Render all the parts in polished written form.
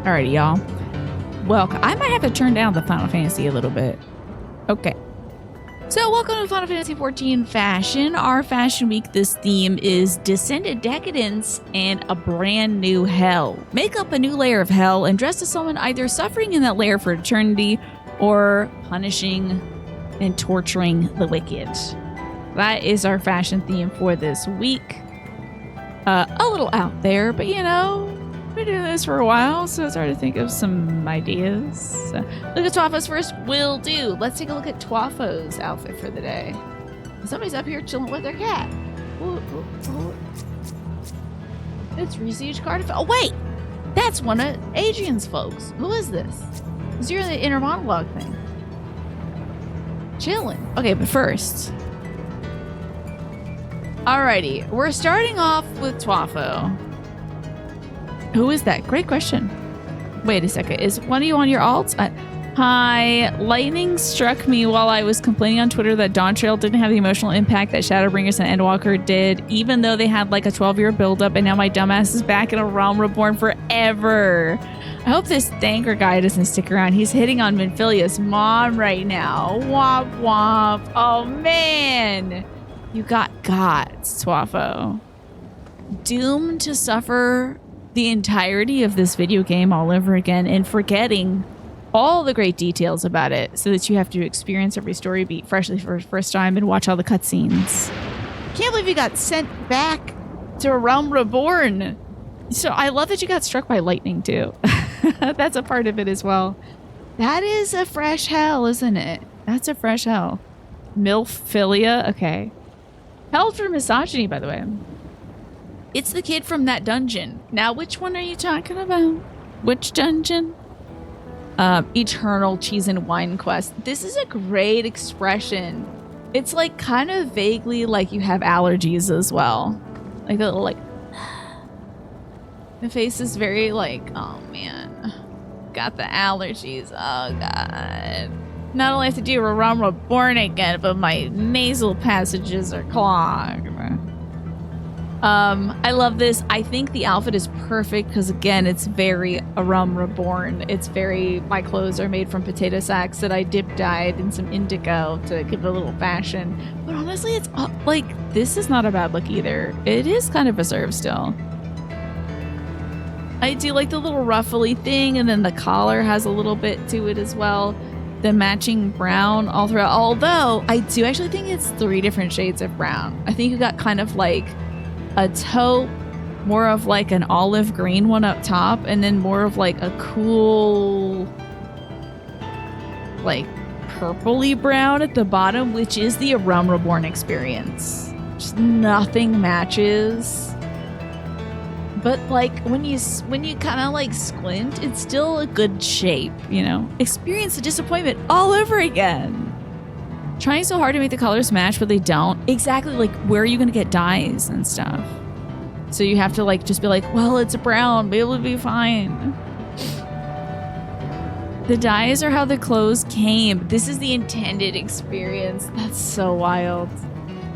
Alrighty, y'all. Welcome. I might have to turn down the Final Fantasy a little bit. Okay. So welcome to Final Fantasy XIV Fashion. Our Fashion Week, this theme is Descended Decadence and a brand new hell. Make up a new layer of hell and dress as someone either suffering in that layer for eternity or punishing and torturing the wicked. That is our fashion theme for this week. A little out there, but you know, we've been doing this for a while, so it's hard to think of some ideas. So, look at Twafo's first. Will do. Let's take a look at Twafo's outfit for the day. Somebody's up here chilling with their cat. Ooh, ooh, ooh. It's Research Cardiff. Oh, wait! That's one of Adrian's folks. Who is this? Because you're in the inner monologue thing. Chilling. Okay, but first. Alrighty, we're starting off with Twafo. Who is that? Great question. Wait a second. Is one of you on your alts? Hi. Lightning struck me while I was complaining on Twitter that Dawn Trail didn't have the emotional impact that Shadowbringers and Endwalker did, even though they had like a 12-year buildup, and now my dumbass is back in a Realm Reborn forever. I hope this Thanker guy doesn't stick around. He's hitting on Minfilia's mom right now. Womp womp. Oh, man. You got Twafo. Doomed to suffer the entirety of this video game all over again and forgetting all the great details about it so that you have to experience every story beat freshly for the first time and watch all the cutscenes. Can't believe you got sent back to a Realm Reborn. So I love that you got struck by lightning too. That's a part of it as well. That is a fresh hell, isn't it? That's a fresh hell. Milphilia? Okay. Held for misogyny, by the way. It's the kid from that dungeon. Now, which one are you talking about? Which dungeon? Eternal Cheese and Wine Quest. This is a great expression. It's like kind of vaguely like you have allergies as well. Like a little like... The face is very like, oh man. Got the allergies. Oh god. Not only have to do a Realm Reborn again, but my nasal passages are clogged. I love this. I think the outfit is perfect because, again, it's very a Realm Reborn. It's very, my clothes are made from potato sacks that I dip dyed in some indigo to give it a little fashion. But honestly, it's like, this is not a bad look either. It is kind of reserved still. I do like the little ruffly thing, and then the collar has a little bit to it as well. The matching brown all throughout. Although I do actually think it's 3 different shades of brown. I think you got kind of like a taupe, more of like an olive green one up top, and then more of like a cool, like purpley brown at the bottom, which is the Realm Reborn experience. Just nothing matches. But like when you kind of like squint, it's still a good shape, you know? Experience the disappointment all over again. Trying so hard to make the colors match, but they don't. Exactly, like where are you going to get dyes and stuff? So you have to like just be like, well, it's a brown, but it'll be fine. The dyes are how the clothes came. This is the intended experience. That's so wild.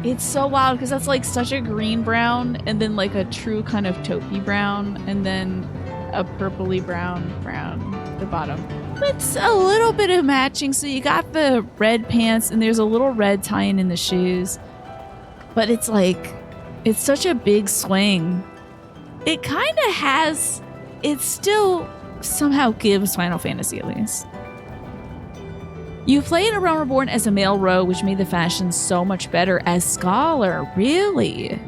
It's so wild because that's like such a green brown and then like a true kind of taupey brown and then a purpley brown at the bottom. It's a little bit of matching. So you got the red pants and there's a little red tie-in in the shoes. But it's like, it's such a big swing. It kind of has, it still somehow gives Final Fantasy at least. You play in a Realm Reborn as a male rogue, which made the fashion so much better as Scholar. Really?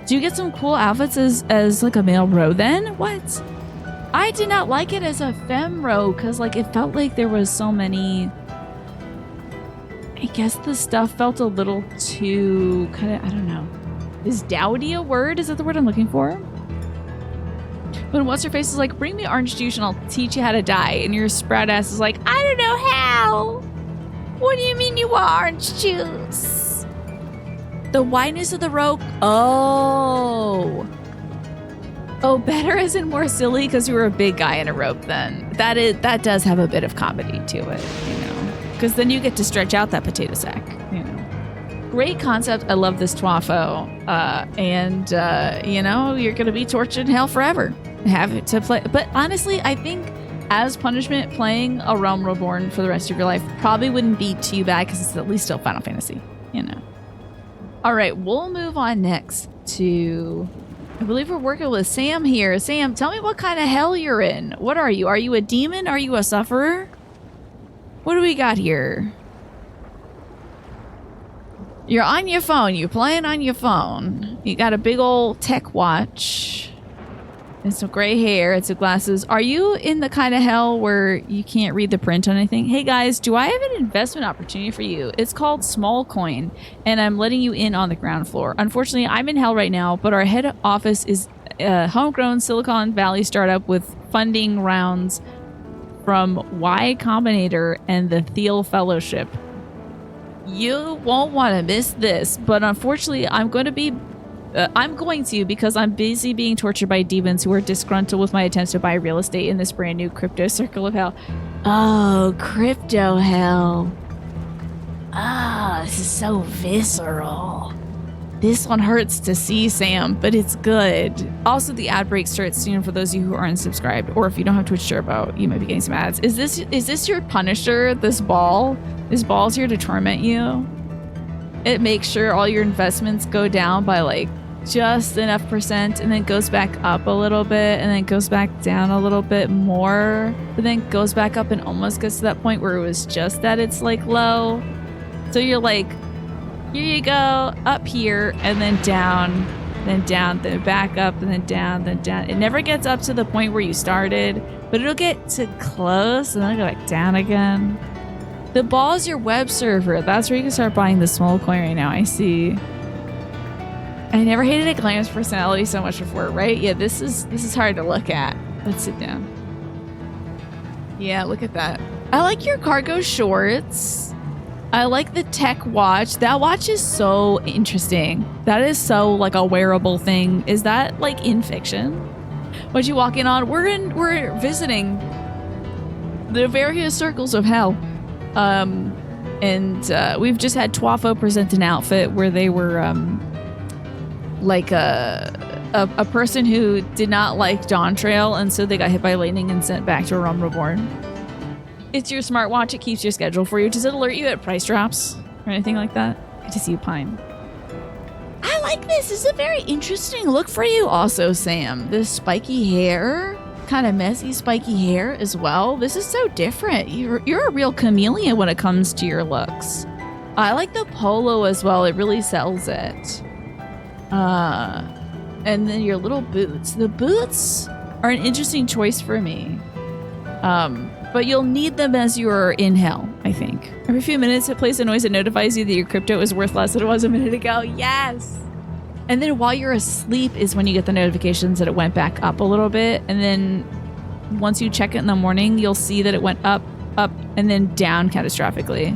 Do you get some cool outfits as like a male rogue then? What? I did not like it as a femme rogue because like it felt like there was so many... I guess the stuff felt a little too kind of, I don't know. Is dowdy a word? Is that the word I'm looking for? When What's-Her-Face is like, bring me orange juice and I'll teach you how to dye. And your sprout ass is like, I don't know how. What do you mean you want orange juice? The whiteness of the rope. Oh, better as in more silly because you were a big guy in a rope then. That does have a bit of comedy to it, you know. Because then you get to stretch out that potato sack, you know. Great concept. I love this Twafo. And, you know, you're going to be tortured in hell forever. have it to play. But honestly, I think as punishment, playing A Realm Reborn for the rest of your life probably wouldn't be too bad because it's at least still Final Fantasy, you know. All right, we'll move on next to, I believe we're working with Sam here. Sam, tell me what kind of hell you're in. What are you? Are you a demon? Are you a sufferer? What do we got here? You're on your phone. You're playing on your phone. You got a big old tech watch. And some gray hair and some glasses. Are you in the kind of hell where you can't read the print on anything? Hey guys, do I have an investment opportunity for you? It's called Small Coin, and I'm letting you in on the ground floor. Unfortunately, I'm in hell right now, but our head office is a homegrown Silicon Valley startup with funding rounds from Y Combinator and the Thiel Fellowship. You won't want to miss this, but unfortunately, I'm going to because I'm busy being tortured by demons who are disgruntled with my attempts to buy real estate in this brand new crypto circle of hell. Oh, crypto hell. Ah, this is so visceral. This one hurts to see, Sam, but it's good. Also, the ad break starts soon for those of you who aren't subscribed, or if you don't have Twitch Turbo, you might be getting some ads. Is this your Punisher, this ball? This ball's here to torment you? It makes sure all your investments go down by like just enough percent, and then goes back up a little bit, and then goes back down a little bit more, but then goes back up and almost gets to that point where it was just at its like low. So you're like, here you go, up here, and then down, then back up, and then down, then down. It never gets up to the point where you started, but it'll get to close, and then it'll go back down again. The ball is your web server. That's where you can start buying the small coin right now. I see. I never hated a Glam's personality so much before, right? Yeah, this is hard to look at. Let's sit down. Yeah, look at that. I like your cargo shorts. I like the tech watch. That watch is so interesting. That is so like a wearable thing. Is that like in fiction? What'd you walk in on? We're visiting the various circles of hell. We've just had Twafo present an outfit where they were like a person who did not like Dawn Trail, and so they got hit by lightning and sent back to A Realm Reborn. It's your smartwatch. It keeps your schedule for you. Does it alert you at price drops or anything like that? Good to see you, Pine. I like this. This is a very interesting look for you also, Sam. This spiky hair, kind of messy spiky hair as well. This is so different. You're a real chameleon when it comes to your looks. I like the polo as well. It really sells it. And then your little boots. The boots are an interesting choice for me. But you'll need them as you're in hell, I think. Every few minutes, it plays a noise that notifies you that your crypto is worth less than it was a minute ago. Yes! And then while you're asleep is when you get the notifications that it went back up a little bit. And then once you check it in the morning, you'll see that it went up, and then down catastrophically.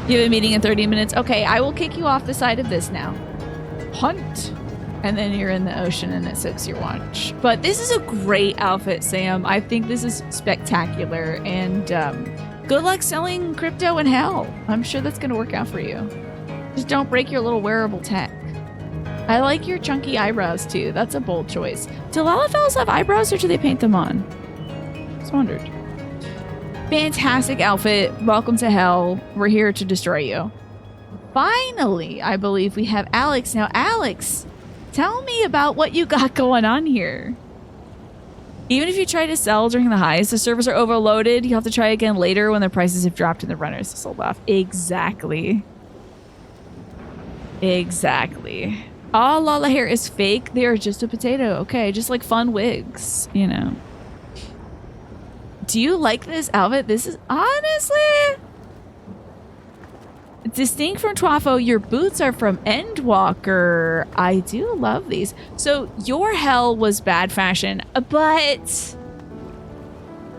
You have a meeting in 30 minutes. Okay, I will kick you off the side of this now. Hunt. And then you're in the ocean and it soaks your watch. But this is a great outfit, Sam. I think this is spectacular. And good luck selling crypto in hell. I'm sure that's going to work out for you. Just don't break your little wearable tech. I like your chunky eyebrows too. That's a bold choice. Do Lalafels have eyebrows or do they paint them on? Just wondered. Fantastic outfit. Welcome to hell. We're here to destroy you. Finally, I believe we have Alex. Now, Alex, tell me about what you got going on here. Even if you try to sell during the highs, the servers are overloaded. You have to try again later when the prices have dropped and the runners have sold off. Exactly. Exactly. All Lala hair is fake. They are just a potato. Okay, just like fun wigs, you know. Do you like this outfit? This is honestly distinct from Twafo. Your boots are from Endwalker. I do love these. So your hell was bad fashion, but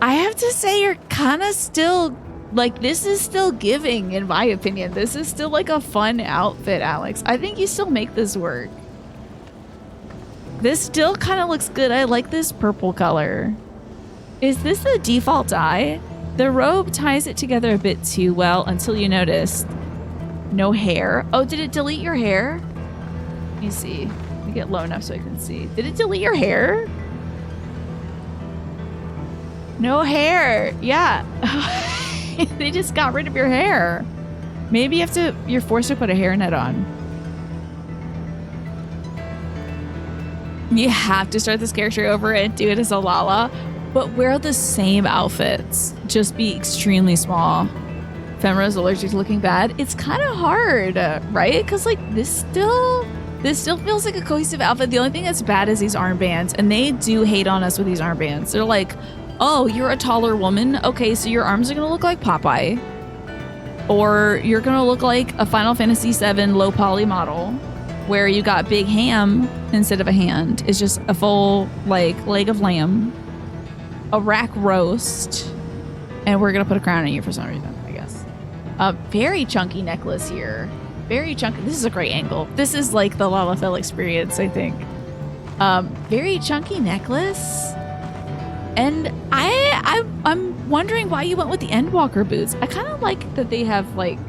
I have to say you're kind of still like, this is still giving, in my opinion. This is still like a fun outfit, Alex. I think you still make this work. This still kind of looks good. I like this purple color. Is this the default dye? The robe ties it together a bit too well until you noticed no hair. Oh, did it delete your hair? Let me see. Let me get low enough so I can see. Did it delete your hair? No hair. Yeah. They just got rid of your hair. Maybe you're forced to put a hairnet on. You have to start this character over and do it as a Lala, but wear the same outfits. Just be extremely small. Femra's allergic to looking bad. It's kind of hard, right? Because like this still feels like a cohesive outfit. The only thing that's bad is these armbands, and they do hate on us with these armbands. They're like, oh, you're a taller woman? Okay, so your arms are going to look like Popeye. Or you're going to look like a Final Fantasy VII low poly model where you got big ham instead of a hand. It's just a full like leg of lamb, a rack roast, and we're going to put a crown on you for some reason, I guess. A very chunky necklace here. Very chunky. This is a great angle. This is like the Lalafell experience, I think. Very chunky necklace. And I'm wondering why you went with the Endwalker boots. I kind of like that they have like,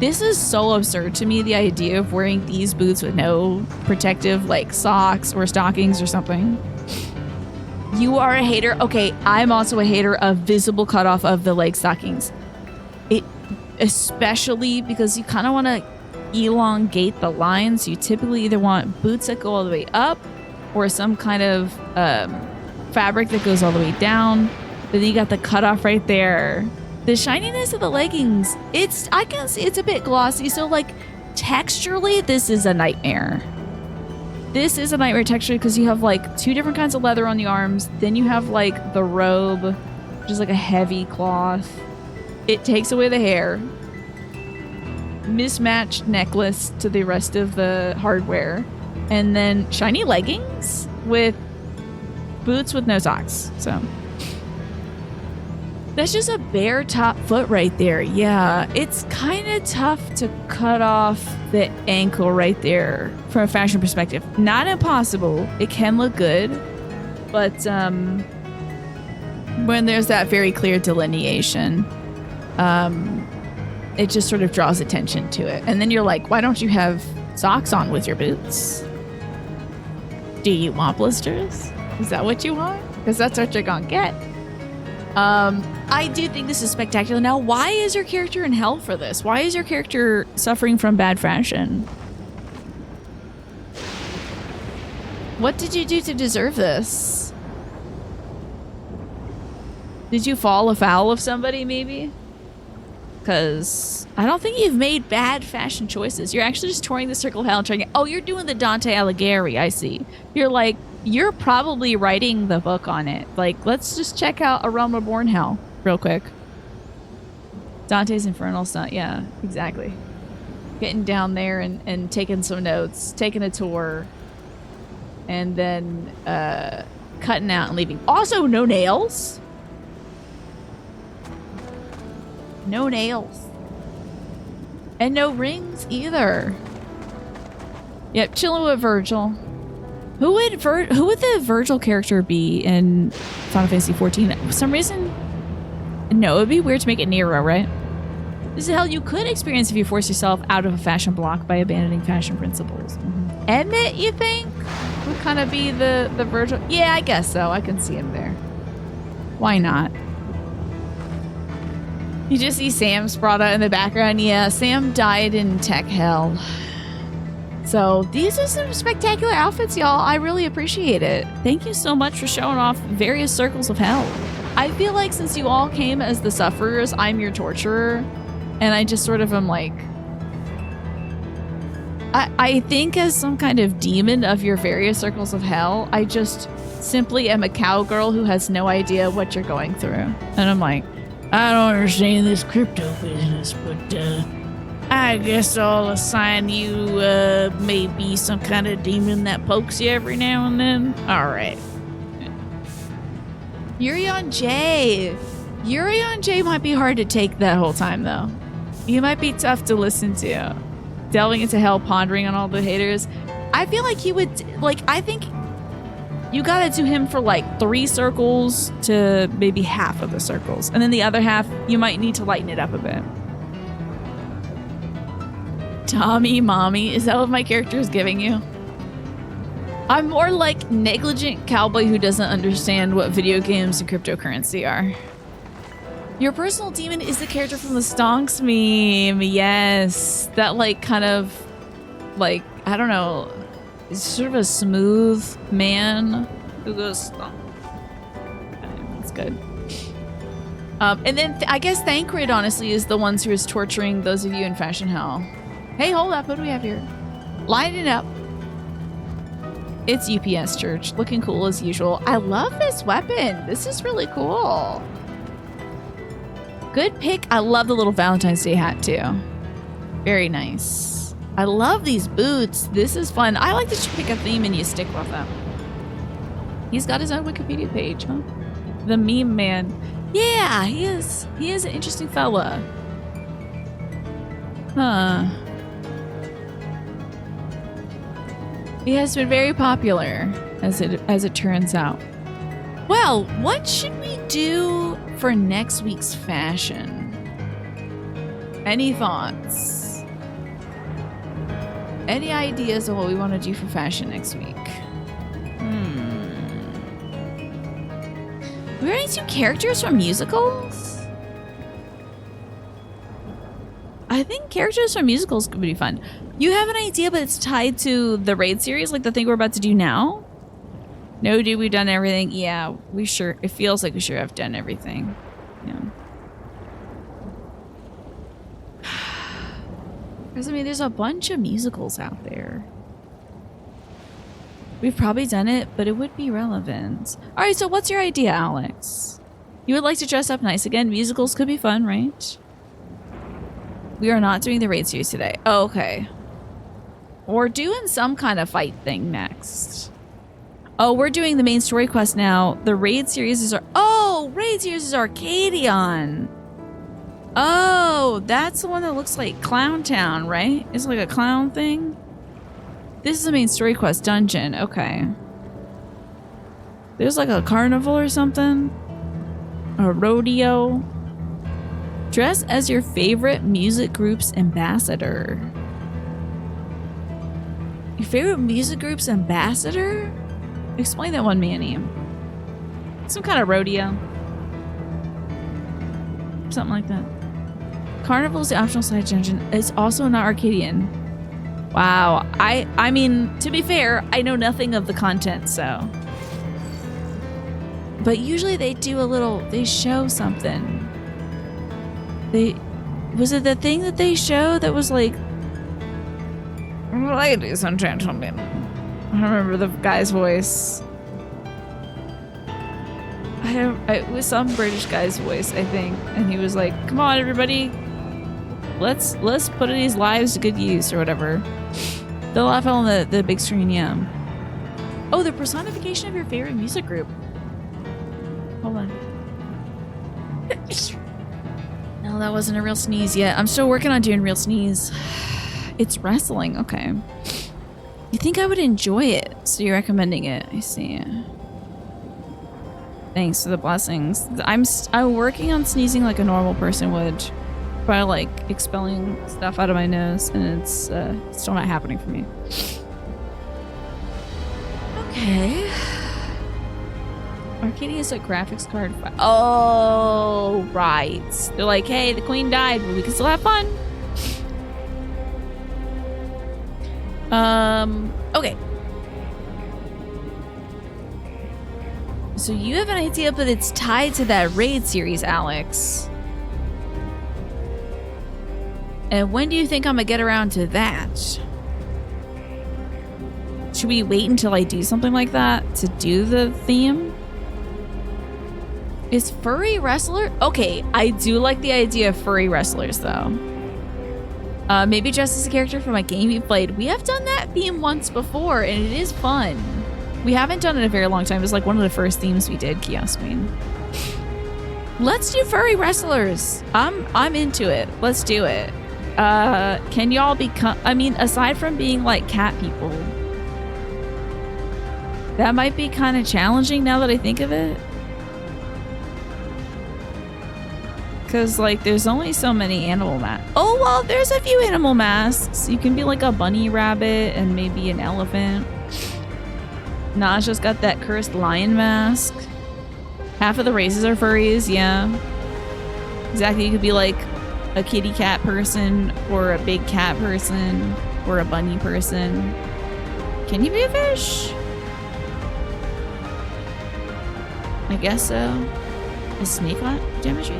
this is so absurd to me, the idea of wearing these boots with no protective like socks or stockings or something. You are a hater. Okay, I'm also a hater of visible cutoff of the leg stockings. Especially because you kind of want to elongate the lines. You typically either want boots that go all the way up or some kind of fabric that goes all the way down. But then you got the cutoff right there. The shininess of the leggings, I can see it's a bit glossy. So like texturally, this is a nightmare. This is a nightmare texture because you have like two different kinds of leather on the arms. Then you have like the robe, which is like a heavy cloth. It takes away the hair. Mismatched necklace to the rest of the hardware. And then shiny leggings with boots with no socks. So that's just a bare top foot right there. Yeah, it's kind of tough to cut off the ankle right there from a fashion perspective. Not impossible. It can look good, but when there's that very clear delineation, it just sort of draws attention to it. And then you're like, why don't you have socks on with your boots? Do you want blisters? Is that what you want? Because that's what you're gonna get. I do think this is spectacular. Now, why is your character in hell for this? Why is your character suffering from bad fashion? What did you do to deserve this? Did you fall afoul of somebody, maybe? Because I don't think you've made bad fashion choices. You're actually just touring the circle of hell and trying. Oh, you're doing the Dante Alighieri. I see. You're like, you're probably writing the book on it. Like, let's just check out A Realm Reborn Hell real quick. Dante's Infernal Stunt. Yeah, exactly. Getting down there and taking some notes, taking a tour, and then cutting out and leaving. Also, no nails. No nails. And no rings either. Yep, chilling with Virgil. Who would the Virgil character be in Final Fantasy XIV? For some reason, no, it would be weird to make it Nero, right? This is hell you could experience if you force yourself out of a fashion block by abandoning fashion principles. Mm-hmm. Emmett, you think, would kind of be the Virgil? Yeah, I guess so. I can see him there. Why not? You just see Sam Sprata in the background. Yeah, Sam died in tech hell. So these are some spectacular outfits, y'all. I really appreciate it. Thank you so much for showing off various circles of hell. I feel like since you all came as the sufferers, I'm your torturer. And I just sort of am like... I think as some kind of demon of your various circles of hell, I just simply am a cowgirl who has no idea what you're going through. And I'm like, I don't understand this crypto business, but I guess I'll assign you maybe some kind of demon that pokes you every now and then. All right. Yuri on J. Yuri on J might be hard to take that whole time, though. You might be tough to listen to. Delving into hell, pondering on all the haters. I feel like he would, like, I think you gotta do him for like 3 circles to maybe half of the circles. And then the other half, you might need to lighten it up a bit. Tommy, mommy, is that what my character is giving you? I'm more like negligent cowboy who doesn't understand what video games and cryptocurrency are. Your personal demon is the character from the Stonks meme. Yes. That like kind of like, I don't know, it's sort of a smooth man who goes stonk. That's good. And then I guess Thancred honestly is the ones who is torturing those of you in Fashion Hell. Hey, hold up. What do we have here? Line it up. It's UPS Church. Looking cool as usual. I love this weapon. This is really cool. Good pick. I love the little Valentine's Day hat too. Very nice. I love these boots. This is fun. I like that you pick a theme and you stick with them. He's got his own Wikipedia page, huh? The meme man. Yeah, he is. He is an interesting fella. Huh. He has been very popular, as it turns out. Well, what should we do for next week's fashion? Any thoughts? Any ideas of what we want to do for fashion next week? We're going to do characters from musicals? I think characters from musicals could be fun. You have an idea, but it's tied to the raid series, like the thing we're about to do now? No, dude, we've done everything. Yeah, we sure. It feels like we sure have done everything. Yeah. Because, I mean, there's a bunch of musicals out there. We've probably done it, but it would be relevant. All right, so what's your idea, Alex? You would like to dress up nice again? Musicals could be fun, right? We are not doing the raid series today. Oh, okay. We're doing some kind of fight thing next. Oh, we're doing the main story quest now. The raid series is raid series is Arcadion. Oh, that's the one that looks like Clown Town, right? It's like a clown thing. This is the main story quest dungeon. Okay. There's like a carnival or something. A rodeo. Dress as your favorite music group's ambassador. Your favorite music group's ambassador? Explain that one, Manny. Some kind of rodeo. Something like that. Carnival is the optional side dungeon. It's also not Arcadian. Wow. I mean, to be fair, I know nothing of the content, so. But usually they show something. Was it the thing that they showed that was like, ladies and gentlemen? I don't remember the guy's voice. It was some British guy's voice, I think. And he was like, come on, everybody. Let's put these lives to good use or whatever. The laugh on the big screen, yeah. Oh, the personification of your favorite music group. Hold on. No, that wasn't a real sneeze yet. I'm still working on doing real sneeze. It's wrestling. Okay. You think I would enjoy it, so you're recommending it. I see. Thanks for the blessings. I'm working on sneezing like a normal person would. By like expelling stuff out of my nose, and it's still not happening for me. Okay. Arcadia is a graphics card. Oh, right. They're like, hey, the queen died, but we can still have fun. Okay. So you have an idea, but it's tied to that raid series, Alex. And when do you think I'm gonna get around to that? Should we wait until I do something like that to do the theme? Is furry wrestler? Okay, I do like the idea of furry wrestlers though. Maybe just as a character from a game you played. We have done that theme once before and it is fun. We haven't done it in a very long time. It was like one of the first themes we did, Kiosk Queen. Let's do furry wrestlers. I'm into it. Let's do it. Can y'all become, I mean, aside from being like cat people, that might be kind of challenging now that I think of it. Because like there's only so many animal masks. Oh, well, there's a few animal masks. You can be like a bunny rabbit and maybe an elephant. Naja's got that cursed lion mask. Half of the races are furries, yeah. Exactly, you could be like a kitty cat person, or a big cat person, or a bunny person. Can you be a fish? I guess so. A snake geometry?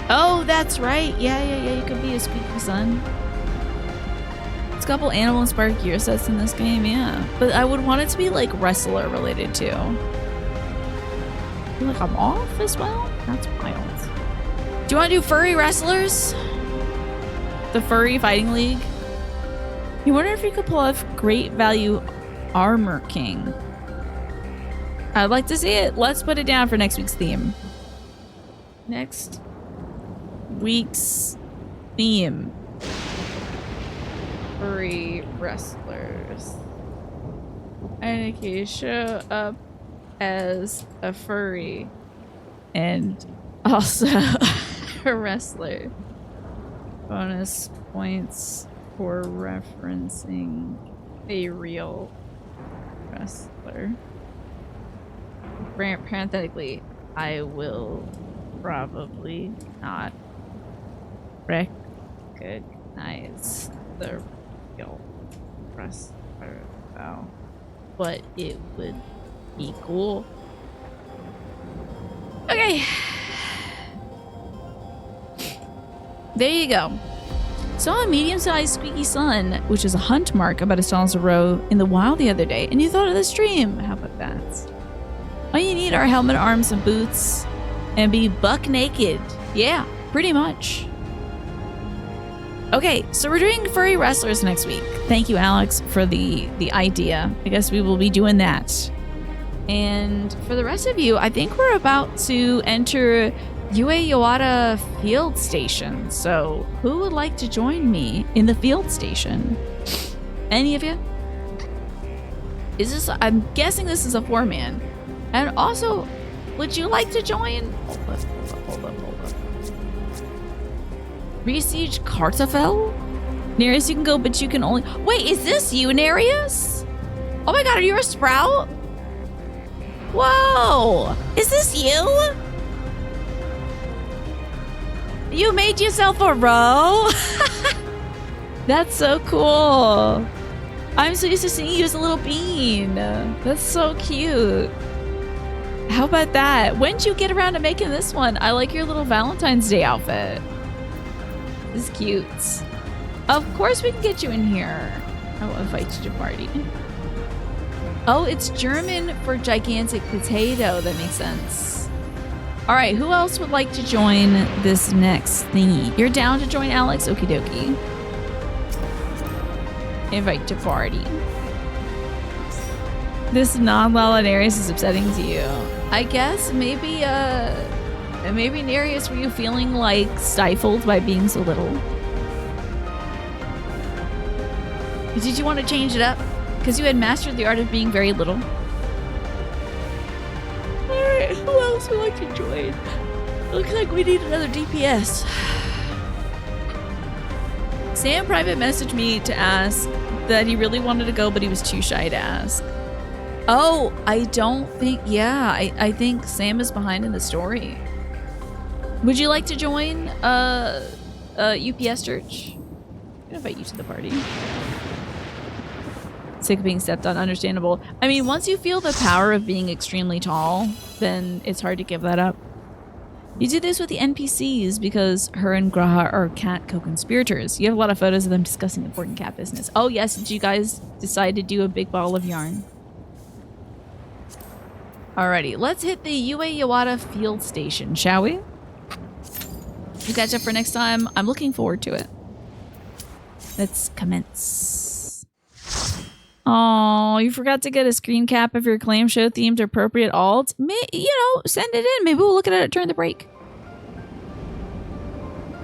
Oh, that's right. Yeah. You could be a squeaky sun. It's a couple animal-inspired gear sets in this game, yeah. But I would want it to be like wrestler related too. I feel like I'm off as well? That's wild. Do you want to do furry wrestlers? The Furry Fighting League? You wonder if you could pull off Great Value Armor King. I'd like to see it. Let's put it down for next week's theme. Next week's theme. Furry wrestlers. And if you show up as a furry and also a wrestler. Bonus points for referencing a real wrestler. Parenthetically, I will probably not recognize the real wrestler though, but it would be cool. Okay. There you go. Saw a medium-sized squeaky sun, which is a hunt mark about $1 a row in the wild the other day, and you thought of the stream. How about that? All you need are helmet, arms, and boots, and be buck naked. Yeah, pretty much. Okay, so we're doing furry wrestlers next week. Thank you, Alex, for the idea. I guess we will be doing that. And for the rest of you, I think we're about to enter Yawata Field Station. So who would like to join me in the field station? Any of you? Is this, I'm guessing this is a 4-man. And also, would you like to join? Hold up. Besiege Kartafel? Nereus, you can go, but you can only... Wait, is this you, Nereus? Oh my god, are you a sprout? Whoa! Is this you? You made yourself a row? That's so cool. I'm so used to seeing you as a little bean. That's so cute. How about that? When did you get around to making this one? I like your little Valentine's Day outfit. This is cute. Of course we can get you in here. I will invite you to party. Oh, it's German for gigantic potato. That makes sense. All right, who else would like to join this next thingy? You're down to join, Alex? Okie dokie. Invite to party. This non-Lala Nereus is upsetting to you. I guess maybe Nereus, were you feeling like stifled by being so little? Did you want to change it up? Because you had mastered the art of being very little. Alright, who else would like to join? Looks like we need another DPS. Sam private messaged me to ask that he really wanted to go, but he was too shy to ask. Oh, I don't think... Yeah, I think Sam is behind in the story. Would you like to join UPS Church? I'm gonna invite you to the party. Sick of being stepped on, understandable. I mean, once you feel the power of being extremely tall, then it's hard to give that up. You do this with the NPCs because her and Graha are cat co-conspirators. You have a lot of photos of them discussing important cat business. Oh yes, did you guys decide to do a big ball of yarn? Alrighty, let's hit the Yawata Field Station, shall we? You catch up for next time. I'm looking forward to it. Let's commence. Oh, you forgot to get a screen cap of your claim show themed appropriate alt. Send it in. Maybe we'll look at it during the break.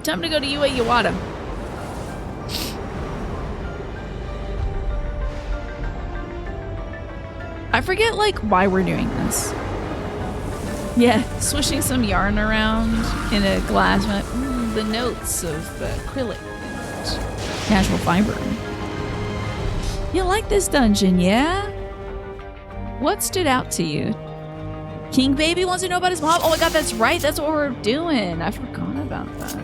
Time to go to Yawata. I forget, like, why we're doing this. Yeah, swishing some yarn around in a glass. The notes of the acrylic and natural fiber. You like this dungeon, yeah? What stood out to you? King Baby wants to know about his mom. Oh my god, that's right. That's what we're doing. I forgot about that.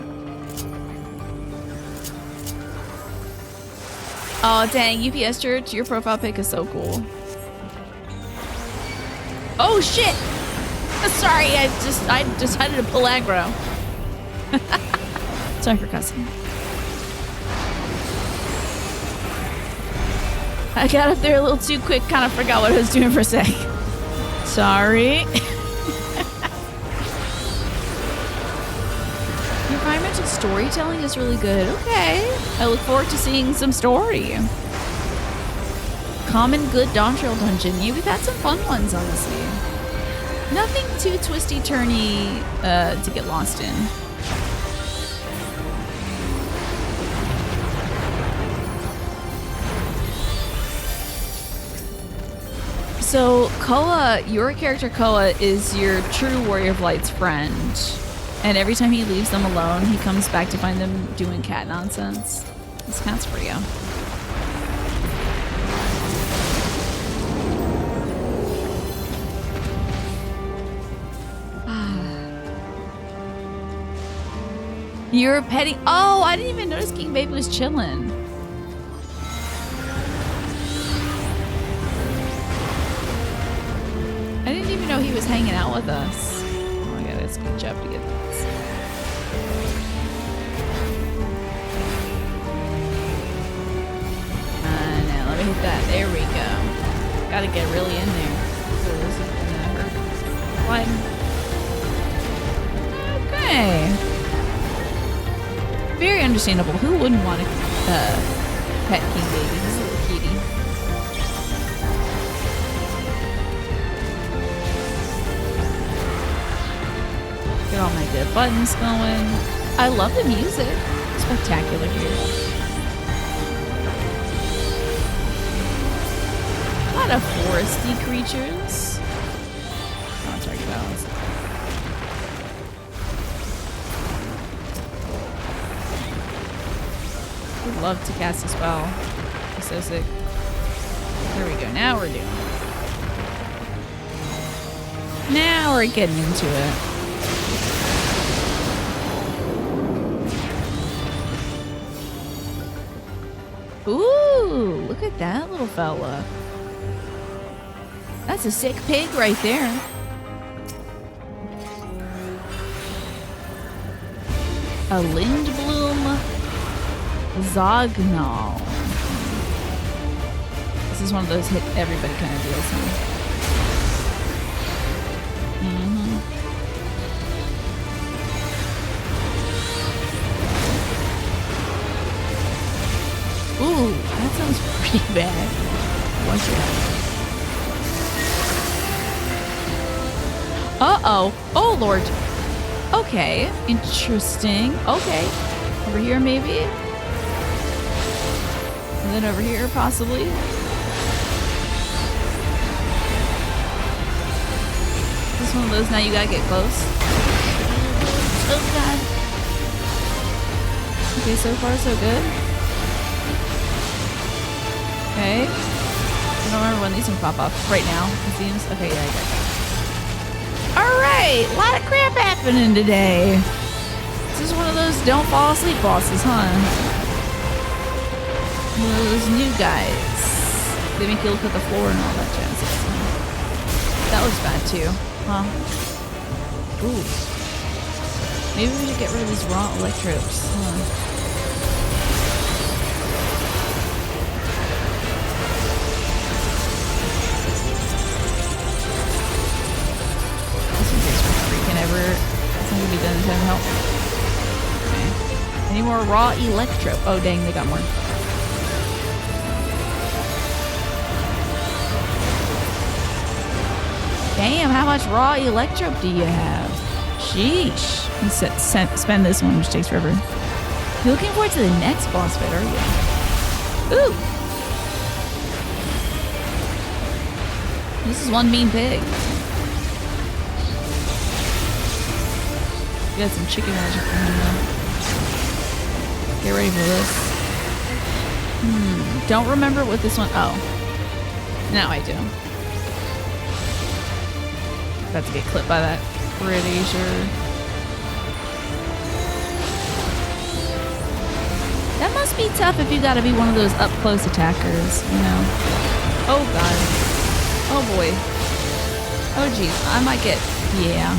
Oh dang, UPS church, your profile pic is so cool. Oh shit! Sorry, I decided to pull aggro. Sorry for cussing. I got up there a little too quick, kind of forgot what I was doing for a sec. Sorry. Your environmental storytelling is really good. Okay. I look forward to seeing some story. Common good Dawntrail dungeon. Yeah, we've had some fun ones, honestly. Nothing too twisty-turny to get lost in. So Koa, your character Koa, is your true Warrior of Light's friend. And every time he leaves them alone, he comes back to find them doing cat nonsense. This counts for you. You're petty. Oh, I didn't even notice King Baby was chilling. I didn't even know he was hanging out with us. Oh my god, it's a good job to get this. Now let me hit that. There we go. Gotta get really in there. So this is gonna hurt. Sliding. Okay. Very understandable. Who wouldn't want to pet King Baby? He's a little cutie. Get all my good buttons going. I love the music. Spectacular here. A lot of foresty creatures. Oh, it's already balanced. Would love to cast a spell. It's so sick. There we go. Now we're doing it. Now we're getting into it. Ooh, look at that little fella. That's a sick pig right there. A Lindblum Zognol. This is one of those hit everybody kind of deals. Ooh, that sounds pretty bad. Watch it. Uh-oh. Oh, Lord. Okay. Interesting. Okay. Over here, maybe? And then over here, possibly? This is one of those, now you gotta get close. Oh, God. Okay, so far, so good. Okay. I don't remember when these can pop up. Right now, it seems. Okay, yeah, I got it. Alright! A lot of crap happening today. This is one of those don't fall asleep bosses, huh? One of those new guys. They make you look at the floor and all that jazz. That looks bad too. Huh? Ooh. Maybe we should get rid of these raw electrodes. Huh? It's not gonna be done in time help. Okay. Any more raw electro? Oh dang, they got more. Damn, how much raw electro do you have? Sheesh. You spend this one, which takes forever. You're looking forward to the next boss fight, are you? Ooh! This is one mean pig. Got some chicken magic for him though. Get ready for this. Don't remember what this one. Oh. Now I do. About to get clipped by that. Pretty sure. That must be tough if you gotta be one of those up-close attackers, you know? Oh, God. Oh, boy. Oh, geez. I might get... Yeah.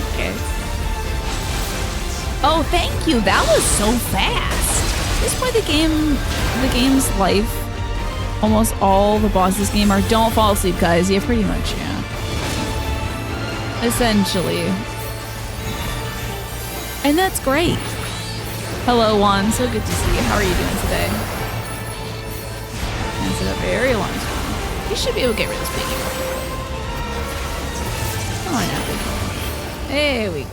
Okay. Oh, thank you. That was so fast. This is why the game's life, almost all the bosses this game are don't fall asleep, guys. Yeah, pretty much, yeah. Essentially. And that's great. Hello, Juan. So good to see you. How are you doing today? It's a very long time. You should be able to get rid of this baby. Come on now. There we go.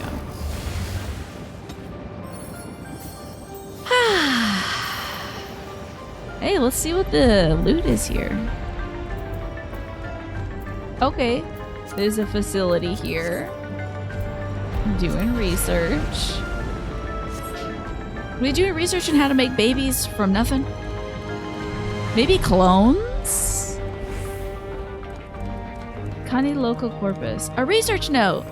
Hey, let's see what the loot is here. Okay. There's a facility here. Doing research. We doing research on how to make babies from nothing? Maybe clones? Connie Local Corpus. A research note!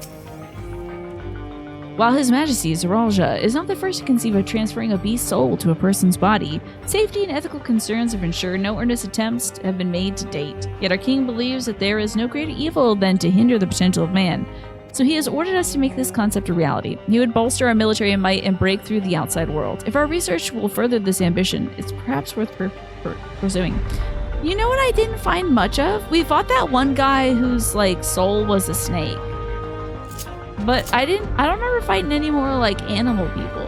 While His Majesty Zaralja is not the first to conceive of transferring a beast's soul to a person's body, safety and ethical concerns have ensured no earnest attempts have been made to date. Yet our king believes that there is no greater evil than to hinder the potential of man. So he has ordered us to make this concept a reality. He would bolster our military might and break through the outside world. If our research will further this ambition, it's perhaps worth pursuing. You know what I didn't find much of? We fought that one guy whose, like, soul was a snake. But I don't remember fighting any more, like, animal people.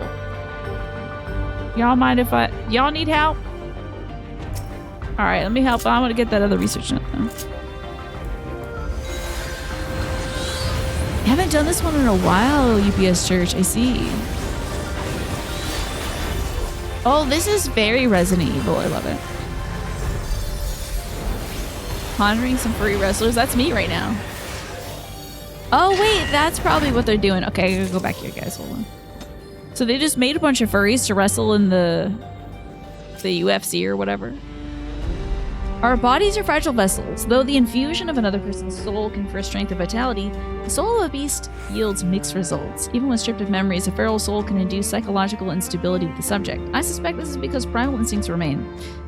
Y'all mind if y'all need help? Alright, let me help. I'm gonna get that other research note, though. Haven't done this one in a while, UPS Church. I see. Oh, this is very Resident Evil. I love it. Pondering some furry wrestlers. That's me right now. Oh, wait. That's probably what they're doing. Okay, I gotta go back here, guys. Hold on. So they just made a bunch of furries to wrestle in the UFC or whatever. Our bodies are fragile vessels. Though the infusion of another person's soul confers strength and vitality, the soul of a beast yields mixed results. Even when stripped of memories, a feral soul can induce psychological instability with the subject. I suspect this is because primal instincts remain.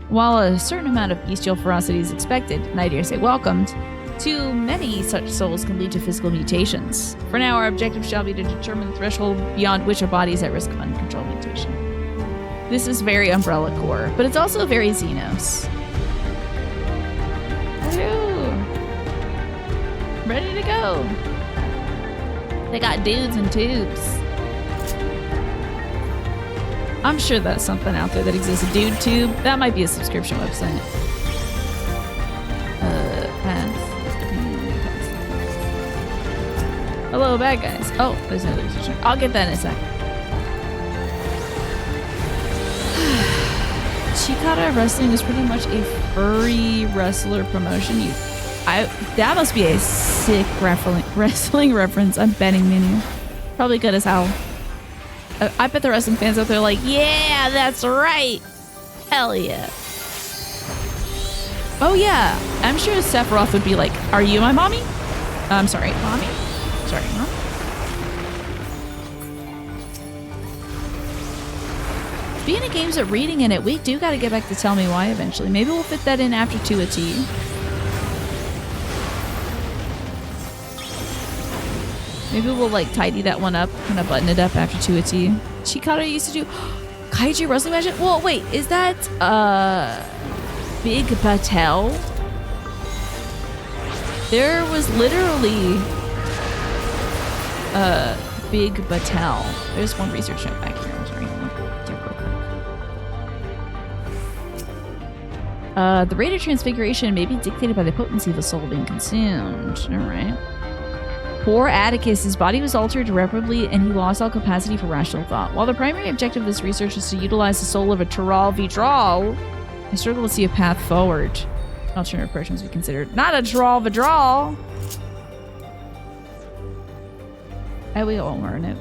While a certain amount of bestial ferocity is expected, and I dare say welcomed, too many such souls can lead to physical mutations. For now, our objective shall be to determine the threshold beyond which a body is at risk of uncontrolled mutation. This is very Umbrella Corps, but it's also very Xenos. Ready to go. They got dudes and tubes. I'm sure that's something out there that exists. A dude tube? That might be a subscription website. Pass. Hello, bad guys. Oh, there's another researcher. I'll get that in a sec. Chikara Wrestling is pretty much a furry wrestler promotion. That must be a sick wrestling reference. I'm betting menu. Probably good as hell. I bet the wrestling fans out there are like, yeah, that's right. Hell yeah. Oh yeah. I'm sure Sephiroth would be like, are you my mommy? I'm sorry, mommy? Sorry, mom. Being a game's at reading in it, we do gotta get back to Tell Me Why eventually. Maybe we'll fit that in after 2 a T. Maybe we'll like tidy that one up, kind of button it up after 2 a T. Chikara used to do kaiju wrestling match. Well, wait, is that Big Patel? There was literally Big Patel. There's one research note back here. I'm sorry. The rate of transfiguration may be dictated by the potency of the soul being consumed. All right. Poor Atticus, his body was altered irreparably and he lost all capacity for rational thought. While the primary objective of this research is to utilize the soul of a Tural Vidral, I struggle to see a path forward. Alternative approach must be considered. Not a Tural Vidral! We won't learn it.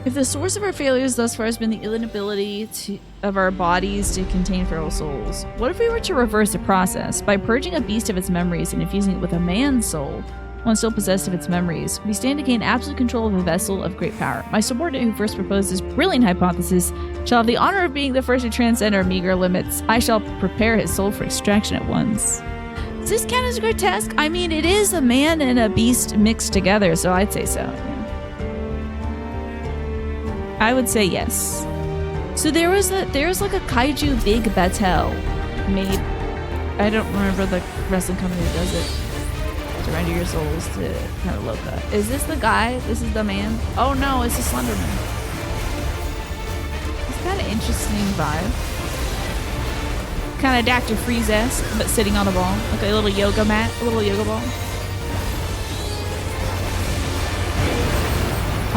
If the source of our failures thus far has been the inability of our bodies to contain feral souls, what if we were to reverse the process? By purging a beast of its memories and infusing it with a man's soul, one still possessed of its memories, we stand to gain absolute control of a vessel of great power. My subordinate who first proposed this brilliant hypothesis shall have the honor of being the first to transcend our meager limits. I shall prepare his soul for extraction at once. Does this count as grotesque? I mean, it is a man and a beast mixed together, so I'd say so. Yeah. I would say yes. So there's like a kaiju big battle made. I don't remember the wrestling company that does it. Surrender your souls to Kanaloka. Is this the guy? This is the man? Oh no, it's the Slenderman. It's kind of interesting vibe. Kind of Dr. Freeze-esque, but sitting on a ball. Like a little yoga mat, a little yoga ball.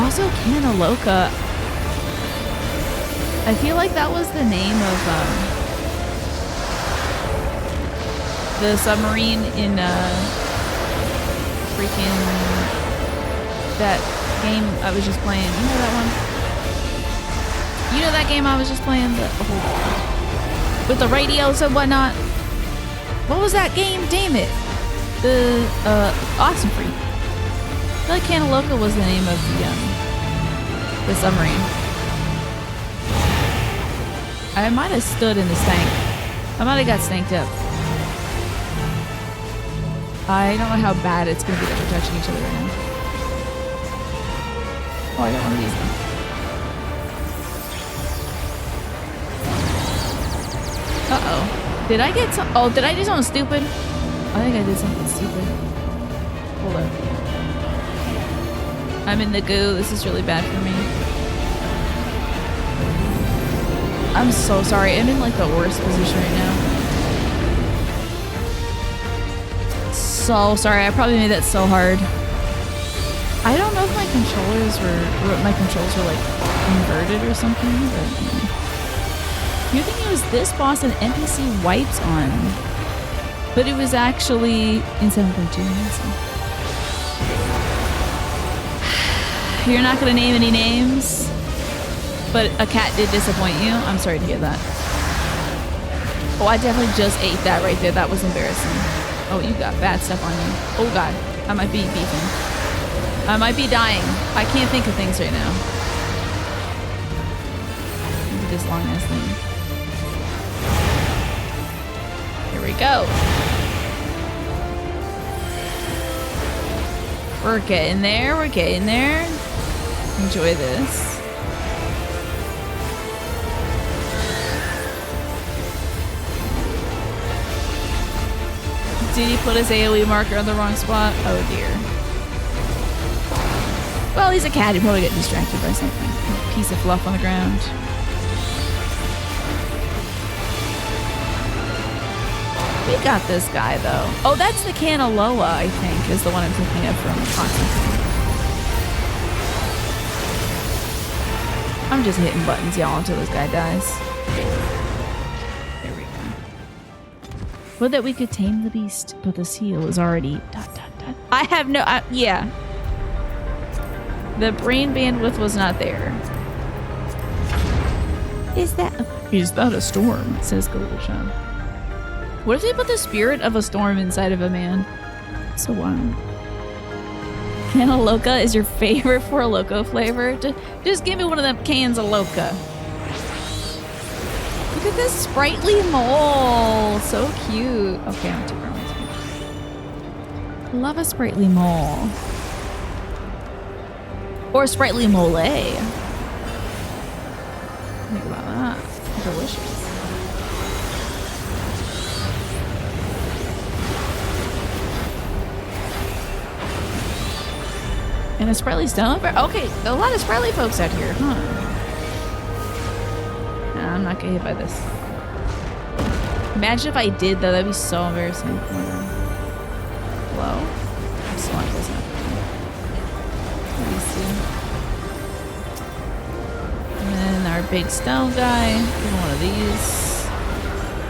Also, Kanaloka. I feel like that was the name of the submarine in freaking that game I was just playing. You know that one? You know that game I was just playing? With the radios and whatnot? What was that game? Damn it. The Awesome Free. I feel like Kanaloka was the name of the submarine. I might have stood in the stank. I might have got stanked up. I don't know how bad it's going to be that we're touching each other right now. Oh, I got one of these now. Uh-oh. Did I get some... Oh, did I do something stupid? I think I did something stupid. Hold up. I'm in the goo. This is really bad for me. I'm so sorry. I'm in like the worst position right now. So sorry. I probably made that so hard. I don't know if my controls were like inverted or something, but you're thinking it was this boss an NPC wipes on, but it was actually in 7.2. You're not gonna name any names. But a cat did disappoint you. I'm sorry to hear that. Oh, I definitely just ate that right there. That was embarrassing. Oh, you got bad stuff on you. Oh, God. I might be beefing. I might be dying. I can't think of things right now. Look at this long-ass thing. Here we go. We're getting there. We're getting there. Enjoy this. Did he put his AoE marker on the wrong spot? Oh dear. Well, he's a cat. He'd probably get distracted by something. A piece of fluff on the ground. We got this guy, though. Oh, that's the Kanaloa, I think, is the one I'm thinking of from Constantine. I'm just hitting buttons, y'all, until this guy dies. Would that we could tame the beast, but the seal is already... ... I have no... yeah. The brain bandwidth was not there. Is that a storm? Says Galusha. What if they put the spirit of a storm inside of a man? So wild. Kanaloka is your favorite for a Loco flavor? Just give me one of them cans of Loca. Look at this sprightly mole. So cute. Okay, I'm too grown. Love a sprightly mole. Or a sprightly mole. Think about that. Delicious. And a sprightly stone? Okay, a lot of sprightly folks out here, huh? Nah, I'm not getting hit by this. Imagine if I did, though. That'd be so embarrassing. Hello? I'm still not close enough. Let me see. And then our big stone guy. Give him one of these.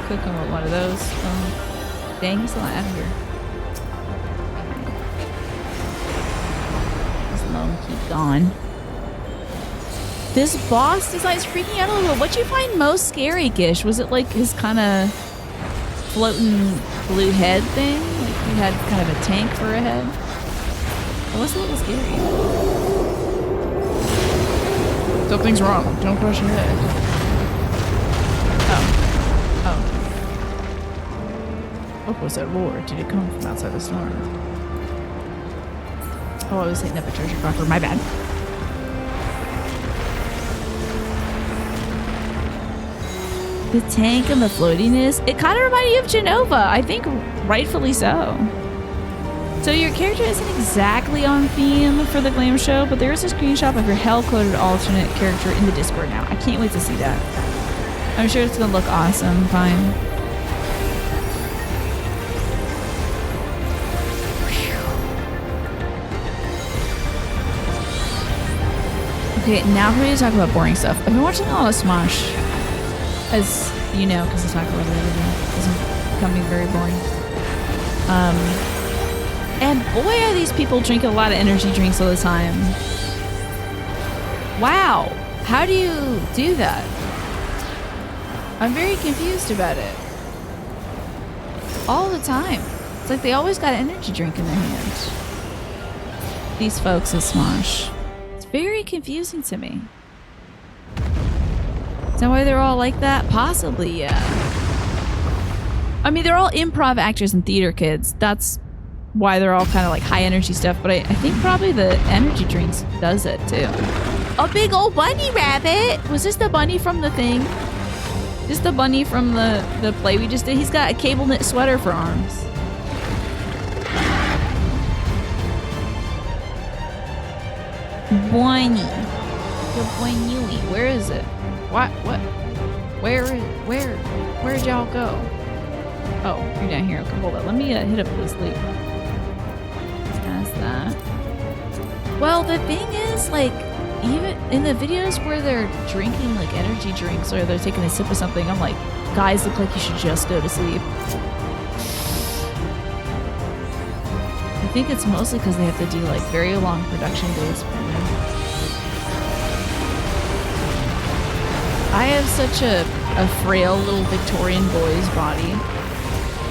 Cook him with one of those. Dang, he's still not out of here. Just let him keep going. This boss design is freaking out a little bit. What'd you find most scary, Gish? Was it like his kind of floating blue head thing? Like he had kind of a tank for a head? It was a little scary. Something's wrong. Don't crush your head. Oh. What was that roar? Did it come from outside the storm? Oh, I was hitting up a treasure coffer. My bad. The tank and the floatiness, it kind of reminded you of Genova. I think rightfully so. So your character isn't exactly on theme for the glam show, but there is a screenshot of your hell-coded alternate character in the Discord now. I can't wait to see that. I'm sure it's gonna look awesome. Fine. Okay, now we're ready to talk about boring stuff. I've been watching a lot of Smosh, as you know, because the talk about everything is becoming very boring. And boy, are these people drinking a lot of energy drinks all the time. Wow, how do you do that? I'm very confused about it. All the time. It's like they always got an energy drink in their hand. These folks at Smosh. It's very confusing to me. Is that why they're all like that? Possibly, yeah. I mean, they're all improv actors and theater kids. That's why they're all kind of like high energy stuff, but I think probably the energy drinks does it too. A big old bunny rabbit! Was this the bunny from the thing? This the bunny from the play we just did? He's got a cable knit sweater for arms. Bunny. The bunny. Where is it? What? Where'd y'all go? Oh, you're down here. Okay, hold on. Let me hit up this loop. Past that. Well, the thing is, like, even in the videos where they're drinking, like, energy drinks or they're taking a sip of something, I'm like, guys look like you should just go to sleep. I think it's mostly because they have to do, like, very long production days for them. I have such a frail little Victorian boy's body.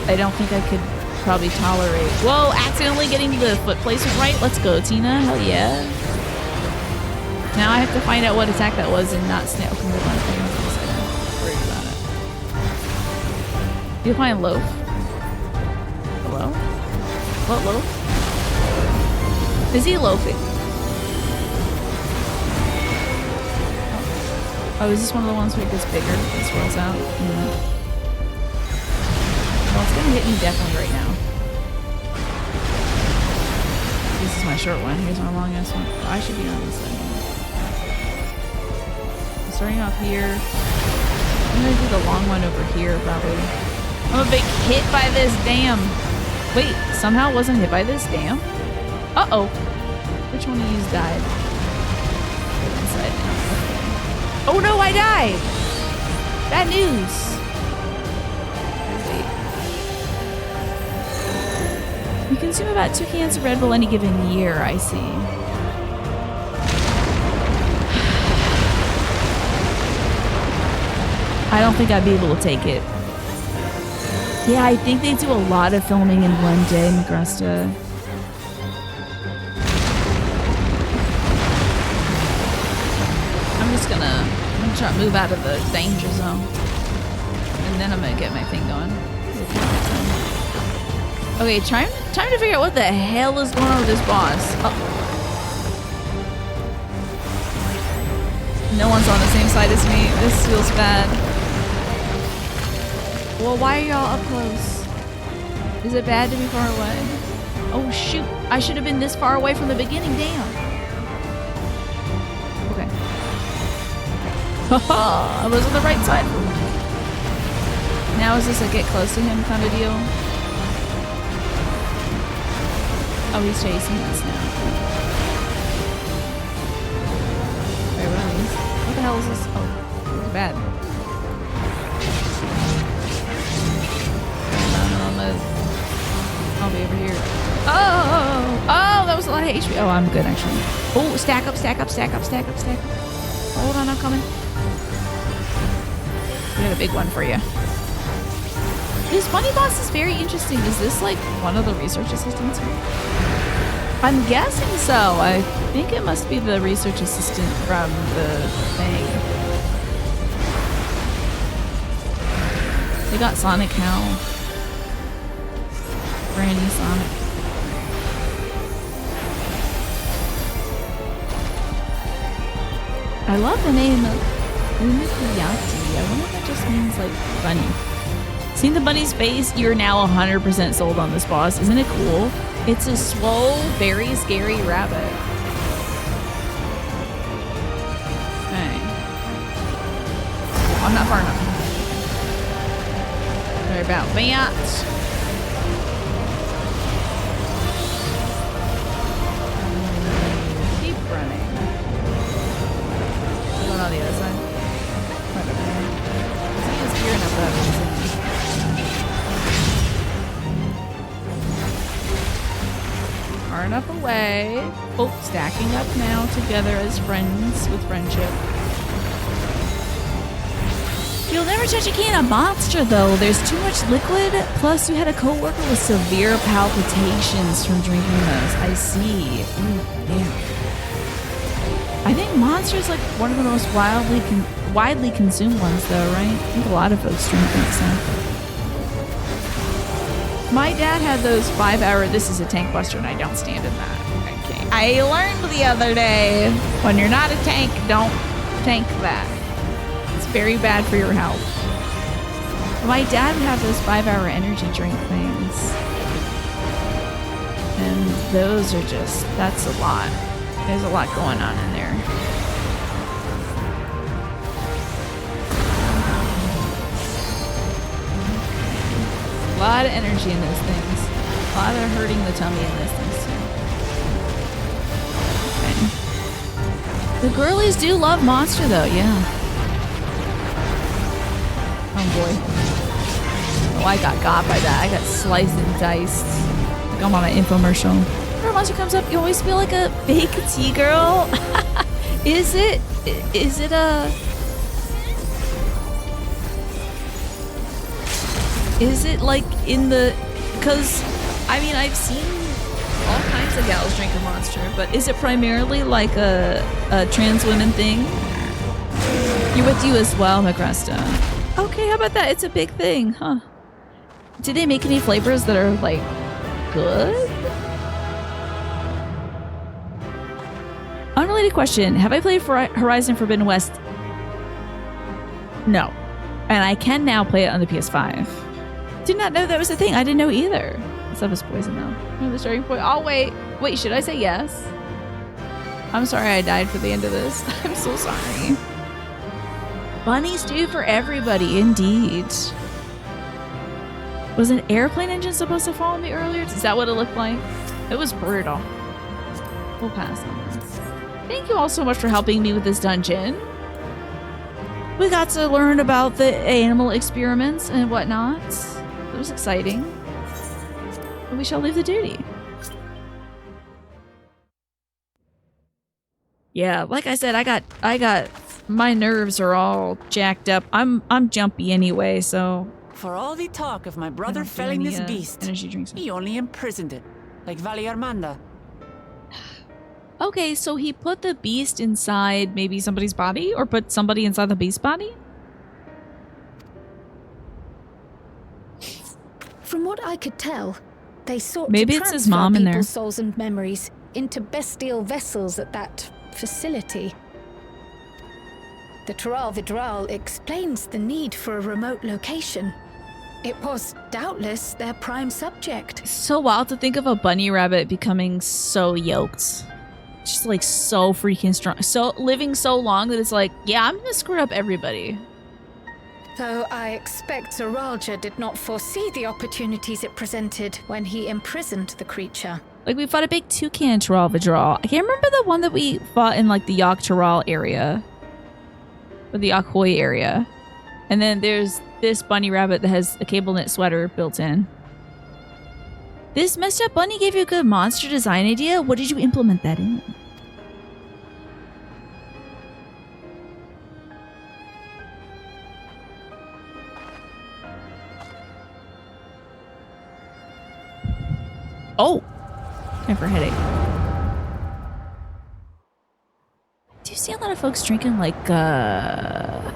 I don't think I could probably tolerate. Whoa, accidentally getting the foot placement right. Let's go, Tina. Hell yeah. Now I have to find out what attack that was and not snap. Okay, hold on. Worried about it. You find Loaf? Hello? What Loaf? Is he loafing? Oh, is this one of the ones where it gets bigger and swirls out? Mm-hmm. Well, it's gonna hit me definitely right now. This is my short one. Here's my long ass one. Oh, I should be on this side. I'm starting off here. I'm gonna do the long one over here, probably. I'm a big hit by this, damn. Wait, somehow wasn't hit by this, damn. Uh-oh. Which one of you died? Inside now. Oh no, I died! Bad news. Wait. You consume about 2 cans of Red Bull any given year, I see. I don't think I'd be able to take it. Yeah, I think they do a lot of filming in one day, Magrusta. I'm gonna try to move out of the danger zone. And then I'm gonna get my thing going. Okay, time to figure out what the hell is going on with this boss. Oh. No one's on the same side as me. This feels bad. Well, why are y'all up close? Is it bad to be far away? Oh shoot, I should have been this far away from the beginning, damn. Okay. Haha, I was on the right side. Now is this a get close to him kind of deal? Oh, he's chasing us now. Wait, what are these? What the hell is this? Oh, it's bad. I'll be over here. Oh, that was a lot of HP. Oh, I'm good actually. Oh, stack up, stack up, stack up, stack up, stack up. Hold on, I'm coming. We got a big one for you. This bunny boss is very interesting. Is this like one of the research assistants? I'm guessing so. I think it must be the research assistant from the thing. They got Sonic Howl. Granny Sonic. I love the name of Unipiyati. I wonder if that just means like bunny. Seeing the bunny's face, you're now 100% sold on this boss. Isn't it cool? It's a swole, very scary rabbit. Okay. I'm not far enough. Sorry about that. Keep running. Going on the other side. Right over there. See, it's gearing up that. Far enough away. Oh, stacking up now together as friends with friendship. You'll never touch a can of Monster though. There's too much liquid. Plus you had a coworker with severe palpitations from drinking those. I see. Damn. I think Monster is like one of the most widely consumed ones though, right? I think a lot of folks drink that stuff. My dad had those 5-hour, this is a tank buster, and I don't stand in that. Okay. I learned the other day, when you're not a tank, don't tank that. It's very bad for your health. My dad would have those 5-hour energy drink things. And those are just, that's a lot. There's a lot going on in there. A lot of energy in those things. A lot of hurting the tummy in those things too. Okay. The girlies do love Monster though, yeah. Oh boy. Oh, I got by that. I got sliced and diced. Like I'm on an infomercial. Whenever Monster comes up, you always feel like a fake tea girl. Is it a... Is it like in the... Because, I mean, I've seen all kinds of gals drink a Monster, but is it primarily like a trans women thing? You're with you as well, Macresta. Okay, how about that? It's a big thing, huh? Do they make any flavors that are, like, good? Unrelated question. Have I played for Horizon Forbidden West? No. And I can now play it on the PS5. Did not know that was a thing. I didn't know either. Stuff is poison though. No, the starting point. Oh wait. Wait, should I say yes? I'm sorry I died for the end of this. I'm so sorry. Bunnies do for everybody, indeed. Was an airplane engine supposed to follow me earlier? Is that what it looked like? It was brutal. We'll pass on this. Thank you all so much for helping me with this dungeon. We got to learn about the animal experiments and whatnot. It was exciting. And we shall leave the duty. Yeah, like I said, I got my nerves are all jacked up. I'm jumpy anyway, so for all the talk of my brother felling this beast, energy drinks. He only imprisoned it, like Vali Armanda. Okay, so he put the beast inside maybe somebody's body, or put somebody inside the beast's body? From what I could tell, they sought maybe to it's transfer his mom in there. people's souls and memories into bestial vessels at that facility. The Tural Vidral explains the need for a remote location. It was doubtless their prime subject. It's so wild to think of a bunny rabbit becoming so yoked. Just like so freaking strong. So living so long that it's like, yeah, I'm gonna screw up everybody. Though I expect Zoralja did not foresee the opportunities it presented when he imprisoned the creature. Like we fought a big toucan Tural Vidral. I can't remember the one that we fought in like the Yak Tural area. Or the Yakhoi area. And then there's this bunny rabbit that has a cable knit sweater built in. This messed up bunny gave you a good monster design idea? What did you implement that in? Oh! Time for a headache. Do you see a lot of folks drinking like, I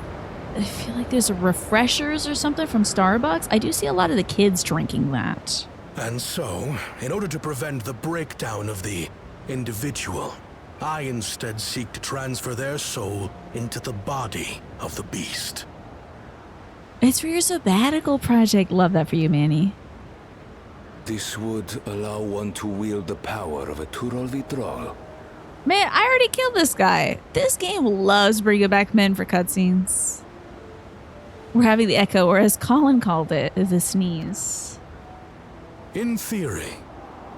feel like there's refreshers or something from Starbucks? I do see a lot of the kids drinking that. And so, in order to prevent the breakdown of the individual, I instead seek to transfer their soul into the body of the beast. It's for your sabbatical project. Love that for you, Manny. This would allow one to wield the power of a Tural Vitral. Man, I already killed this guy. This game loves bringing back men for cutscenes. We're having the echo, or as Colin called it, the sneeze. In theory,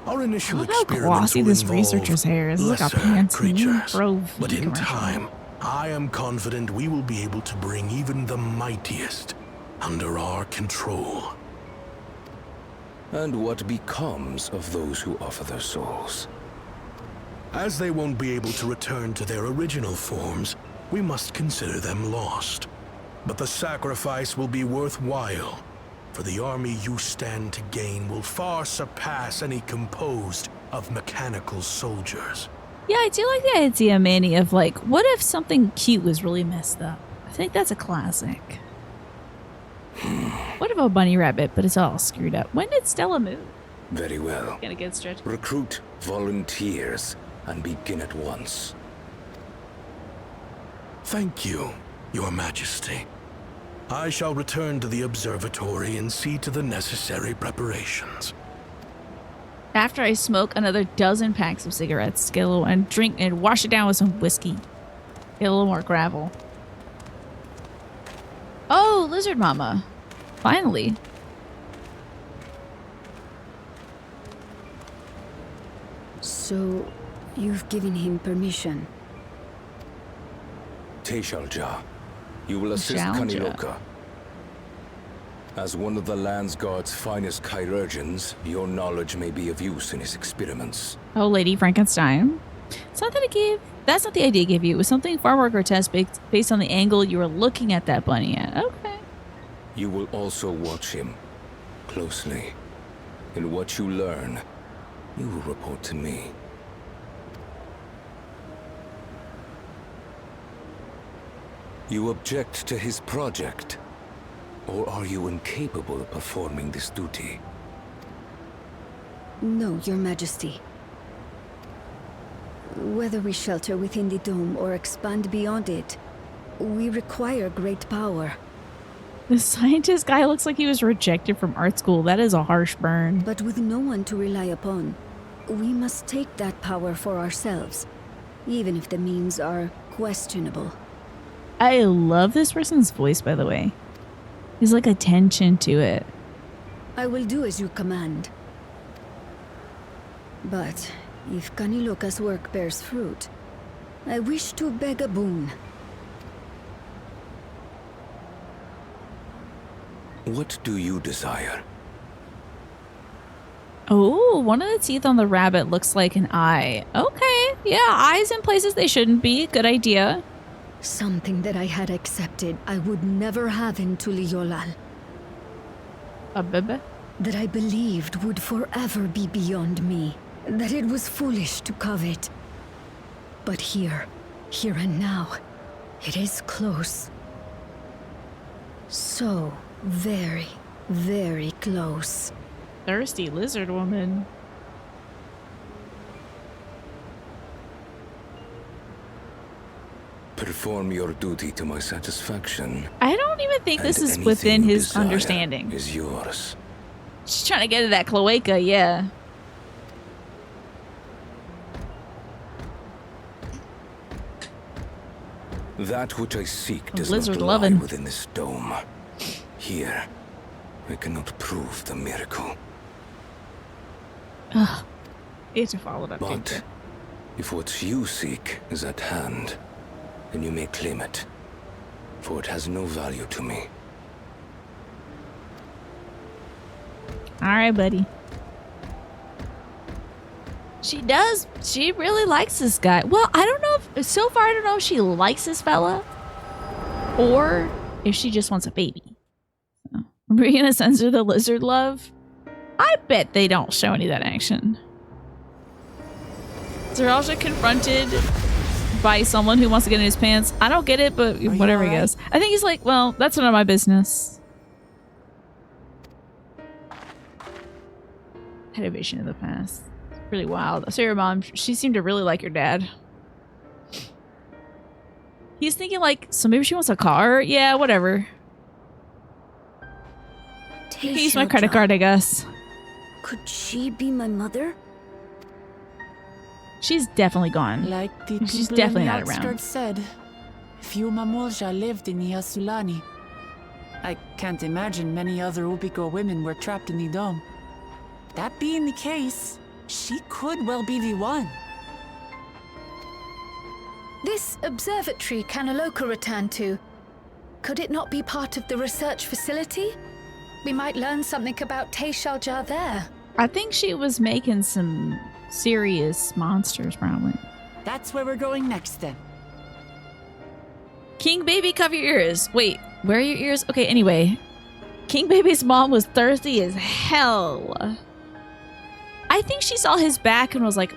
our initial Look how experiments glossy will this involve researcher's hair is. Look how lesser fancy. creatures. Grove But in commercial. time, I am confident we will be able to bring even the mightiest under our control. And what becomes of those who offer their souls? As they won't be able to return to their original forms, we must consider them lost. But the sacrifice will be worthwhile, for the army you stand to gain will far surpass any composed of mechanical soldiers. Yeah, I do like the idea, Manny, of like, what if something cute was really messed up? I think that's a classic. What if a bunny rabbit, but it's all screwed up? When did Stella move? Very well. Get a good stretch. Recruit volunteers and begin at once. Thank you, Your Majesty. I shall return to the observatory and see to the necessary preparations. After I smoke another dozen packs of cigarettes, get a little and drink and wash it down with some whiskey. Get a little more gravel. Oh, Lizard Mama. Finally. So, you've given him permission? Teshalja, you will assist Teshalja. Kaniloka. As one of the Land's Guard's finest chirurgeons, your knowledge may be of use in his experiments. Oh, Lady Frankenstein. It's not that I gave. That's not the idea I gave you. It was something far more grotesque based on the angle you were looking at that bunny at. Okay. You will also watch him closely. In what you learn, you will report to me. You object to his project? Or are you incapable of performing this duty? No, Your Majesty. Whether we shelter within the dome or expand beyond it, we require great power. The scientist guy looks like he was rejected from art school. That is a harsh burn. But with no one to rely upon, we must take that power for ourselves, even if the means are questionable. I love this person's voice, by the way. There's like a tension to it. I will do as you command. But if Kaniloka's work bears fruit, I wish to beg a boon. What do you desire? Oh, one of the teeth on the rabbit looks like an eye. Okay, yeah, eyes in places they shouldn't be. Good idea. Something that I had accepted I would never have in Tuliolal. A bebe. That I believed would forever be beyond me. That it was foolish to covet. But here and now, it is close. So very, very close. Thirsty lizard woman. Perform your duty to my satisfaction. I don't even think this and is anything within you his desire understanding. is yours. She's trying to get to that cloaca, yeah. That which I seek does lizard not lie lovin'. within this dome. Here, I cannot prove the miracle. Ugh. It's followed up. But if what you seek is at hand, then you may claim it, for it has no value to me. All right, buddy. She does. She really likes this guy. Well, I don't know if, so far, I don't know if she likes this fella or if she just wants a baby. So, are we going to censor the lizard love? I bet they don't show any of that action. Zeralja confronted by someone who wants to get in his pants. I don't get it, but whatever, I guess. I think he's like, well, that's none of my business. Had a vision of the past. It's really wild. So your mom, she seemed to really like your dad. He's thinking like, so maybe she wants a car? Yeah, whatever. You can use my credit card, I guess. Could she be my mother? She's definitely gone. Like the She's people definitely in the not around. outskirts said, few Mamolja lived in the Yasulani. I can't imagine many other Ubiko women were trapped in the dome. That being the case, she could well be the one. This observatory Kanaloka returned to, could it not be part of the research facility? We might learn something about Teishalja there. I think she was making some serious monsters, probably. That's where we're going next, then. King Baby, cover your ears. Wait, where are your ears? Okay, anyway. King Baby's mom was thirsty as hell. I think she saw his back and was like,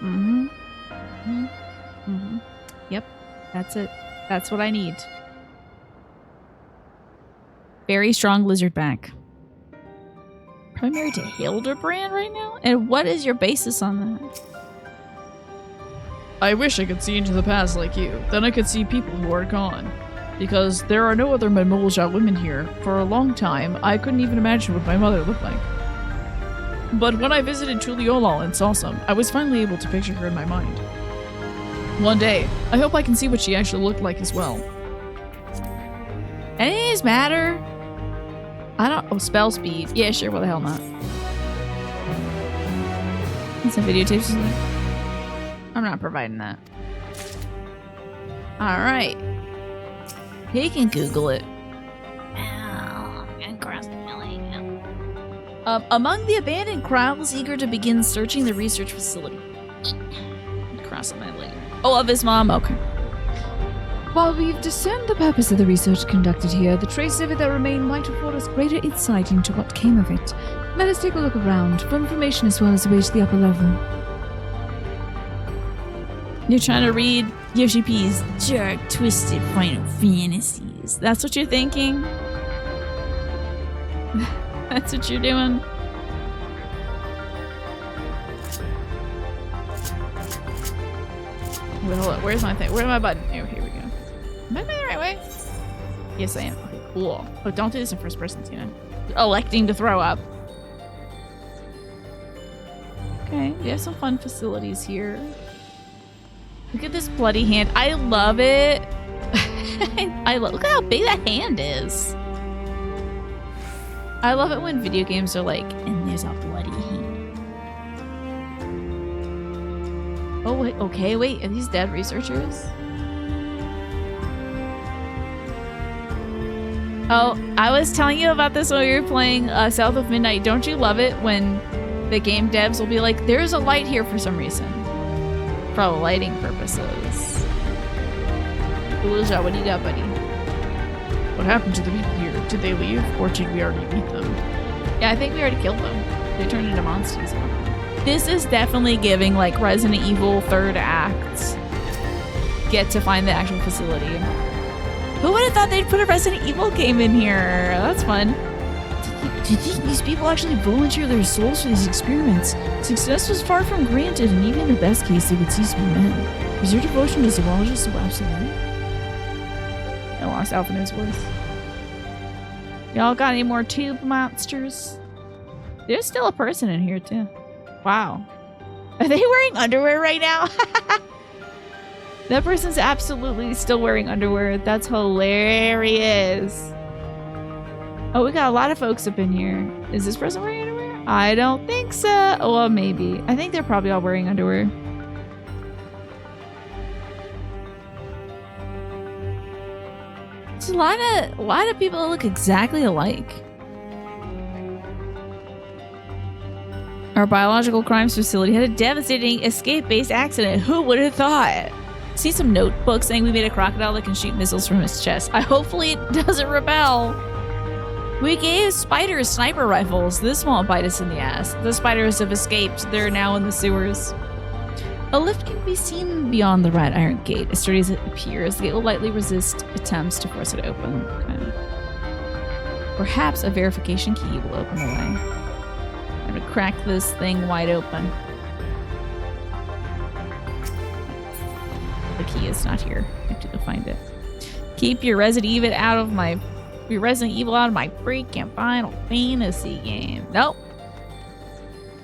Yep, that's it. That's what I need. Very strong lizard back. Probably married to Hildebrand right now? And what is your basis on that? I wish I could see into the past like you. Then I could see people who are gone. Because there are no other Mamolja women here. For a long time, I couldn't even imagine what my mother looked like. But when I visited Tuliolal and saw some, I was finally able to picture her in my mind. One day, I hope I can see what she actually looked like as well. Any of these matter? I don't- oh, spell speed. Yeah, sure, what the hell not. Some videotapes. I'm not providing that. Alright. He can Google it. Among the abandoned kraals eager to begin searching the research facility. Crossing my leg. Oh, of his mom? Okay. While we've discerned the purpose of the research conducted here, the traces of it that remain might afford us greater insight into what came of it. Let us take a look around for information as well as a way to the upper level. You're trying to read Yoshi P's dark, twisted Final Fantasies. That's what you're thinking? That's what you're doing? Wait, hold up. Where's my thing? Where's my button? Oh, here we go. Am I going the right way? Yes, I am. Okay, cool. Oh, don't do this in first person, Tina. Electing to throw up. Okay, we have some fun facilities here. Look at this bloody hand. I love it. Look at how big that hand is. I love it when video games are like, and there's a bloody hand. Oh, wait, okay, wait. Are these dead researchers? Oh, I was telling you about this when we were playing South of Midnight. Don't you love it when the game devs will be like, there's a light here for some reason. For lighting purposes. Uluja, what do you got, buddy? What happened to the people here? Did they leave, or did we already meet them? Yeah, I think we already killed them. They turned into monsters. This is definitely giving, like, Resident Evil 3rd act. Get to find the actual facility. Who would have thought they'd put a Resident Evil game in here? That's fun. Do you think these people actually volunteer their souls for these experiments? Success was far from granted, and even in the best case, they would cease to be men. Is your devotion to zoologists so absolute? I lost Alpha in his voice. Y'all got any more tube monsters? There's still a person in here, too. Wow. Are they wearing underwear right now? That person's absolutely still wearing underwear. That's hilarious. Oh, we got a lot of folks up in here. Is this person wearing underwear? I don't think so. Well, maybe. I think they're probably all wearing underwear. There's a lot of people that look exactly alike. Our biological crimes facility had a devastating escape-based accident. Who would have thought? See some notebook saying we made a crocodile that can shoot missiles from its chest. Hopefully it doesn't rebel. We gave spiders sniper rifles. This won't bite us in the ass. The spiders have escaped. They're now in the sewers. A lift can be seen beyond the wrought iron gate. As sturdy as it appears, the gate will lightly resist attempts to force it open. Okay. Perhaps a verification key will open the way. I'm gonna crack this thing wide open. The key is not here. I have to go find it. Keep your Resident Evil out of my freaking Final Fantasy game. Nope.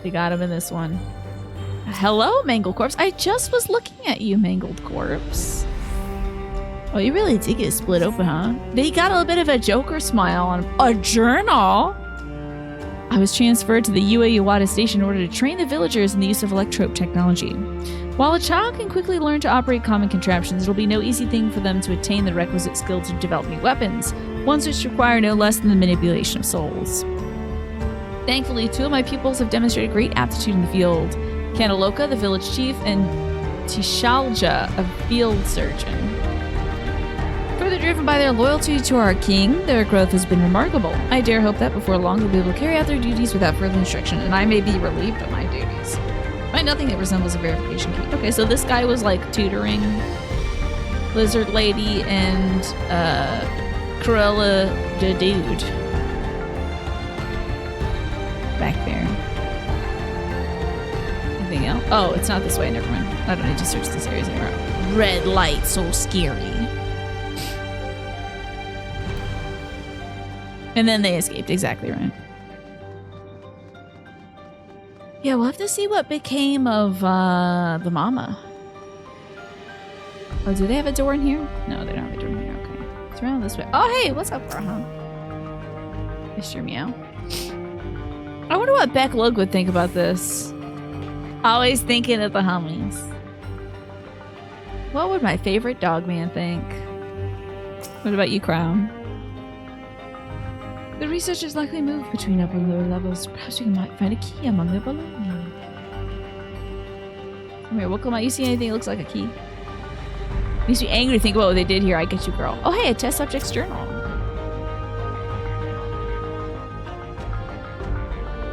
They got him in this one. Hello, Mangled Corpse. I just was looking at you, Mangled Corpse. Oh, you really did get split open, huh? They got a little bit of a Joker smile on him. A journal? I was transferred to the UA Iwata station in order to train the villagers in the use of electrope technology. While a child can quickly learn to operate common contraptions, it'll be no easy thing for them to attain the requisite skill to develop new weapons, ones which require no less than the manipulation of souls. Thankfully, 2 of my pupils have demonstrated great aptitude in the field. Kanaloka, the village chief, and Tishalja, a field surgeon. Further driven by their loyalty to our king, their growth has been remarkable. I dare hope that before long they'll be able to carry out their duties without further instruction, and I may be relieved of my duties. Find nothing that resembles a verification key. Okay, so this guy was like tutoring Lizard Lady and Cruella the dude back there. Anything else? Oh, it's not this way. Never mind. I don't need to search these areas anymore. Red light, so scary. And then they escaped. Exactly right. Yeah, we'll have to see what became of the mama. Oh, do they have a door in here? No, they don't have a door in here. Okay. It's around this way. Oh, hey, what's up, Raha? Mr. Meow. I wonder what Beck Lug would think about this. Always thinking of the homies. What would my favorite dog man think? What about you, Crown? The researchers likely move between upper and lower levels. Perhaps we might find a key among their belongings. Come here, Wookiee. You see anything that looks like a key? Makes me angry to think about what they did here. I get you, girl. Oh, hey, a test subject's journal.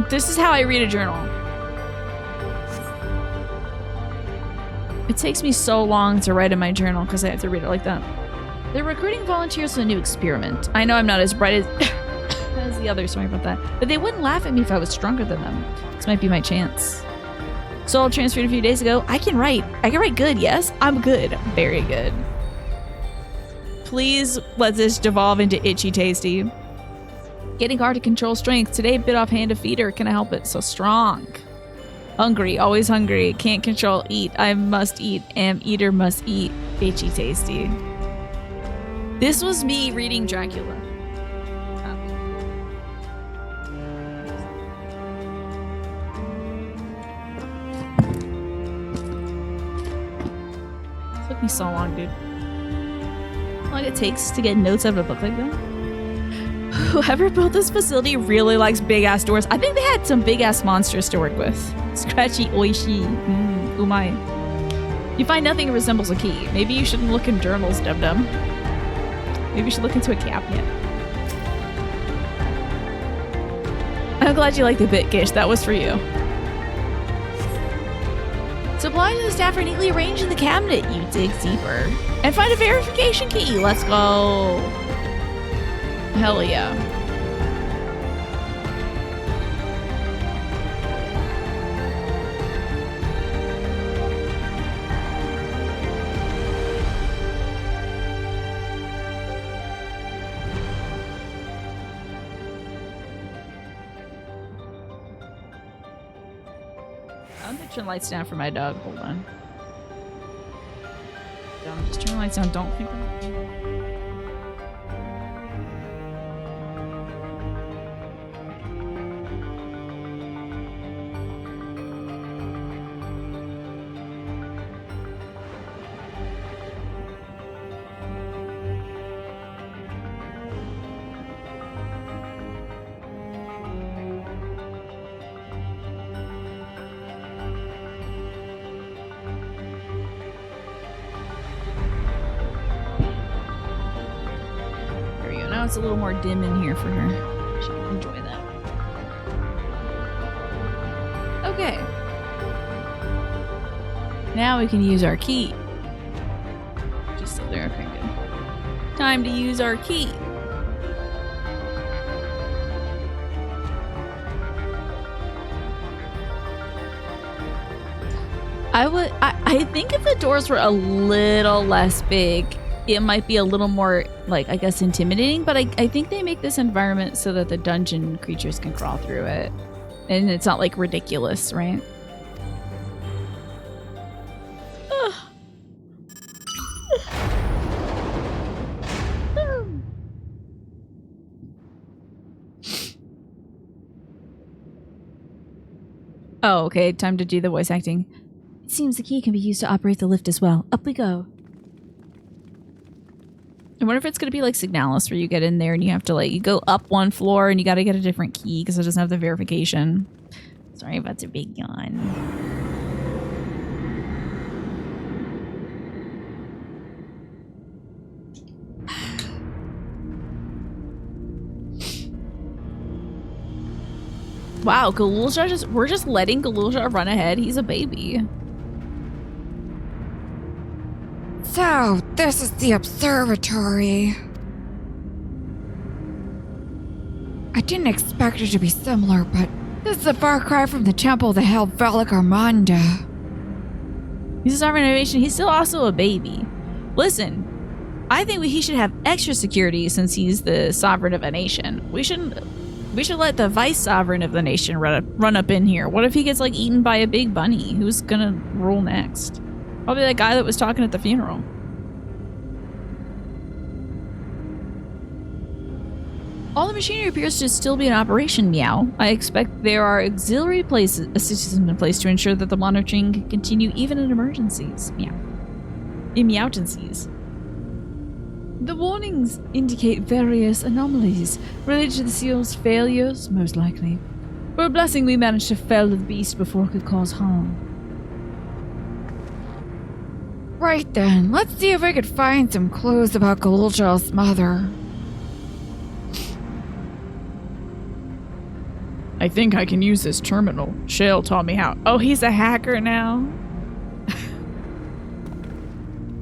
This is how I read a journal. It takes me so long to write in my journal because I have to read it like that. They're recruiting volunteers for a new experiment. I know I'm not as bright as... as the others, sorry about that. But they wouldn't laugh at me if I was stronger than them. This might be my chance. Soul transferred a few days ago. I can write. I can write good, yes? I'm good. Very good. Please let this devolve into Itchy Tasty. Getting hard to control strength. Today, bit off hand to feeder. Can I help it? So strong. Hungry. Always hungry. Can't control. Eat. I must eat. Am eater must eat. Itchy Tasty. This was me reading Dracula. Took me so long, dude. How long it takes to get notes out of a book like that? Whoever built this facility really likes big-ass doors. I think they had some big-ass monsters to work with. Scratchy, oishi, umai. You find nothing that resembles a key. Maybe you shouldn't look in journals, dum-dum. Maybe you should look into a cabinet. I'm glad you like the bit, Gish. That was for you. Supplies to the staff are neatly arranged in the cabinet. You dig deeper. And find a verification key. Let's go. Hell yeah. I'm gonna turn lights down for my dog. Hold on. Don't just turn lights down. Don't think about it. It's a little more dim in here for her. Now we can use our key. Just still there. Okay, good. Time to use our key. I think if the doors were a little less big, it might be a little more, like, I guess, intimidating, but I think they make this environment so that the dungeon creatures can crawl through it. And it's not, like, ridiculous, right? Oh, okay, time to do the voice acting. It seems the key can be used to operate the lift as well. Up we go. I wonder if it's going to be like Signalis, where you get in there and you have to, like, you go up one floor and you got to get a different key because it doesn't have the verification. Sorry about the big yawn. Wow, Galulja we're just letting Galulja run ahead. He's a baby. So, this is the observatory. I didn't expect it to be similar, but this is a far cry from the temple that held Velik Armanda. He's a sovereign of a nation. He's still also a baby. Listen, I think he should have extra security since he's the sovereign of a nation. We should let the vice sovereign of the nation run up in here. What if he gets, like, eaten by a big bunny? Who's gonna rule next? Probably that guy that was talking at the funeral. All the machinery appears to still be in operation, Meow. I expect there are auxiliary systems in place to ensure that the monitoring can continue even in emergencies. Meow. In meowtencies. The warnings indicate various anomalies related to the seal's failures, most likely. For a blessing, we managed to fell the beast before it could cause harm. Right then, let's see if I could find some clues about Galulja's mother. I think I can use this terminal. Shale taught me how. Oh, he's a hacker now?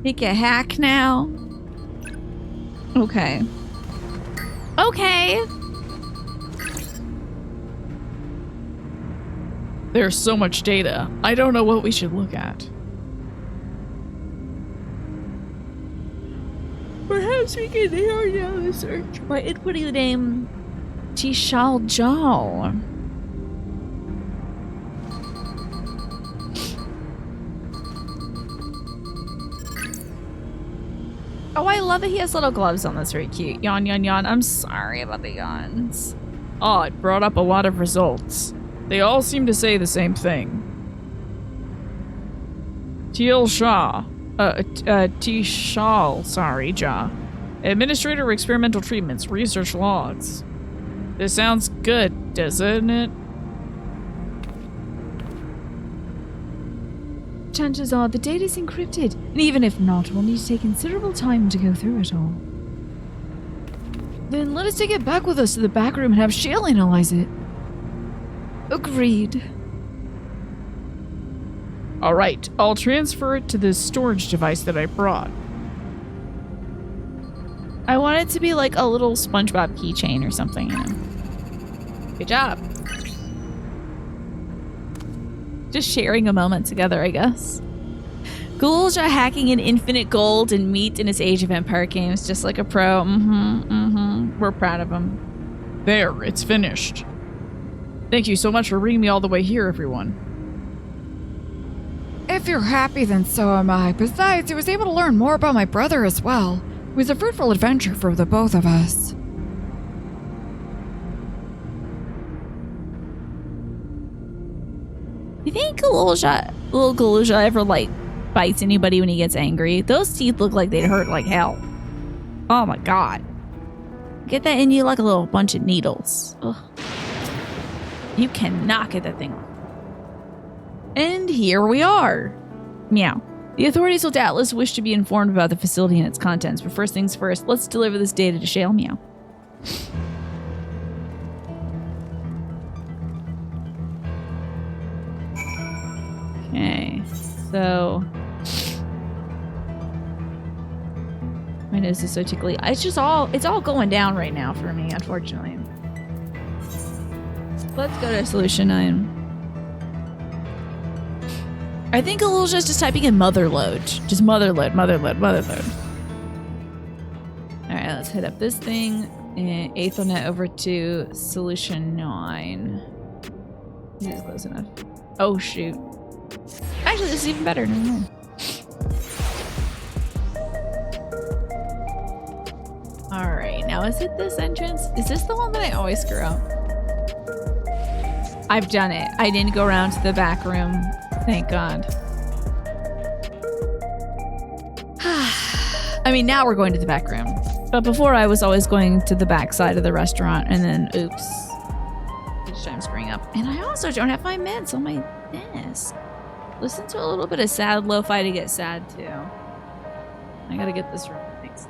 He can hack now? Okay. Okay! There's so much data. I don't know what we should look at. Perhaps we can narrow down the search by inputting the name Tishal Jal. Oh, I love that he has little gloves on. That's very cute. Yawn, yawn, yawn. I'm sorry about the yawns. Oh, it brought up a lot of results. They all seem to say the same thing. Teal Shah. Tishal, sorry, Ja. Administrator of Experimental Treatments, Research Logs. This sounds good, doesn't it? Chances are the data is encrypted, and even if not, we'll need to take considerable time to go through it all. Then let us take it back with us to the back room and have Shale analyze it. Agreed. Alright, I'll transfer it to this storage device that I brought. I want it to be like a little SpongeBob keychain or something, you know. Good job. Just sharing a moment together, I guess. Galulja hacking in infinite gold and meat in his Age of Empire games, just like a pro. We're proud of him. There, it's finished. Thank you so much for bringing me all the way here, everyone. If you're happy, then so am I. Besides, I was able to learn more about my brother as well. It was a fruitful adventure for the both of us. You think little Galulja ever, like, bites anybody when he gets angry? Those teeth look like they'd hurt like hell. Oh my god. Get that in you like a little bunch of needles. Ugh. You cannot get that thing off. And here we are. Meow. The authorities will doubtless wish to be informed about the facility and its contents, but first things first, let's deliver this data to Shale. Meow. Okay. So my nose is so tickly. It's all going down right now for me, unfortunately. Let's go to solution 9. I think Illusia's just typing in motherload. Just motherload. Alright, let's hit up this thing. And Ethernet over to solution 9. This is close enough. Oh shoot. Actually, this is even better. Never mind. Alright, now is it this entrance? Is this the one that I always screw up? I've done it. I didn't go around to the back room. Thank God. I mean, now we're going to the back room. But before I was always going to the back side of the restaurant and then, oops. Each time screwing up. And I also don't have my meds on my desk. Listen to a little bit of sad lo-fi to get sad too. I gotta get this room fixed.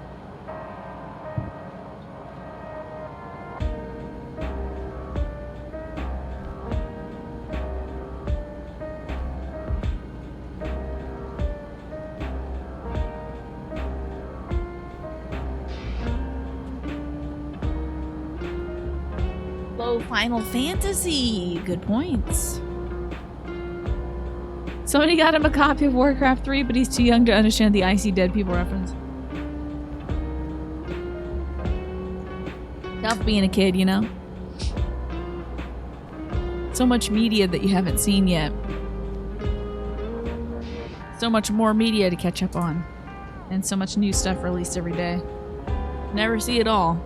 Low Final Fantasy. Good points. Somebody got him a copy of Warcraft 3, but he's too young to understand the I See Dead People reference. Tough being a kid, you know? So much media that you haven't seen yet. So much more media to catch up on. And so much new stuff released every day. Never see it all.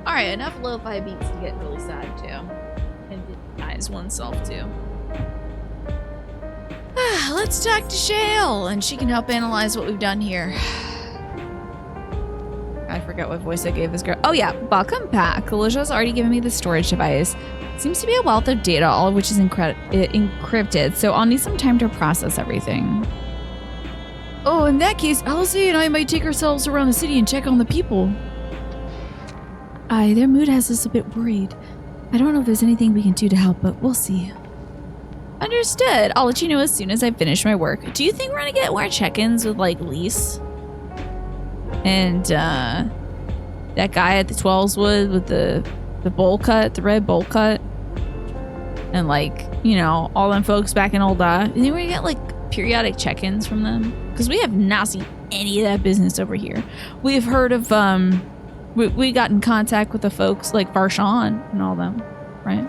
Alright, enough lo-fi beats to get really sad too. And denies oneself too. Let's talk to Shale, and she can help analyze what we've done here. I forget what voice I gave this girl. Oh yeah, welcome back. Alicia's already given me the storage device. Seems to be a wealth of data, all of which is encrypted, so I'll need some time to process everything. Oh, in that case, Elsie and I might take ourselves around the city and check on the people. Their mood has us a bit worried. I don't know if there's anything we can do to help, but we'll see. Understood. I'll let you know as soon as I finish my work. Do you think we're gonna get more check-ins with, like, Lise? And, that guy at the 12swood with the bowl cut, the red bowl cut? And, like, you know, all them folks back in Old You think we're gonna get, like, periodic check-ins from them? Because we have not seen any of that business over here. We've heard of, we got in contact with the folks like Varshawn and all them, right?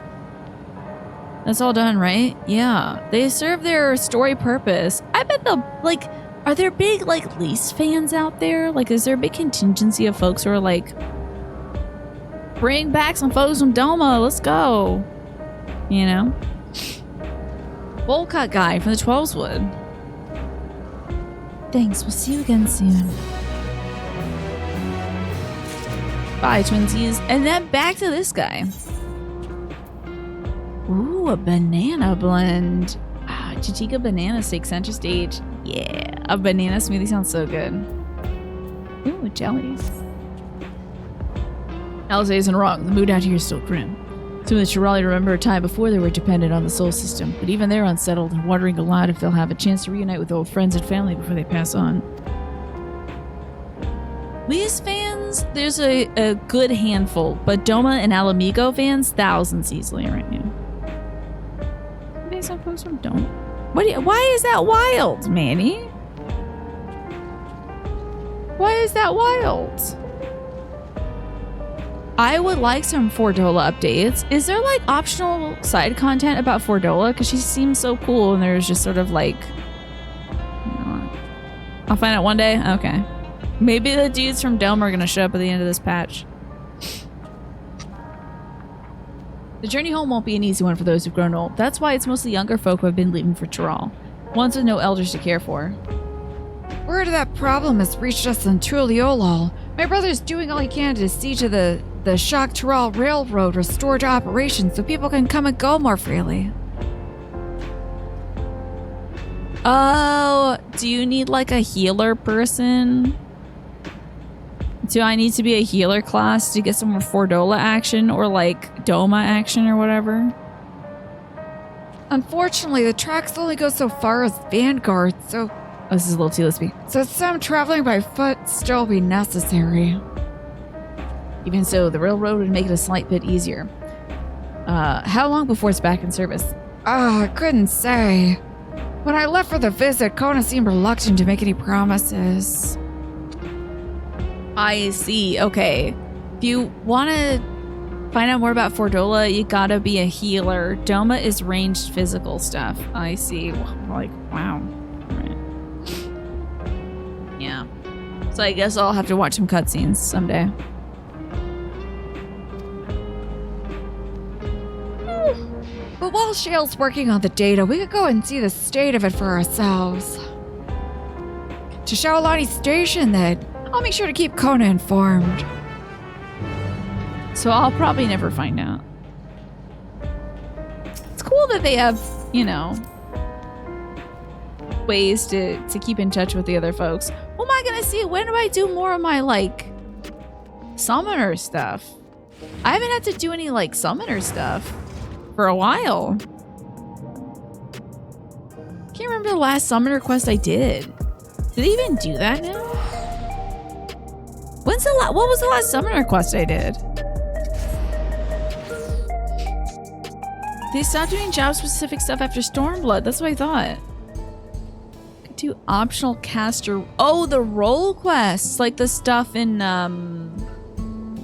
That's all done, right? Yeah. They serve their story purpose. I bet like, are there big, like, Lise fans out there? Like, is there a big contingency of folks who are like, bring back some folks from Doma, let's go. You know? Bowl cut guy from the 12swood. Thanks, we'll see you again soon. Bye, twinsies. And then back to this guy. Ooh, a banana blend. Chichica banana steak center stage. Yeah, a banana smoothie sounds so good. Ooh, jellies. Alice isn't wrong. The mood out here is still grim. Some of the Chirali remember a time before they were dependent on the soul system, but even they're unsettled and wondering a lot if they'll have a chance to reunite with old friends and family before they pass on. Lise fans, there's a good handful, but Doma and Alamigo fans, thousands easily right now. Maybe some folks from Doma. Why is that wild, Manny? Why is that wild? I would like some Fordola updates. Is there, like, optional side content about Fordola? Because she seems so cool, and there's just sort of like, you know, I'll find out one day. Okay. Maybe the dudes from Dome are going to show up at the end of this patch. The journey home won't be an easy one for those who've grown old. That's why it's mostly younger folk who have been leaving for Chiral. Ones with no elders to care for. Word of that problem has reached us in Tuliolol. My brother's doing all he can to see to the Shock Chiral Railroad restored to operation so people can come and go more freely. Oh, do you need, like, a healer person? Do I need to be a healer class to get some more Fordola action or, like, Doma action or whatever? Unfortunately, the tracks only go so far as Vanguard, so... Oh, this is a little too lispy. So some traveling by foot still be necessary. Even so, the railroad would make it a slight bit easier. How long before it's back in service? I couldn't say. When I left for the visit, Kona seemed reluctant to make any promises. I see. Okay. If you want to find out more about Fordola, you gotta be a healer. Doma is ranged physical stuff. I see. Like, wow. Right. Yeah. So I guess I'll have to watch some cutscenes someday. But while Shale's working on the data, we could go and see the state of it for ourselves. To Shaolani Station, then. I'll make sure to keep Kona informed. So I'll probably never find out. It's cool that they have, you know, ways to keep in touch with the other folks. What am I gonna see? When do I do more of my, like, summoner stuff? I haven't had to do any, like, summoner stuff for a while. Can't remember the last summoner quest I did. Did they even do that now? What was the last summoner quest I did? They stopped doing job-specific stuff after Stormblood. That's what I thought. Could do optional caster. Oh, the role quests, like the stuff in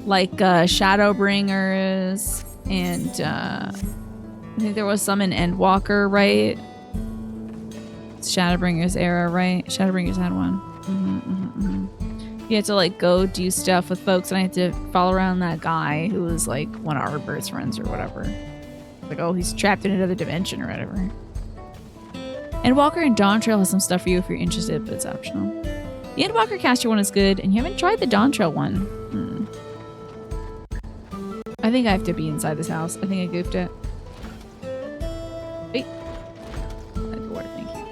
Shadowbringers, and I think there was some in Endwalker, right? Shadowbringers era, right? Shadowbringers had one. You had to like go do stuff with folks, and I had to follow around that guy who was like one of Artbird's friends or whatever. Like, oh, he's trapped in another dimension or whatever. Endwalker and Dawn Trail has some stuff for you if you're interested, but it's optional. The Endwalker caster one is good, and you haven't tried the Dawn Trail one. I think I have to be inside this house. I think I goofed it. Wait. Thank you.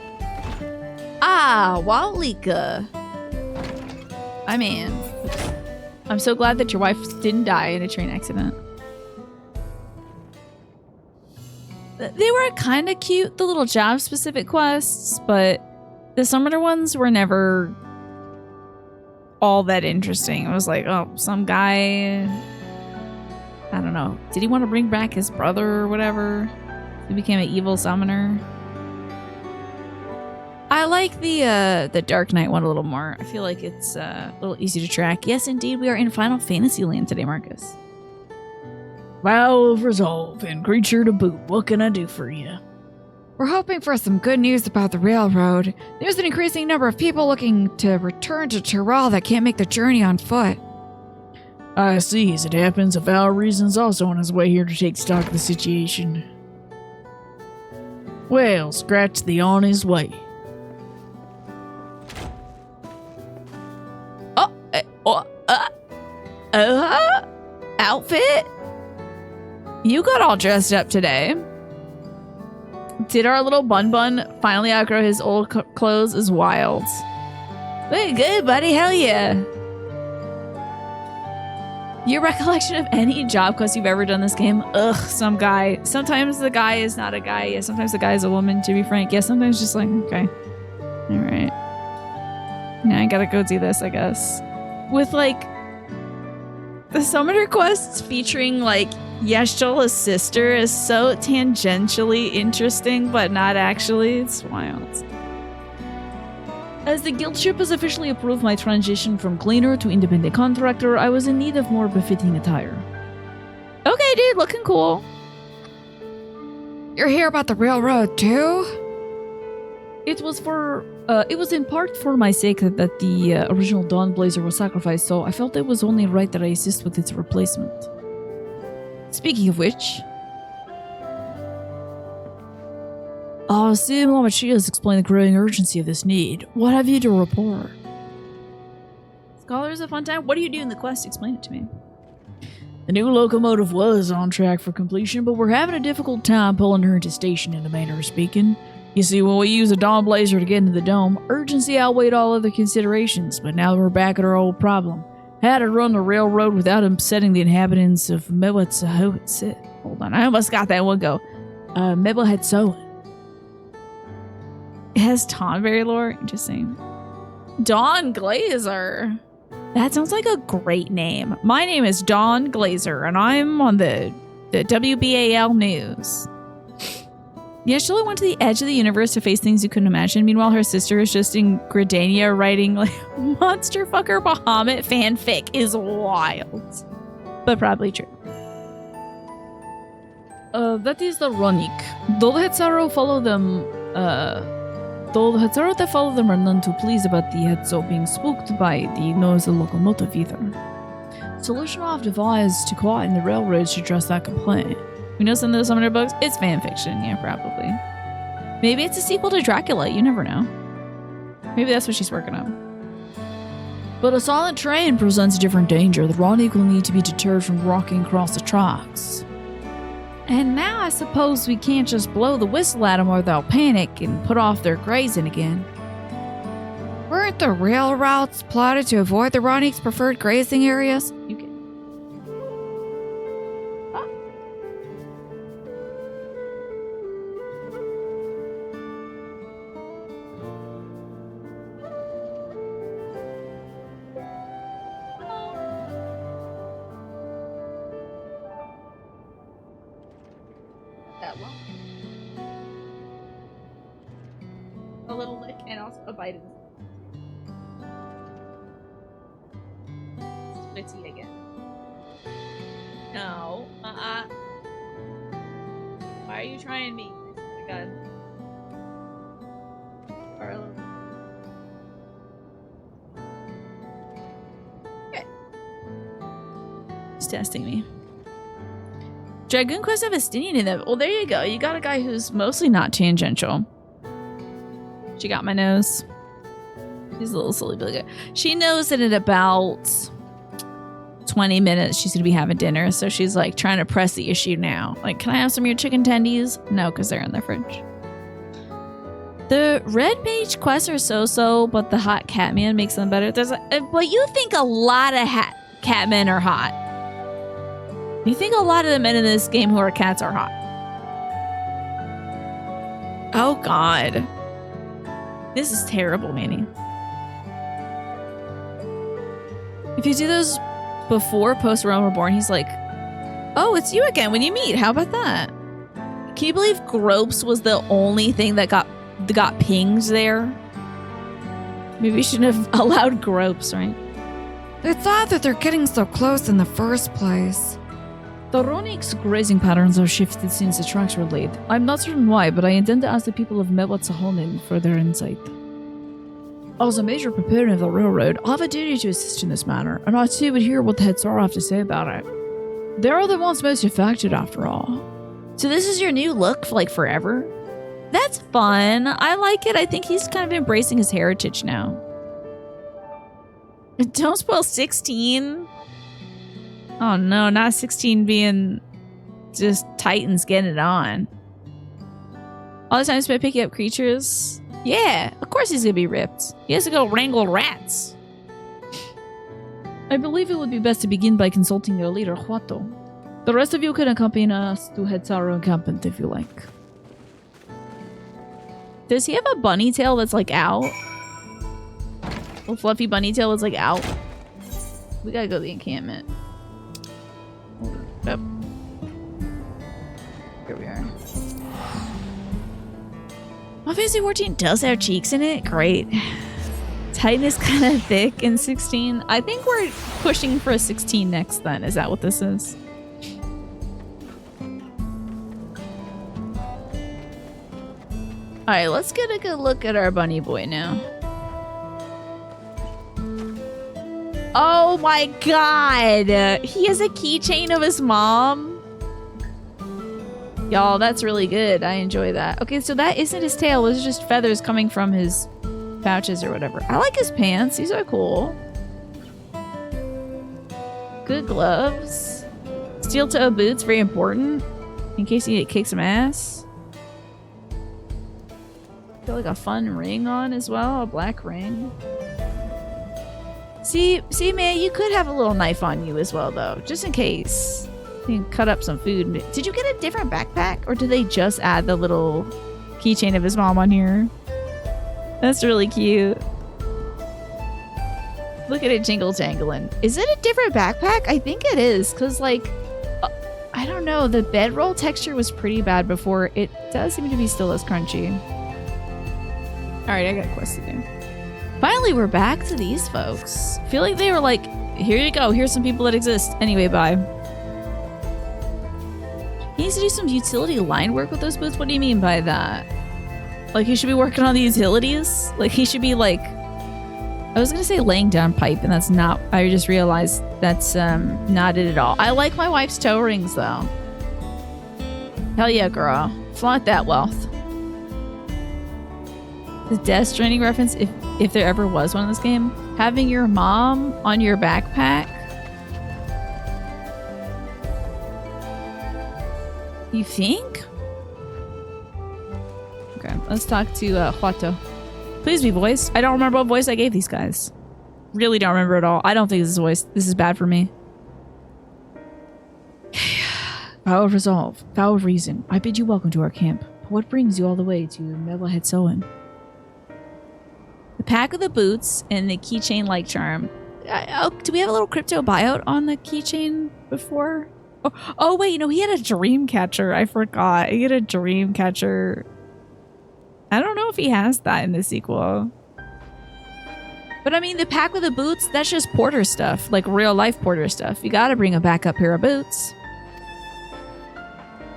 Ah, Walika. I'm in. I'm so glad that your wife didn't die in a train accident. They were kind of cute, the little job-specific quests, but the summoner ones were never all that interesting. It was like, oh, some guy... I don't know. Did he want to bring back his brother or whatever? He became an evil summoner. I like the Dark Knight one a little more. I feel like it's a little easy to track. Yes, indeed, we are in Final Fantasy land today, Marcus. Vow of Resolve and Creature to Boot. What can I do for you? We're hoping for some good news about the railroad. There's an increasing number of people looking to return to Tyrell that can't make the journey on foot. I see. As it happens, Valreason's also on his way here to take stock of the situation. Well, scratch the on his way. Outfit? You got all dressed up today. Did our little Bun finally outgrow his old clothes? Is wild. Very good, buddy. Hell yeah. Your recollection of any job quest you've ever done this game? Ugh, some guy. Sometimes the guy is not a guy. Yeah, sometimes the guy is a woman, to be frank. Yeah, sometimes just like, okay. Alright. Now I gotta go do this, I guess. With, like, the summoner quests featuring, like, Yashtola's sister is so tangentially interesting, but not actually. It's wild. As the guild ship has officially approved my transition from cleaner to independent contractor, I was in need of more befitting attire. Okay, dude, looking cool. You're here about the railroad, too? It was in part for my sake that the original Dawn Blazer was sacrificed, so I felt it was only right that I assist with its replacement. Speaking of which... Sim Lamachia has explained the growing urgency of this need. What have you to report? Scholars, a fun time? What do you do in the quest? Explain it to me. The new locomotive was on track for completion, but we're having a difficult time pulling her into station in a manner of speaking. You see, when we used a Dawn Blazer to get into the dome, urgency outweighed all other considerations, but now we're back at our old problem. How to run the railroad without upsetting the inhabitants of Hold on, I almost got that one go. Mebelhetsoen. It has Tonberry lore. Interesting. Dawn Glazer. That sounds like a great name. My name is Dawn Glazer, and I'm on the WBAL News. Yeah, she went to the edge of the universe to face things you couldn't imagine. Meanwhile, her sister is just in Gridania writing like Monster Fucker Bahamut fanfic is wild. But probably true. That is the Ronik. Though the Hetzaru follow them, though the Hetzaru that follow them are none too pleased about the Hetzo being spooked by the noise of the locomotive either. Solution I've devised to quieten the railroads to address that complaint. We know some of those summoner books? It's fanfiction, yeah, probably. Maybe it's a sequel to Dracula, you never know. Maybe that's what she's working on. But a silent train presents a different danger. The Ronik will need to be deterred from rocking across the tracks. And now I suppose we can't just blow the whistle at them or they'll panic and put off their grazing again. Weren't the rail routes plotted to avoid the Ronik's preferred grazing areas? You can. That long. A little lick and also a bite of Spitty again. No. Why are you trying me? Oh my god. Carlo. Okay. He's testing me. Dragoon quests have a Estinian in them. Well, there you go. You got a guy who's mostly not tangential. She got my nose. She's a little silly, but good. She knows that in about 20 minutes she's gonna be having dinner, so she's like trying to press the issue now. Like, can I have some of your chicken tendies? No, because they're in the fridge. The red mage quests are so-so, but the hot catman makes them better. There's but you think a lot of catmen are hot. You think a lot of the men in this game who are cats are hot. Oh god. This is terrible, Manny. If you do those before Post Realm Reborn, he's like, oh, it's you again when you meet. How about that? Can you believe Gropes was the only thing that got pinged there? Maybe we shouldn't have allowed Gropes, right? It's odd that they're getting so close in the first place. The Ronik's grazing patterns have shifted since the tracks were laid. I'm not certain why, but I intend to ask the people of Mewatsahonin for their insight. As a major proponent of the railroad, I have a duty to assist in this matter, and I too would hear what the Hetzaru have to say about it. They are the ones most affected, after all. So this is your new look for like forever? That's fun. I like it. I think he's kind of embracing his heritage now. Don't spoil 16. Oh no, not 16 being just Titans getting it on. All the time spent picking up creatures. Yeah, of course he's gonna be ripped. He has to go wrangle rats. I believe it would be best to begin by consulting your leader, Huato. The rest of you can accompany us to Hetzaru encampment if you like. Does he have a bunny tail that's like out? A fluffy bunny tail that's like out? We gotta go to the encampment. Yep. Here we are. My Fantasy 14 does have cheeks in it. Great. Titan is kind of thick in 16. I think we're pushing for a 16 next then. Is that what this is? Alright, let's get a good look at our bunny boy now. Oh my god! He has a keychain of his mom. Y'all, that's really good. I enjoy that. Okay, so that isn't his tail. Those are just feathers coming from his pouches or whatever. I like his pants. These are cool. Good gloves. Steel-toe boots, very important. In case you need to kick some ass. Got like a fun ring on as well. A black ring. See, man, you could have a little knife on you as well, though. Just in case. You can cut up some food. Did you get a different backpack? Or did they just add the little keychain of his mom on here? That's really cute. Look at it jingle jangling. Is it a different backpack? I think it is, because like, I don't know, the bedroll texture was pretty bad before. It does seem to be still as crunchy. Alright, I got a quest to do. Finally, we're back to these folks. I feel like they were like, here you go, here's some people that exist. Anyway, bye. He needs to do some utility line work with those boots? What do you mean by that? Like he should be working on the utilities? Like he should be like... I was gonna say laying down pipe, and that's not... I just realized that's not it at all. I like my wife's toe rings, though. Hell yeah, girl. Flaunt that wealth. The Death Stranding reference, if there ever was one in this game. Having your mom on your backpack. You think? Okay, let's talk to Huato. Please be voiced. I don't remember what voice I gave these guys. Really don't remember at all. I don't think this is voice. This is bad for me. Vow of resolve. Vow of reason. I bid you welcome to our camp. But what brings you all the way to Mevahetsoen? The pack of the boots and the keychain-like charm. Do we have a little crypto buyout on the keychain before? Oh wait, no, he had a dream catcher. I forgot. He had a dream catcher. I don't know if he has that in the sequel. But I mean, the pack with the boots, that's just porter stuff. Like real life porter stuff. You gotta bring a backup pair of boots.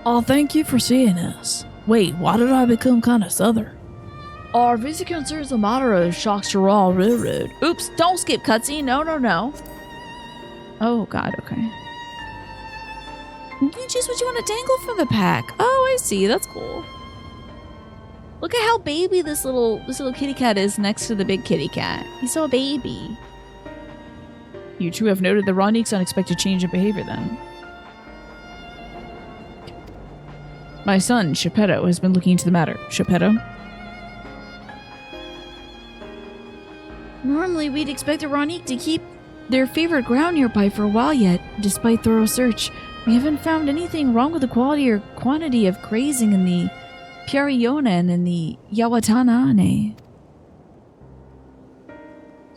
Oh, thank you for seeing us. Wait, why did I become kind of southern? Our visit concerns the matter of Shoxtaral Railroad. Oops, don't skip cutscene. No, no, no. Oh god, okay. You can choose what you want to dangle from the pack. Oh, I see. That's cool. Look at how baby this little kitty cat is next to the big kitty cat. He's so baby. You two have noted the Ronique's unexpected change in behavior then. My son, Geppetto, has been looking into the matter. Geppetto? Normally, we'd expect the Ronique to keep their favorite ground nearby for a while yet. Despite thorough search, we haven't found anything wrong with the quality or quantity of grazing in the Piarionen and the Yawatanane.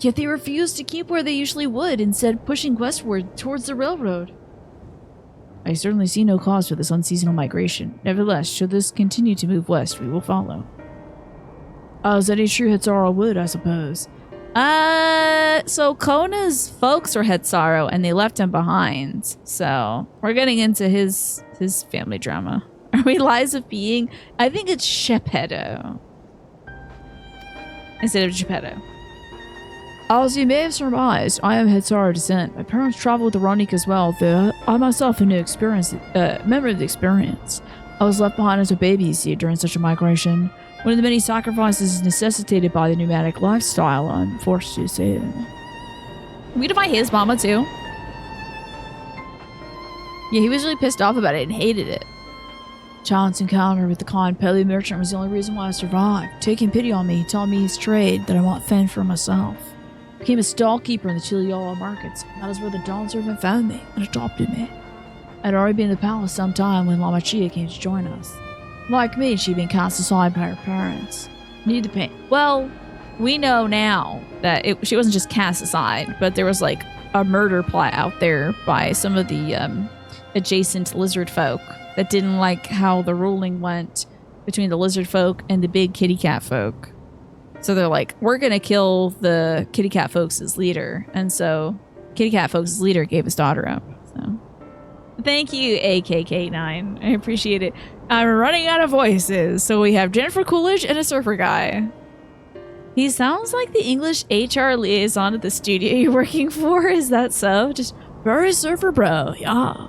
Yet they refused to keep where they usually would, instead pushing westward towards the railroad. I certainly see no cause for this unseasonal migration. Nevertheless, should this continue to move west, we will follow. As any true Hetsaro would, I suppose. So Kona's folks were Hetsaro, and they left him behind. So, we're getting into his family drama. Are we Lies of Being? I think it's Geppetto. Instead of Geppetto. As you may have surmised, I am Hetsaro descent. My parents traveled with the Ronique as well, though I myself am no member of the experience. I was left behind as a baby, you see, during such a migration. One of the many sacrifices necessitated by the nomadic lifestyle, I'm forced to say. We defy his mama, too. Yeah, he was really pissed off about it and hated it. Child's encounter with the kind Pele merchant was the only reason why I survived. Taking pity on me, he told me his trade that I might fend for myself. Became a stallkeeper in the Chiliala markets. That is where the Dawn servant found me and adopted me. I'd already been in the palace some time when Lama Chia came to join us. Like me, she'd been cast aside by her parents. Need the pain. Well, we know now that she wasn't just cast aside, but there was like a murder plot out there by some of the adjacent lizard folk that didn't like how the ruling went between the lizard folk and the big kitty cat folk. So they're like, we're gonna kill the kitty cat folks' leader. And so kitty cat folks' leader gave his daughter up. So thank you, AKK9. I appreciate it. I'm running out of voices. So we have Jennifer Coolidge and a surfer guy. He sounds like the English HR liaison at the studio you're working for. Is that so? Just very surfer bro, yeah.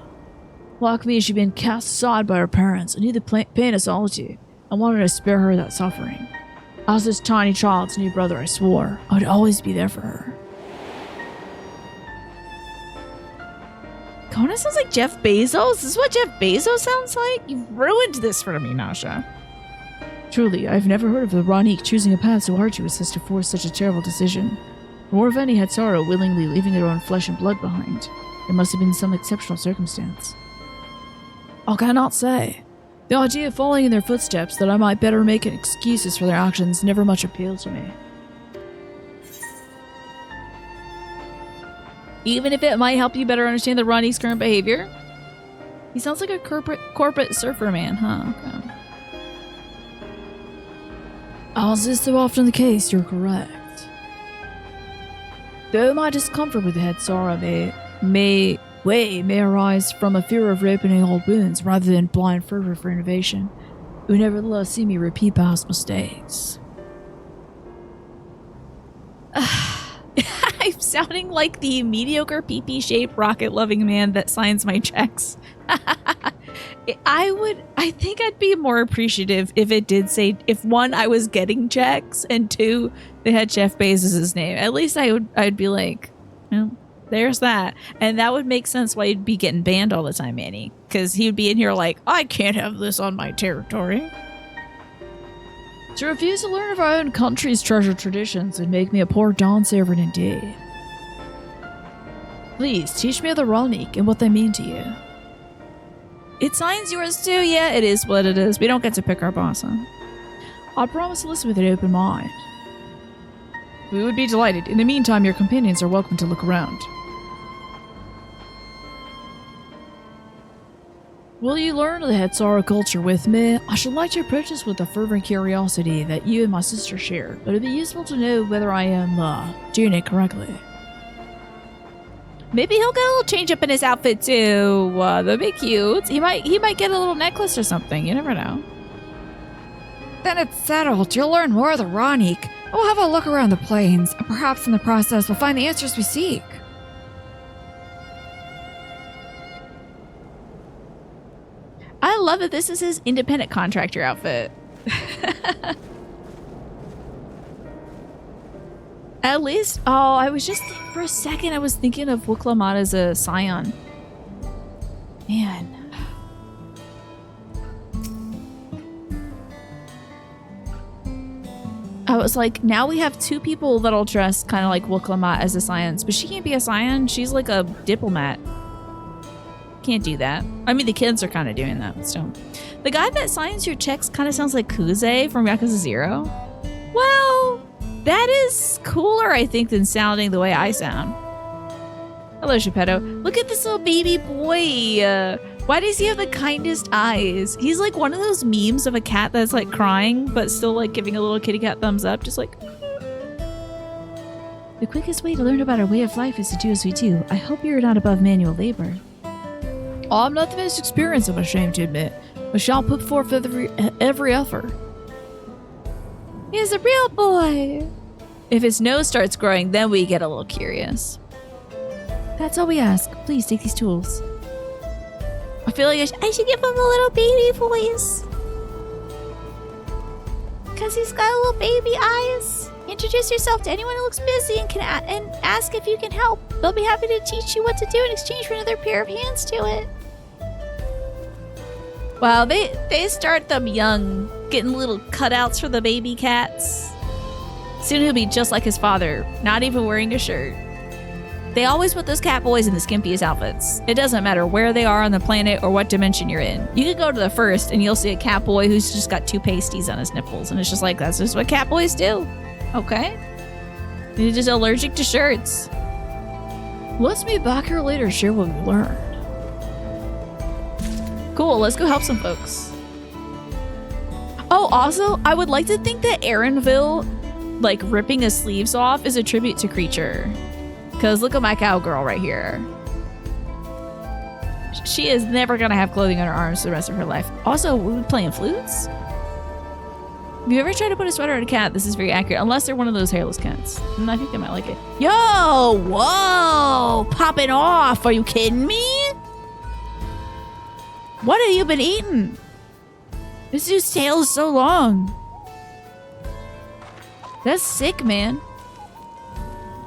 Like me, she'd been cast aside by her parents. I knew the pain of solitude. I wanted to spare her that suffering. As this tiny child's new brother, I swore I would always be there for her. Kona sounds like Jeff Bezos? Is this what Jeff Bezos sounds like? You've ruined this for me, Nasha. Truly, I've never heard of the Ronique choosing a path so arduous as to force such a terrible decision. Nor of any Hetsaro willingly leaving their own flesh and blood behind. There must have been some exceptional circumstance. I cannot say. The idea of following in their footsteps that I might better make excuses for their actions never much appealed to me. Even if it might help you better understand the Ronnie's current behavior? He sounds like a corporate surfer man, huh? Okay. As is so often the case, you're correct. Though my discomfort with the head Sara may arise from a fear of reopening old wounds rather than blind fervor for innovation, it would nevertheless see me repeat past mistakes. I'm sounding like the mediocre pee-pee-shaped rocket-loving man that signs my checks. I think I'd be more appreciative if it did say, if one, I was getting checks, and two, they had Jeff Bezos' name. At least I'd be like, there's that. And that would make sense why you'd be getting banned all the time, Manny. Because he would be in here like, I can't have this on my territory. To refuse to learn of our own country's treasured traditions would make me a poor dawn servant indeed. Please, teach me of the Ralnik and what they mean to you. It signs yours too, yeah, it is what it is. We don't get to pick our boss, huh? I promise to listen with an open mind. We would be delighted. In the meantime, your companions are welcome to look around. Will you learn of the Hetsara culture with me? I should like to approach this with the fervent curiosity that you and my sister share, but it'd be useful to know whether I am, doing it correctly. Maybe he'll get a little change up in his outfit too. That'd be cute. He might get a little necklace or something. You never know. Then it's settled. You'll learn more of the Ralnik. We'll have a look around the plains, and perhaps in the process we'll find the answers we seek. I love that this is his independent contractor outfit. At least, I was just, for a second, I was thinking of Wuklamat as a scion. Man. I was like, now we have two people that'll dress kind of like Wuklamat as a scion, but she can't be a scion. She's like a diplomat. Can't do that. I mean, the kids are kind of doing that, but still. The guy that signs your checks kind of sounds like Kuze from Yakuza 0. Well, that is cooler, I think, than sounding the way I sound. Hello, Geppetto. Look at this little baby boy. Why does he have the kindest eyes? He's like one of those memes of a cat that's like crying, but still like giving a little kitty cat thumbs up, just like... The quickest way to learn about our way of life is to do as we do. I hope you're not above manual labor. I'm not the most experienced, I'm ashamed to admit, but shall put forth every effort. He's a real boy. If his nose starts growing, then we get a little curious. That's all we ask. Please take these tools. I feel like I should give him a little baby voice. Because he's got little baby eyes. Introduce yourself to anyone who looks busy and and ask if you can help. They'll be happy to teach you what to do in exchange for another pair of hands to it. Wow, they start them young, getting little cutouts for the baby cats. Soon he'll be just like his father, not even wearing a shirt. They always put those cat boys in the skimpiest outfits. It doesn't matter where they are on the planet or what dimension you're in. You could go to the first and you'll see a cat boy who's just got two pasties on his nipples, and it's just like, that's just what cat boys do. Okay. You're just allergic to shirts. Let's meet back here later to share what we learned. Cool, let's go help some folks. Oh, also, I would like to think that Aaronville, like, ripping his sleeves off is a tribute to Creature. Because look at my cowgirl right here. She is never going to have clothing on her arms for the rest of her life. Also, we're playing flutes? Have you ever tried to put a sweater on a cat? This is very accurate, unless they're one of those hairless cats. And I think they might like it. Yo! Whoa! Popping off! Are you kidding me? What have you been eating? This dude's tail is so long. That's sick, man.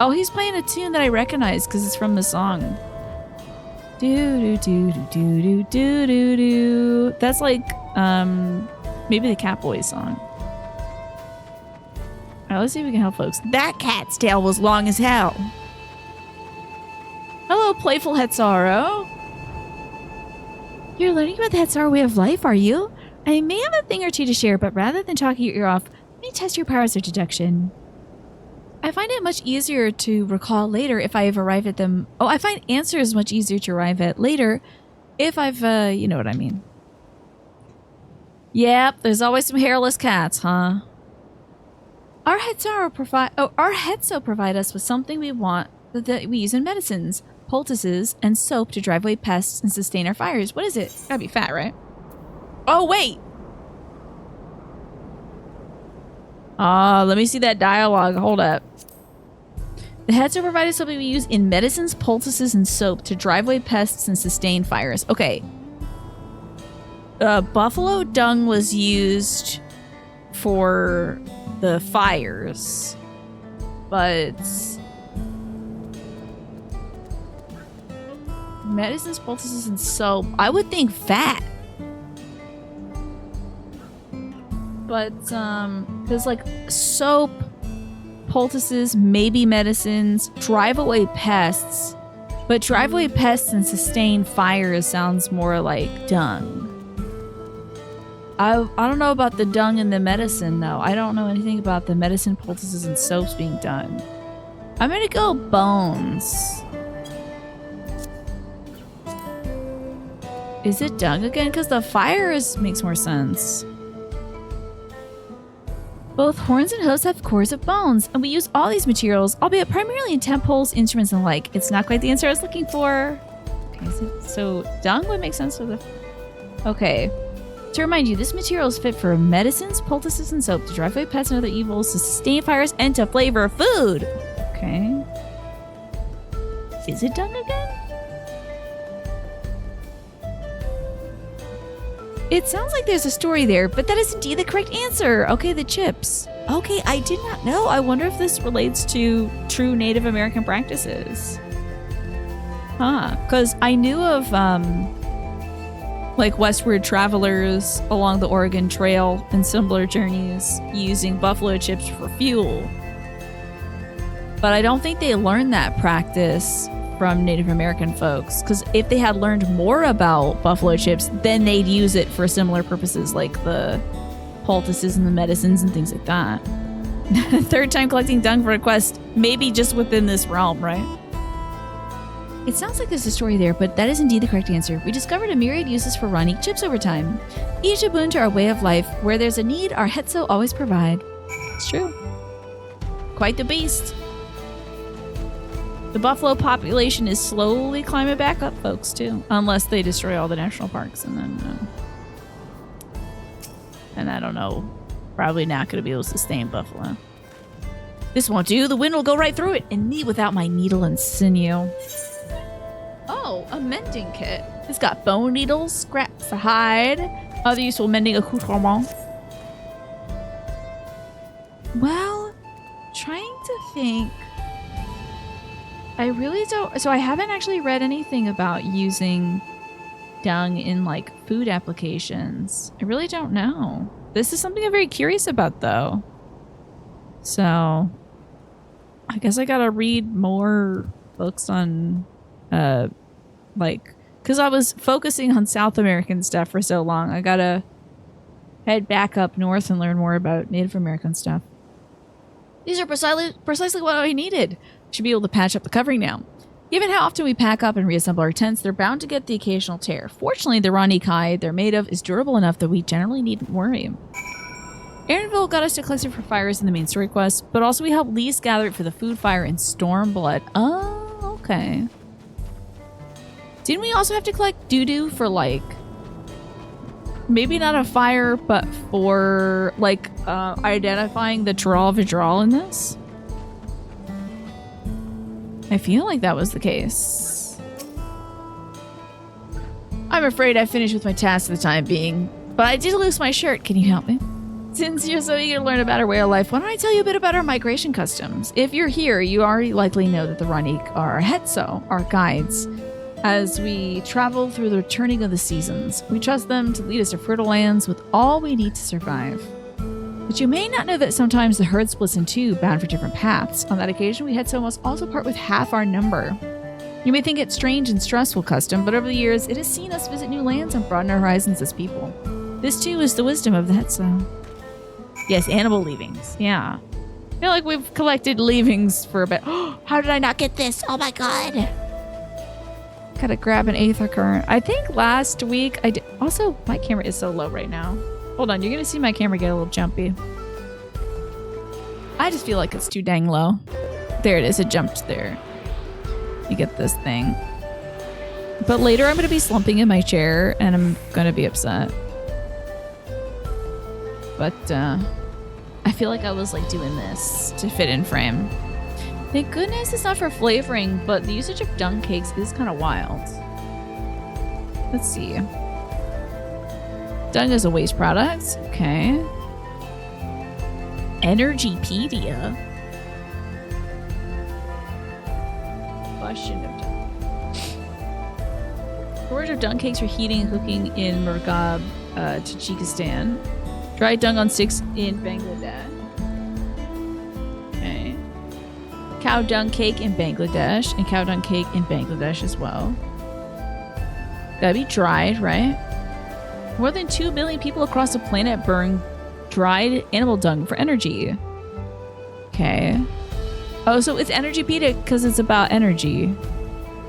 Oh, he's playing a tune that I recognize because it's from the song. Do do do do do do do do. That's like maybe the Catboy song. Alright, let's see if we can help folks. That cat's tail was long as hell. Hello, playful Hetsaro. You're learning about the Hetsaro way of life, are you? I may have a thing or two to share, but rather than talking your ear off, let me test your powers of deduction. I find it much easier to recall later if I have arrived at them. Oh, I find answers much easier to arrive at later if I've, you know what I mean. Yep, there's always some hairless cats, huh? Our Hetso provide us with something we want that we use in medicines, poultices, and soap to drive away pests and sustain our fires. What is it? Gotta be fat, right? Oh, wait! Let me see that dialogue. Hold up. The Hetso provided something we use in medicines, poultices, and soap to drive away pests and sustain fires. Okay. Buffalo dung was used for the fires, but medicines, poultices, and soap. I would think fat. But, there's like soap, poultices, maybe medicines, drive away pests. But drive away pests and sustain fires sounds more like dung. I don't know about the dung and the medicine, though. I don't know anything about the medicine, poultices, and soaps being done. I'm gonna go bones. Is it dung again? Because the fires makes more sense. Both horns and hooves have cores of bones, and we use all these materials, albeit primarily in temples, instruments, and the like. It's not quite the answer I was looking for. Okay, so dung would make sense for the... Okay. To remind you, this material is fit for medicines, poultices, and soap to drive away pests and other evils, to sustain fires, and to flavor food. Okay. Is it dung again? It sounds like there's a story there, but that is indeed the correct answer. Okay, the chips. Okay, I did not know. I wonder if this relates to true Native American practices. Huh. Because I knew of, like, westward travelers along the Oregon Trail and similar journeys using buffalo chips for fuel. But I don't think they learned that practice from Native American folks, because if they had learned more about buffalo chips, then they'd use it for similar purposes like the poultices and the medicines and things like that. Third time collecting dung for a quest, maybe just within this realm, right? It sounds like there's a story there, but that is indeed the correct answer. We discovered a myriad uses for Ranique chips over time. Each a boon to our way of life. Where there's a need, our Hetso always provide. It's true. Quite the beast. The buffalo population is slowly climbing back up, folks, too. Unless they destroy all the national parks, and then... and I don't know. Probably not going to be able to sustain buffalo. This won't do. The wind will go right through it, and me without my needle and sinew. Oh, a mending kit. It's got bone needles, scraps of hide, other useful mending accoutrements. Well, trying to think... I really don't... So I haven't actually read anything about using dung in, like, food applications. I really don't know. This is something I'm very curious about, though. So, I guess I gotta read more books on, like... Because I was focusing on South American stuff for so long. I gotta head back up north and learn more about Native American stuff. These are precisely what I needed. Should be able to patch up the covering now. Given how often we pack up and reassemble our tents, they're bound to get the occasional tear. Fortunately, the Ranique hide they're made of is durable enough that we generally needn't worry. Aaronville got us to collect it for fires in the main story quest, but also we helped Lise gather it for the food fire in Stormblood. Oh, okay. Didn't we also have to collect doo-doo for, like, maybe not a fire, but for, like, identifying the Tral Vidral in this? I feel like that was the case. I'm afraid I finished with my task for the time being, but I did lose my shirt. Can you help me? Since you're so eager to learn about our way of life, why don't I tell you a bit about our migration customs? If you're here, you already likely know that the Ranique are our Hetso, our guides. As we travel through the turning of the seasons, we trust them to lead us to fertile lands with all we need to survive. But you may not know that sometimes the herd splits in two, bound for different paths. On that occasion, we Hetso must also part with half our number. You may think it strange and stressful custom, but over the years, it has seen us visit new lands and broaden our horizons as people. This too is the wisdom of that, so. Yes, animal leavings. Yeah. I feel like we've collected leavings for a bit. How did I not get this? Oh my god. Gotta grab an aether current. I think last week I did. Also, my camera is so low right now. Hold on, you're gonna see my camera get a little jumpy. I just feel like it's too dang low. There it is, it jumped there. You get this thing. But later I'm gonna be slumping in my chair and I'm gonna be upset. But I feel like I was like doing this to fit in frame. Thank goodness it's not for flavoring, but the usage of dung cakes is kind of wild. Let's see. Dung is a waste product. Okay. Energypedia. Question of dung. Storage of dung cakes for heating and cooking in Murghab, Tajikistan. Dried dung on sticks in Bangladesh. Okay. Cow dung cake in Bangladesh, and cow dung cake in Bangladesh as well. That'd be dried, right? More than 2 billion people across the planet burn dried animal dung for energy. Okay. Oh, so it's energypedia because it's about energy.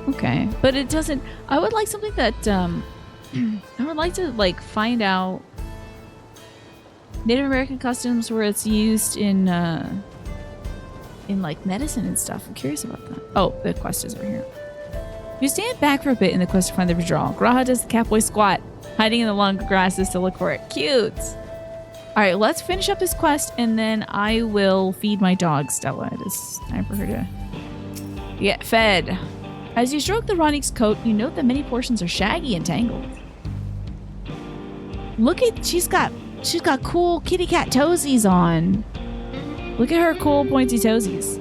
Okay. But it doesn't... I would like something that... I would like to, like, find out Native American customs where it's used in like, medicine and stuff. I'm curious about that. Oh, the quest is over here. You stand back for a bit in the quest to find the withdrawal. Graha does the catboy squat, hiding in the long grasses to look for it. Cute! Alright, let's finish up this quest, and then I will feed my dog, Stella. It is time for her to get fed. As you stroke the Ronique's coat, you note that many portions are shaggy and tangled. Look at... She's got cool kitty cat toesies on. Look at her cool pointy toesies.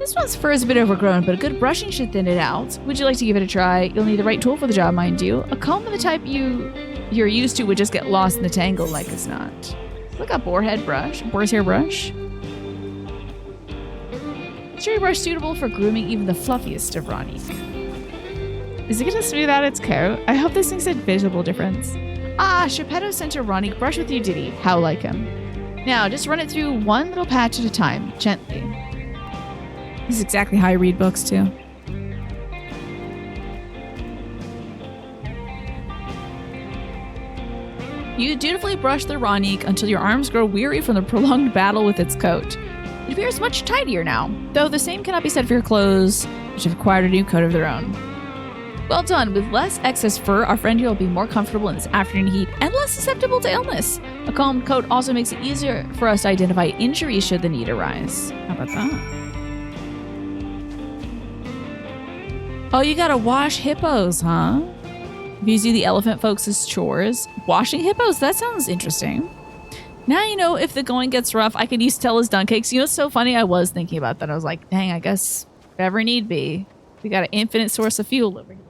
This one's fur is a bit overgrown, but a good brushing should thin it out. Would you like to give it a try? You'll need the right tool for the job, mind you. A comb of the type you're used to would just get lost in the tangle like it's not. Look at boar's hair brush. Cherry brush suitable for grooming even the fluffiest of Ronique. Is it gonna smooth out its coat? I hope this makes a visible difference. Ah, Geppetto sent a Ronique brush with you, did he? How like him. Now, just run it through one little patch at a time, gently. This is exactly how I read books, too. You dutifully brush the Ronique until your arms grow weary from the prolonged battle with its coat. It appears much tidier now, though the same cannot be said for your clothes, which have acquired a new coat of their own. Well done. With less excess fur, our friend here will be more comfortable in this afternoon heat and less susceptible to illness. A combed coat also makes it easier for us to identify injuries should the need arise. How about that? Oh, you gotta wash hippos, huh? You do the elephant folks' chores. Washing hippos? That sounds interesting. Now you know if the going gets rough, I could use Stella's dung cakes. You know, it's so funny. I was thinking about that. I was like, dang, I guess if ever need be, we got an infinite source of fuel over here.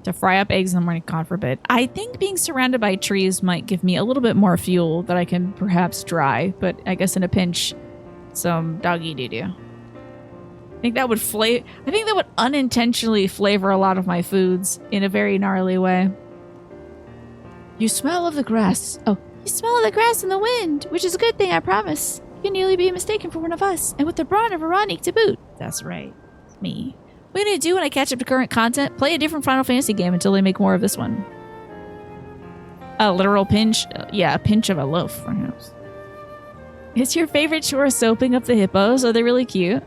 To fry up eggs in the morning, God forbid. I think being surrounded by trees might give me a little bit more fuel that I can perhaps dry, but I guess in a pinch, some doggy doo-doo. I think that would unintentionally flavor a lot of my foods in a very gnarly way. You smell of the grass. Oh, you smell of the grass in the wind, which is a good thing, I promise. You can nearly be mistaken for one of us, and with the brawn of a Ronique to boot. That's right. It's me. What are you gonna do when I catch up to current content? Play a different Final Fantasy game until they make more of this one. A literal pinch? Yeah, a pinch of a loaf, perhaps. Is your favorite chore soaping up the hippos? Are they really cute?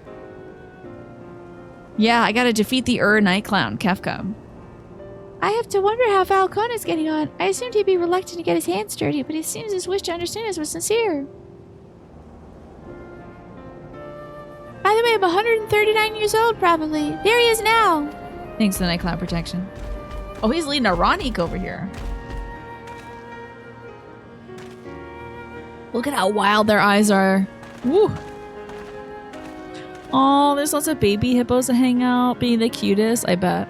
Yeah, I gotta defeat the night clown, Kefka. I have to wonder how Falcone's getting on. I assumed he'd be reluctant to get his hands dirty, but it seems his wish to understand us was sincere. By the way, I'm 139 years old, probably. There he is now. Thanks to the Night Cloud protection. Oh, he's leading a Ronique over here. Look at how wild their eyes are. Woo. Oh, there's lots of baby hippos that hang out, being the cutest, I bet.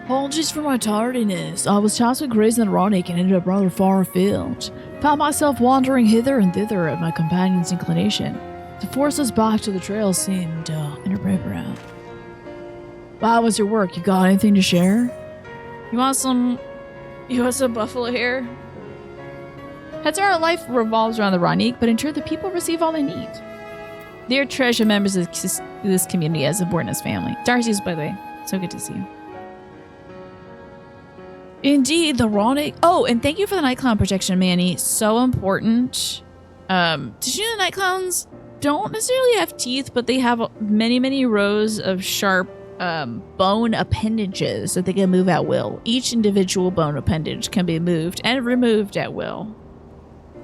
Apologies for my tardiness. I was tasked with grazing the Ronique and ended up rather far afield. Found myself wandering hither and thither at my companion's inclination. To force us back to the trail seemed inappropriate. How was your work? You got anything to share? You want some You want some buffalo hair? Hatzara life revolves around the Ronique, but in turn the people receive all they need. They are treasured members of this community as important as family. Darcy's, by the way. So good to see you. Indeed, the Ronique. Oh, and thank you for the night clown protection, Manny. So important. Did you know the night clowns don't necessarily have teeth, but they have many, many rows of sharp bone appendages that they can move at will. Each individual bone appendage can be moved and removed at will.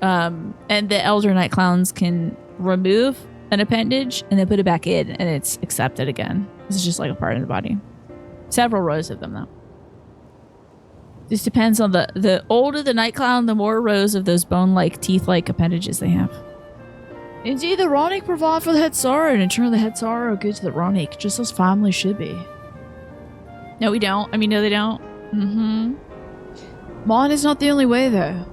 And the elder night clowns can remove an appendage and then put it back in, and it's accepted again. This is just like a part of the body. Several rows of them, though. This depends on the older the night clown, the more rows of those bone-like, teeth-like appendages they have. Indeed, the Ronique provide for the Hatzara, and in turn the Hatzara are good to the Ronique, just as family should be. No, we don't. I mean, no, they don't. Mm-hmm. Mine is not the only way, though.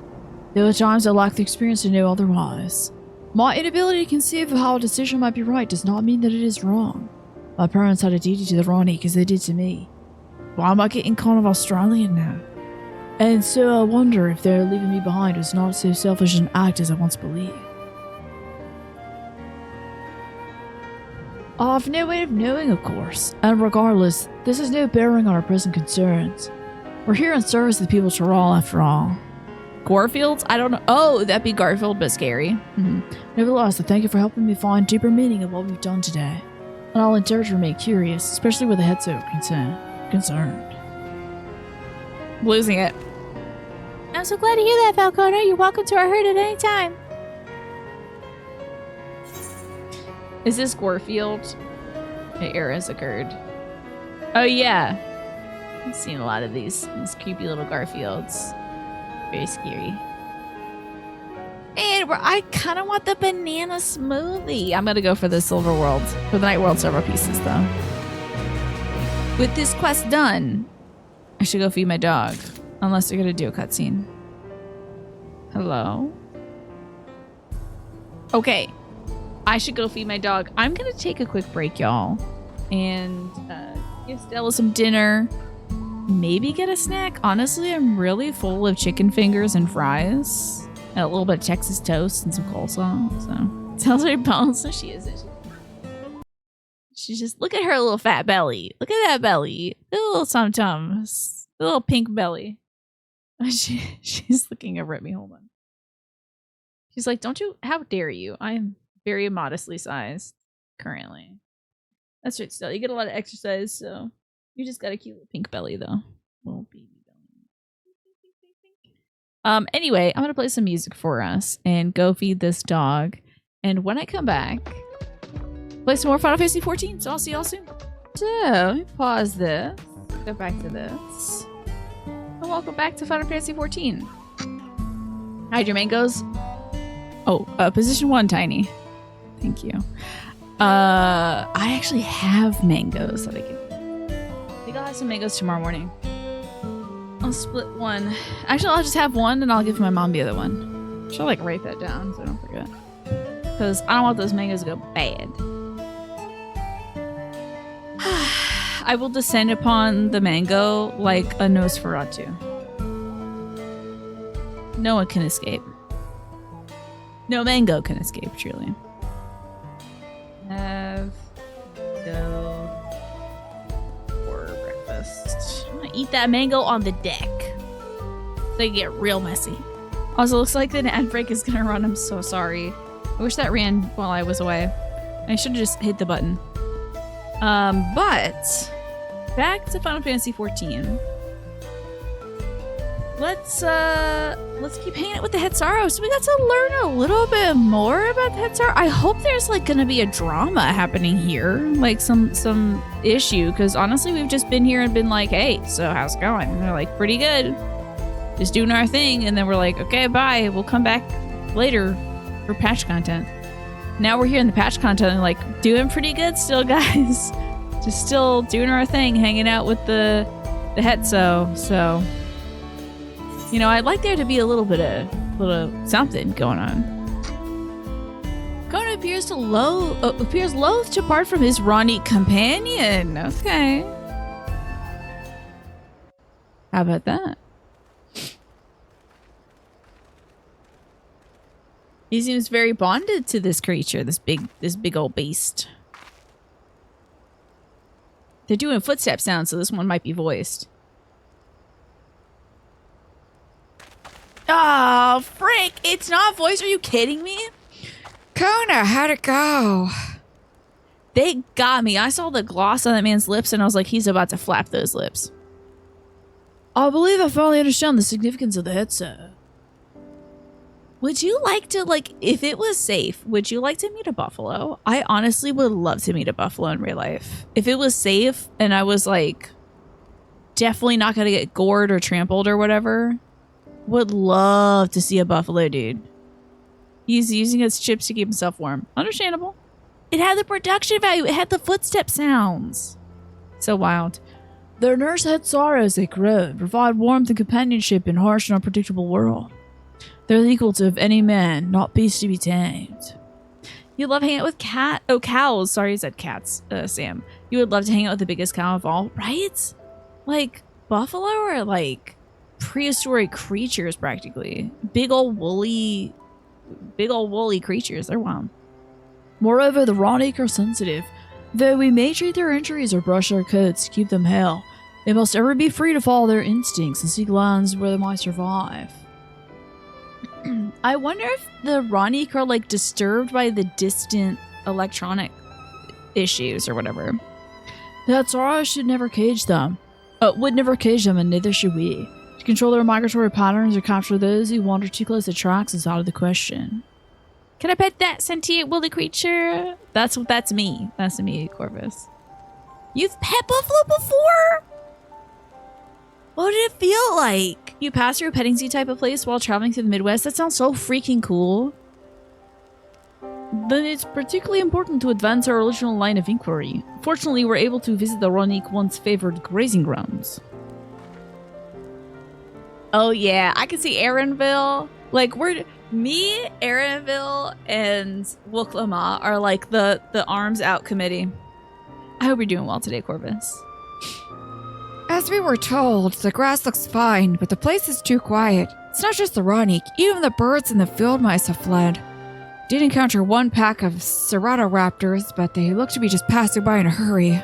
There are times I lack the experience to know otherwise. My inability to conceive of how a decision might be right does not mean that it is wrong. My parents had a duty to the Ronique as they did to me. Why am I getting kind of Australian now? And so I wonder if their leaving me behind was not so selfish an act as I once believed. I've no way of knowing, of course, and regardless, this has no bearing on our present concerns. We're here in service of the people of Tyrrell, after all. Garfields? I don't know. Oh, that'd be Garfield, but scary. Nevertheless, I thank you for helping me find deeper meaning of what we've done today. And I'll endeavor to remain curious, especially with the heads are concerned. Losing it. I'm so glad to hear that, Falconer. You're welcome to our herd at any time. Is this Gorfield? The era's occurred. Oh yeah. I've seen a lot of these creepy little Garfields. Very scary. And I kind of want the banana smoothie. I'm gonna go for the Silver World, for the Night World Silver pieces though. With this quest done, I should go feed my dog. Unless they're gonna do a cutscene. Hello? Okay. I should go feed my dog. I'm gonna take a quick break, y'all. And give Stella some dinner. Maybe get a snack. Honestly, I'm really full of chicken fingers and fries. And a little bit of Texas toast and some coleslaw. So, sounds very balanced. So she isn't. She's just, look at her little fat belly. Look at that belly. The little tum-tums. The little pink belly. She's looking over at me. Hold on. She's like, don't you, how dare you? I'm very modestly sized currently. That's right, still. You get a lot of exercise, so you just got a cute little pink belly, though. Little baby belly. Anyway, I'm gonna play some music for us and go feed this dog. And when I come back, play some more Final Fantasy XIV. So I'll see y'all soon. So let me pause this. Go back to this. And welcome back to Final Fantasy XIV. Hide your mangoes. Oh, position 1, Tiny. Thank you. I actually have mangoes that I can. I think I'll have some mangoes tomorrow morning. I'll split one. Actually, I'll just have one and I'll give my mom the other one. She'll like write that down so I don't forget. Because I don't want those mangoes to go bad. I will descend upon the mango like a Nosferatu. No one can escape. No mango can escape, truly. Have go for breakfast. I'm gonna eat that mango on the deck. They get real messy. Also, looks like the ad break is gonna run. I'm so sorry. I wish that ran while I was away. I should have just hit the button. But back to Final Fantasy XIV. Let's keep hanging out with the Hatzara. So we got to learn a little bit more about the Hatzara. I hope there's like gonna be a drama happening here, like some issue. Because honestly, we've just been here and been like, "Hey, so how's it going?" And they're like, "Pretty good, just doing our thing." And then we're like, "Okay, bye. We'll come back later for patch content." Now we're here in the patch content and like doing pretty good still, guys. Just still doing our thing, hanging out with the Hetzo. So. You know, I'd like there to be a little something going on. Conan appears loath to part from his Ronique companion. Okay. How about that? He seems very bonded to this creature, this big old beast. They're doing footstep sounds, so this one might be voiced. Oh, frick! It's not voiced. Are you kidding me? Kona, how'd it go? They got me. I saw the gloss on that man's lips, and I was like, he's about to flap those lips. I believe I finally understand the significance of the headset. Would you like to, like, if it was safe, would you like to meet a buffalo? I honestly would love to meet a buffalo in real life. If it was safe and I was, like, definitely not going to get gored or trampled or whatever, would love to see a buffalo, dude. He's using his chips to keep himself warm. Understandable. It had the production value. It had the footstep sounds. So wild. Their nurse had sorrow as they grow, provide warmth and companionship in harsh and unpredictable world. They're the equal to of any man, not beast to be tamed. You love hanging out with cows. Sorry, I said cats, Sam. You would love to hang out with the biggest cow of all, right? Like, buffalo are like prehistoric creatures, practically. Big old woolly creatures. They're wild. Moreover, the Ronic are sensitive. Though we may treat their injuries or brush their coats to keep them hale, they must ever be free to follow their instincts and seek lands where they might survive. I wonder if the Ronic are like disturbed by the distant electronic issues or whatever. That's why I should never cage them. Would never cage them, and neither should we. To control their migratory patterns or capture those who wander too close to tracks is out of the question. Can I pet that sentient woolly creature? That's me. That's me, Corvus. You've pet buffalo before? What did it feel like? You pass through a petting zoo type of place while traveling through the Midwest? That sounds so freaking cool. Then it's particularly important to advance our original line of inquiry. Fortunately, we're able to visit the Ronic once favored grazing grounds. Oh yeah, I can see Aaronville. Like, me, Aaronville, and Wuklama are like the arms out committee. I hope you're doing well today, Corvus. As we were told, the grass looks fine, but the place is too quiet. It's not just the Ronic, even the birds and the field mice have fled. Did encounter one pack of Ceratopraptors, but they look to be just passing by in a hurry.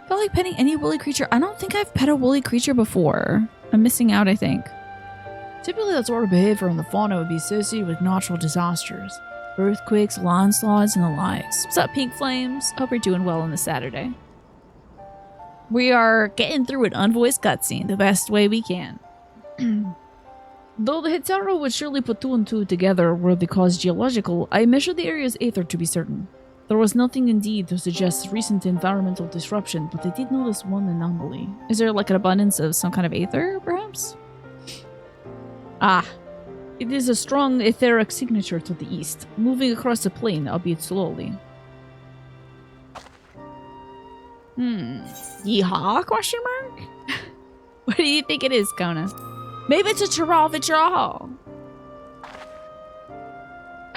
Felt like petting any woolly creature. I don't think I've pet a woolly creature before. I'm missing out, I think. Typically, that sort of behavior in the fauna would be associated with natural disasters. Earthquakes, landslides, and the likes. What's up, Pink Flames? Hope you're doing well on this Saturday. We are getting through an unvoiced cutscene the best way we can. Though the Hitaro would surely put two and two together were the cause geological, I measured the area's aether to be certain. There was nothing indeed to suggest recent environmental disruption, but I did notice one anomaly. Is there like an abundance of some kind of aether, perhaps? Ah, it is a strong etheric signature to the east, moving across the plain, albeit slowly. Yeehaw? Question mark? What do you think it is, Kona? Maybe it's a Chiral.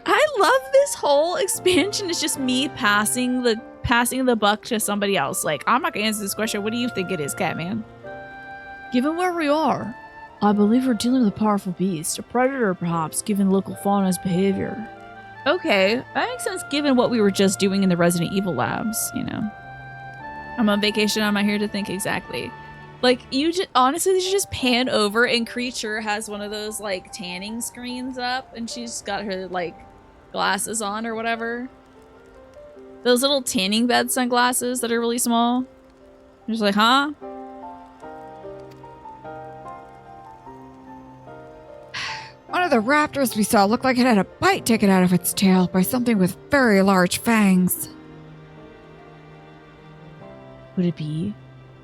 I love this whole expansion. It's just me passing the buck to somebody else. Like, I'm not gonna answer this question. What do you think it is, Catman? Given where we are, I believe we're dealing with a powerful beast, a predator perhaps, given local fauna's behavior. Okay, that makes sense given what we were just doing in the Resident Evil labs, you know. I'm on vacation, I'm not here to think exactly. Like, you just, honestly, you should just pan over and Creature has one of those, like, tanning screens up and she's got her, like, glasses on or whatever. Those little tanning bed sunglasses that are really small. You're just like, huh? One of the raptors we saw looked like it had a bite taken out of its tail by something with very large fangs. Would it be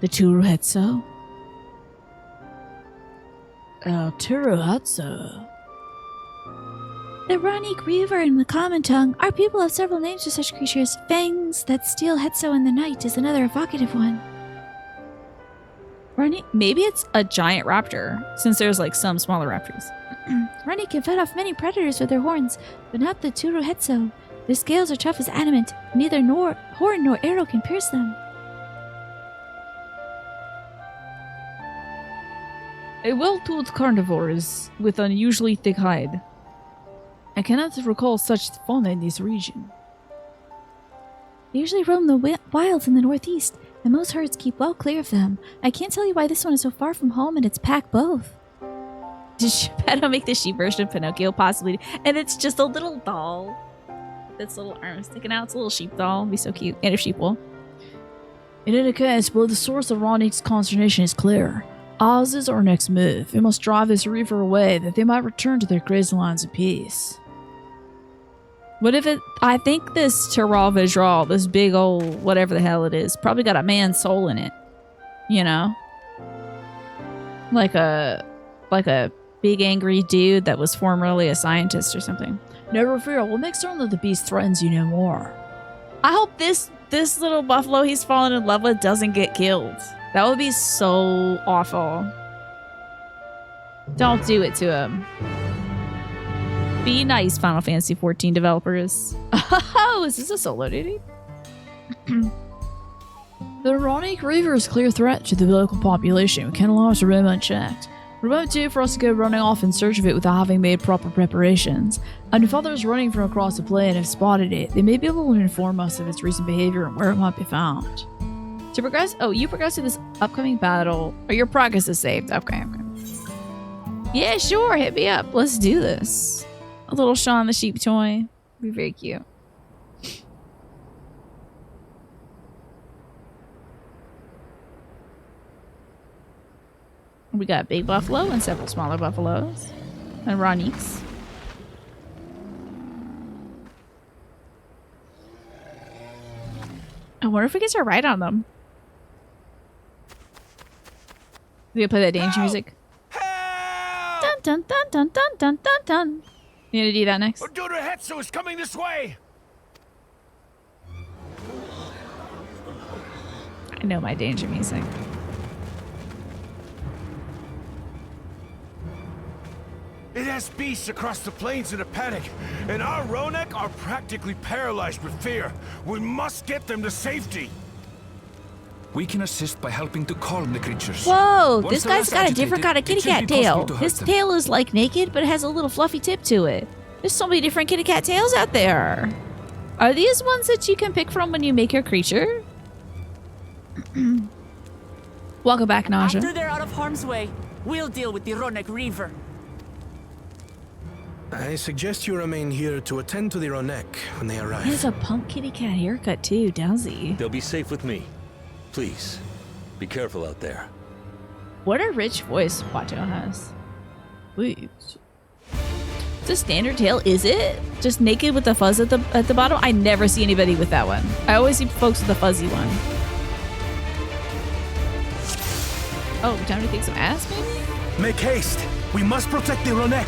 the Turuhetsu? Turuhetsu. The Ronic Reaver in the common tongue. Our people have several names for such creatures. Fangs that steal Hetso in the night is another evocative one. Ronic, maybe it's a giant raptor, since there's like some smaller raptors. Ronic can fight off many predators with their horns, but not the Turuhetsu. Their scales are tough as adamant. Neither horn nor arrow can pierce them. A well-tooled carnivore is with unusually thick hide. I cannot recall such fauna in this region. They usually roam the wilds in the northeast, and most herds keep well clear of them. I can't tell you why this one is so far from home, and it's packed both. Did Geppetto make the sheep version of Pinocchio? Possibly. And it's just a little doll. Its little arm sticking out. It's a little sheep doll. It'd be so cute. And a sheep wool. In any case, well, the source of Ronnik's consternation is clear. Ours is our next move. We must drive this reaver away, that they might return to their grazing lands in peace. What if it... I think this Tyrol Visual, this big old whatever the hell it is, probably got a man's soul in it. You know? Like a big angry dude that was formerly a scientist or something. Never fear, we'll make certain that the beast threatens you no more. I hope this little buffalo he's fallen in love with doesn't get killed. That would be so awful. Don't do it to him. Be nice, Final Fantasy XIV developers. Oh, is this a solo duty? The Ronnik Reaver is a clear threat to the local population. We can't allow it to roam unchecked. Remote too for us to go running off in search of it without having made proper preparations. And if others running from across the plain have spotted it, they may be able to inform us of its recent behavior and where it might be found. To progress, you progress to this upcoming battle, or your progress is saved. Okay. Yeah, sure, hit me up. Let's do this. A little Shaun the Sheep toy. Be very cute. We got a big buffalo and several smaller buffaloes. And Ronniks. I wonder if we get to ride on them. We gonna play that danger music? Dun dun dun dun dun dun dun dun. You gonna do that next? Ododa Hetsu is coming this way! I know my danger music. It has beasts across the plains in a panic, and our Ronek are practically paralyzed with fear. We must get them to safety. We can assist by helping to calm the creatures. Whoa, Once this they're guy's less got a different agitated, kind of kitty it shouldn't cat be tail. possible to His hurt them. tail is like naked, but it has a little fluffy tip to it. There's so many different kitty cat tails out there. Are these ones that you can pick from when you make your creature? Welcome back, Naja. After they're out of harm's way, we'll deal with the Ronnik Reaver. I suggest you remain here to attend to the Ronek when they arrive. He has a punk kitty cat haircut too, does he? They'll be safe with me. Please, be careful out there. What a rich voice Watto has. Wait. It's a standard tail, is it? Just naked with the fuzz at the bottom? I never see anybody with that one. I always see folks with the fuzzy one. Oh, time to kick some ass, maybe? Make haste! We must protect the Ronek!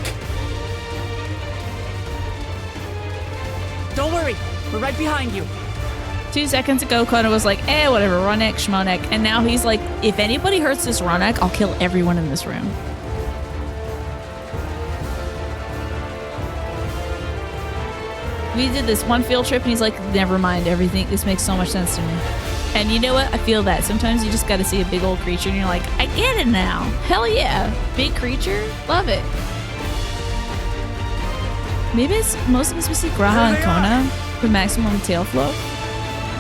Don't worry, we're right behind you. 2 seconds ago, Kona was like, whatever, Ronnek, Schmonek. And now he's like, if anybody hurts this Ronnek, I'll kill everyone in this room. We did this one field trip and he's like, never mind everything. This makes so much sense to me. And you know what? I feel that. Sometimes you just got to see a big old creature and you're like, I get it now. Hell yeah. Big creature. Love it. Maybe it's mostly because we see Graha and Kona for maximum tail flow.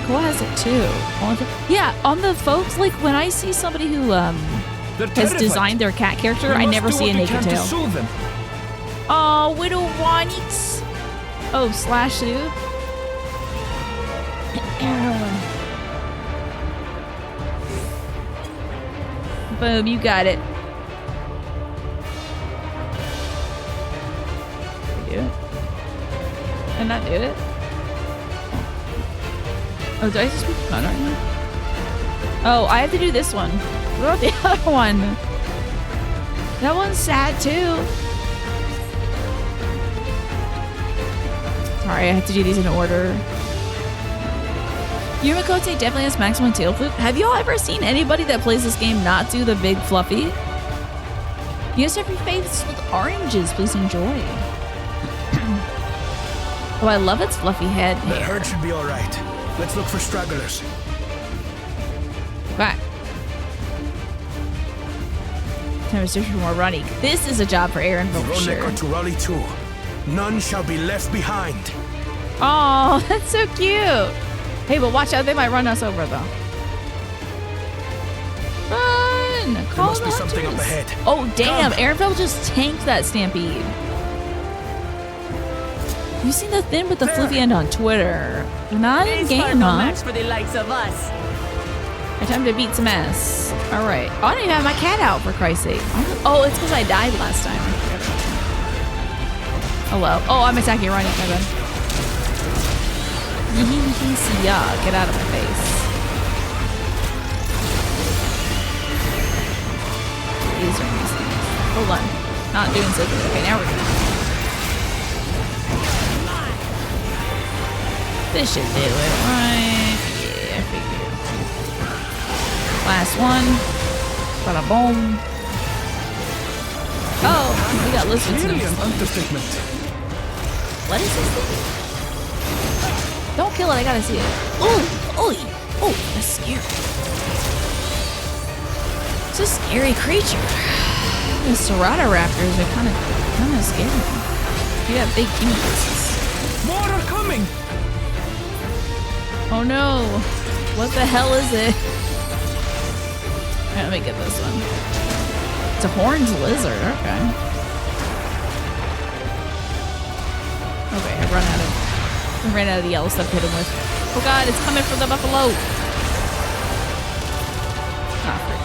Koa has it too. Yeah, on the folks, like when I see somebody who has designed their cat character, I never see a naked tail. Oh, Widow Ronniks. Oh, slash dude. Boom, you got it. Do it. And not do it. Oh, do I just speak fun right now? Oh, I have to do this one. What about the other one? That one's sad too. Sorry, I have to do these in order. Yumakote definitely has maximum tail flip. Have y'all ever seen anybody that plays this game not do the big fluffy? You guys have your face with oranges. Please enjoy. Oh, I love its fluffy head. That herd should be all right. Let's look for stragglers. Back. Time to search for more Ronnik. This is a job for Aaron The for Ronek sure. are to rally too. None shall be left behind. Oh, that's so cute. Hey, but watch out. They might run us over, though. Run! There Call must the be something up hunters. ahead. Oh, damn. Come. Ehrenfeld just tanked that stampede. You seen the thing with the fluffy end on Twitter? Not in game, huh? for the likes of us. Time to beat some ass. All right. Oh, I didn't even have my cat out, for Christ's sake. Oh, it's because I died last time. Hello. Oh, I'm attacking Ronnie. My bad. Yeah, get out of my face. These are these things. Hold on. Not doing so good. Okay, now we're good. This should do it, right? Yeah, I figured. Last one. Bada boom. Oh, we got lizards. Clearly an understatement. What is this thing? Don't kill it, I gotta see it. Ooh, oh, that's scary. It's a scary creature. The Ceratopraptors are kind of scary. You got big images. More are coming! Oh no! What the hell is it? Alright, let me get this one. It's a horned lizard. Okay. Okay, I ran out of the yellow stuff to hit him with. Oh god, it's coming from the buffalo! Ah, frick.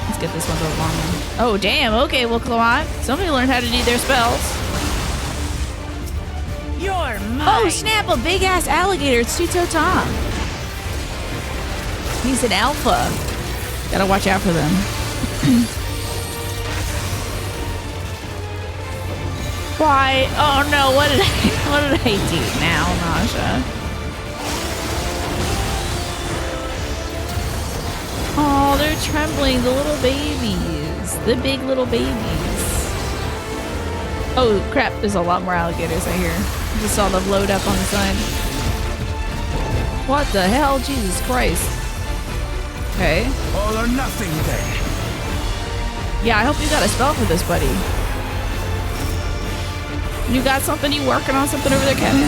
Let's get this one to the long one. Oh damn, okay, well come on. Somebody learned how to do their spells. You're mine. Oh snap, a big ass alligator. It's Two-Toe Tom. He's an alpha. Gotta watch out for them. Why? Oh no, what did I do now, Nasha? Oh, they're trembling, the little babies. The big little babies. Oh crap, there's a lot more alligators I hear. Just saw them load up on the side. What the hell? Jesus Christ. Okay. All or nothing then. Yeah, I hope you got a spell for this, buddy. You got something? You working on something over there, Kevin?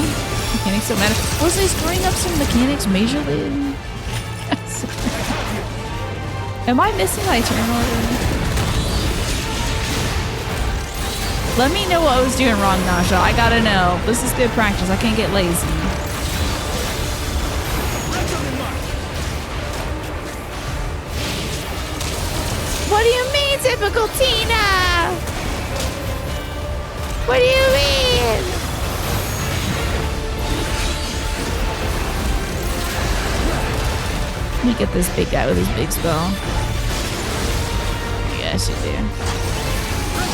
Mechanics don't matter. Was they screwing up some mechanics majorly? Am I missing my turn order? Let me know what I was doing wrong, Nasha. I gotta know. This is good practice. I can't get lazy. What do you mean, typical Tina? What do you mean? Let me get this big guy with his big spell. Yes, you do.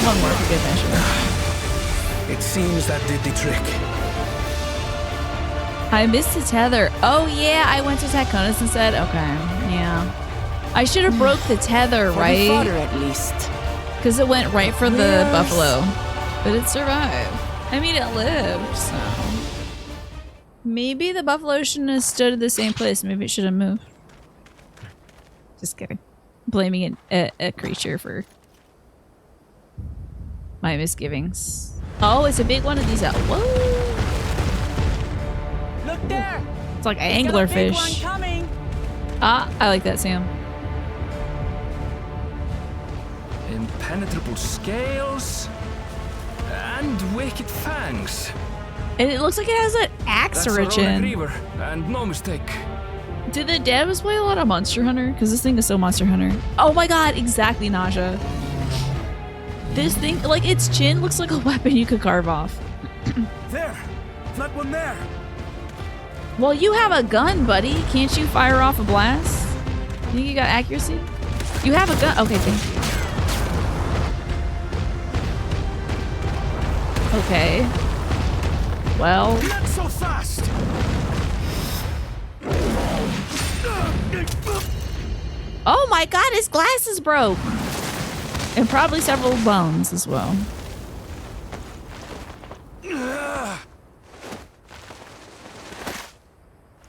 One more for good measure. It seems that did the trick. I missed the tether. Oh yeah, I went to Taconis instead. Okay, yeah. I should have broke the tether, For the right? fodder, at least. Because it went right for the buffalo. But it survived. I mean, it lived, so. Maybe the buffalo shouldn't have stood at the same place. Maybe it should have moved. Just kidding. Blaming a creature for my misgivings. Oh, it's a big one of these out. Whoa! Look there! It's like an Got a big one anglerfish. coming. Ah, I like that, Sam. Impenetrable scales and wicked fangs. And it looks like it has an axe That's a origin. Reaver, and no mistake. Did the devs play a lot of Monster Hunter? Because this thing is so Monster Hunter. Oh my god, exactly, Naja. This thing, like its chin looks like a weapon you could carve off. There! That one there! Well, you have a gun, buddy. Can't you fire off a blast? Think you got accuracy? You have a gun. Okay, thank you. Okay. Well. Not so fast! Oh my god, his glasses broke! And probably several bones as well.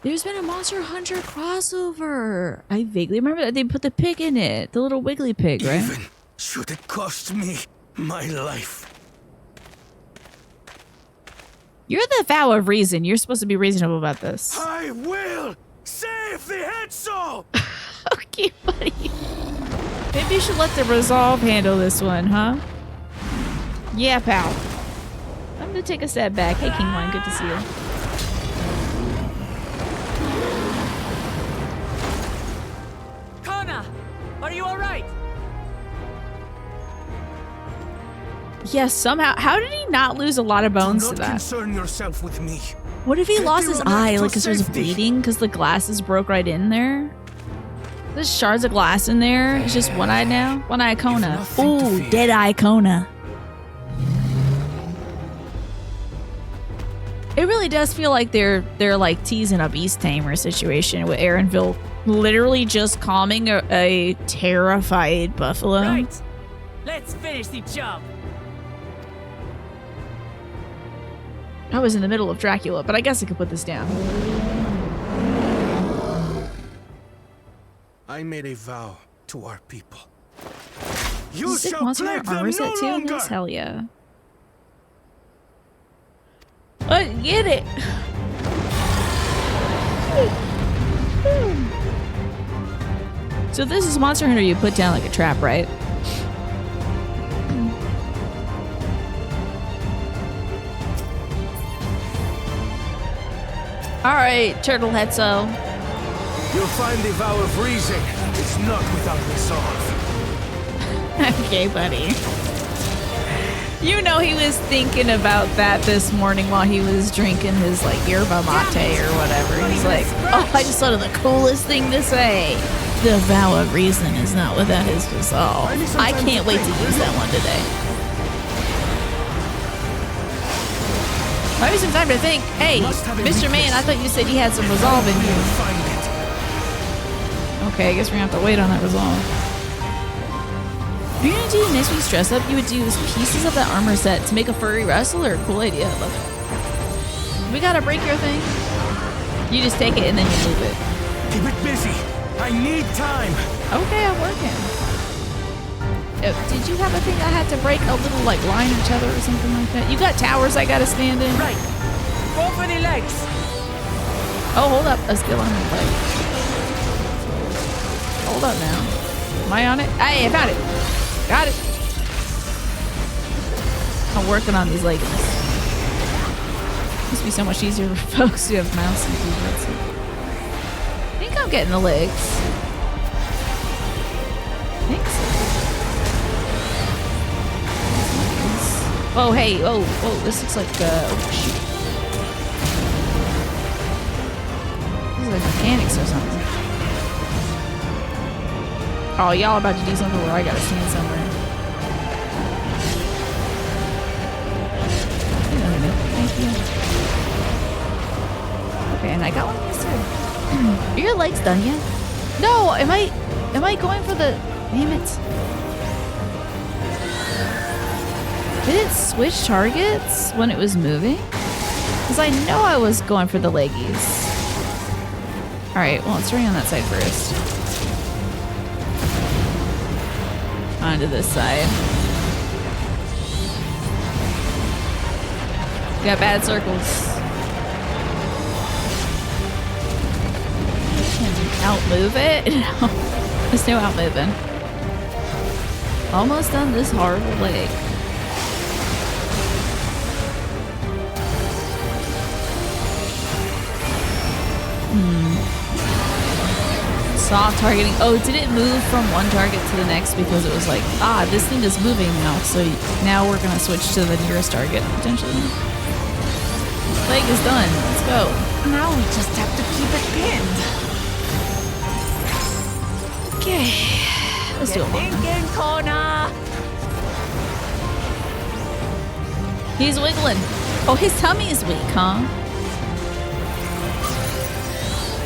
There's been a Monster Hunter crossover. I vaguely remember that they put the pig in it. The little wiggly pig, right? Even should it cost me my life. You're the vow of reason. You're supposed to be reasonable about this. I will save the Hetzel! Okay, buddy. Maybe you should let the resolve handle this one, huh? Yeah, pal. I'm gonna take a step back. Hey, King One, good to see you. Kona, are you all right? Yes, somehow. How did he not lose a lot of bones Do to not that? concern yourself with me. What if he Get lost the his Ronak eye, to like, because it was safety. bleeding? Because the glasses broke right in there? There's shards of glass in there. It's just one-eyed now? One-eye Kona. nothing to Ooh, fear. dead-eye Kona. It really does feel like they're like teasing a beast tamer situation with Aaronville literally just calming a terrified buffalo. Right. Let's finish the job. I was in the middle of Dracula, but I guess I could put this down. I made a vow to our people. You Sick shall monster plague them armor set no too? longer! Nice, hell yeah. Get it! So this is Monster Hunter you put down like a trap, right? Alright, Turtle Hetzo. You'll find the vow of reason is not without resolve. Okay, buddy. You know he was thinking about that this morning while he was drinking his, like, yerba mate or whatever. He's like, oh, I just thought of the coolest thing to say. The vow of reason is not without his resolve. I can't wait to use that one today. Might be some time to think, hey, Mr. Man, I thought you said you had some resolve in you. Find it. Okay, I guess we're gonna have to wait on that resolve. If you're gonna do next week's dress up, you would do pieces of that armor set to make a furry wrestler. Cool idea, I love it. We gotta break your thing. You just take it and then you move it. Keep it busy. I need time. Okay, I'm working. Did you have a thing I had to break a little like line each other or something like that? You got towers I gotta stand in? Right. Go for the legs. Oh, hold up. A skill on my leg. Hold up now. Am I on it? Hey, I found it. Got it. I'm working on these leggings. Must be so much easier for folks who have mouse and keyboards. I think I'm getting the legs. I think so. Oh, hey. Oh, this looks like, oh, shoot. These are like mechanics or something. Oh, y'all about to do something where I gotta stand somewhere. Thank you. Okay, and I got one of these too. Are your legs done yet? No, am I going for the, damn it. Did it switch targets when it was moving? Because I know I was going for the leggies. Alright, well, let's turn on that side first. Onto this side. Got bad circles. Can outmove it? No. There's no outmoving. Almost done this horrible leg. Soft targeting. Oh, did it move from one target to the next because it was like, this thing is moving now, so now we're gonna switch to the nearest target, potentially. Leg is done. Let's go. Now we just have to keep it pinned. Okay. Let's do it. Thinking, Kona. He's wiggling. Oh, his tummy is weak, huh?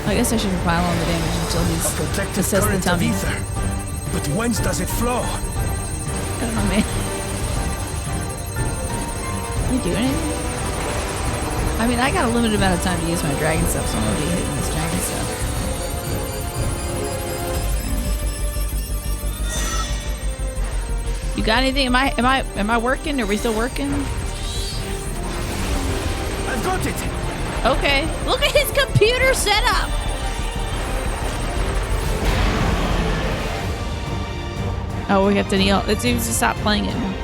I guess I should pile on the damage until he's A protective assessed the current of tummy. ether. But whence does it flow? I don't know, man. Are you doing anything? I mean, I got a limited amount of time to use my dragon stuff, so I'm gonna be hitting this dragon stuff. You got anything? Am I working? Are we still working? I've Got it! Okay. Look at his computer setup. Oh, we have to kneel. It seems to stop playing it now.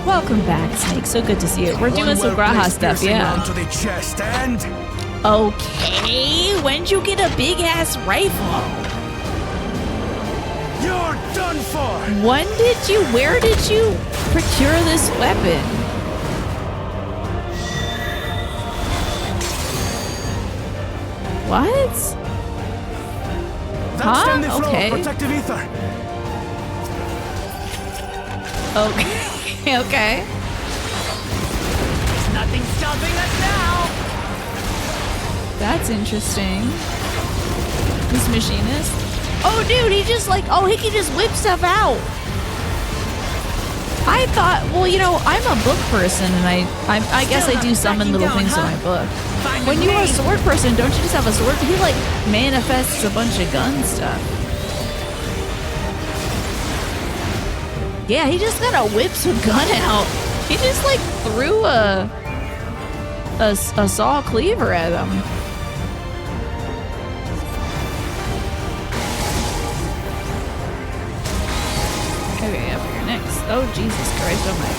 Welcome back, Snake. So good to see you. We're doing some Graha stuff, yeah. Onto the chest and... Okay. When'd you get a big ass rifle? You're done for! Where did you procure this weapon? What? That's Huh? stem the flow Okay. of protective ether. Okay. Okay. Nothing stopping us now! That's interesting. This machinist. Oh, dude, he just like, he can just whip stuff out. I thought, well, you know, I'm a book person, and I guess I do summon little things in my book. When you're a sword person, don't you just have a sword? He like manifests a bunch of gun stuff. Yeah, he just kind of whips a gun out. He just like threw a saw cleaver at him. Okay, up here next. Oh, Jesus Christ, oh my.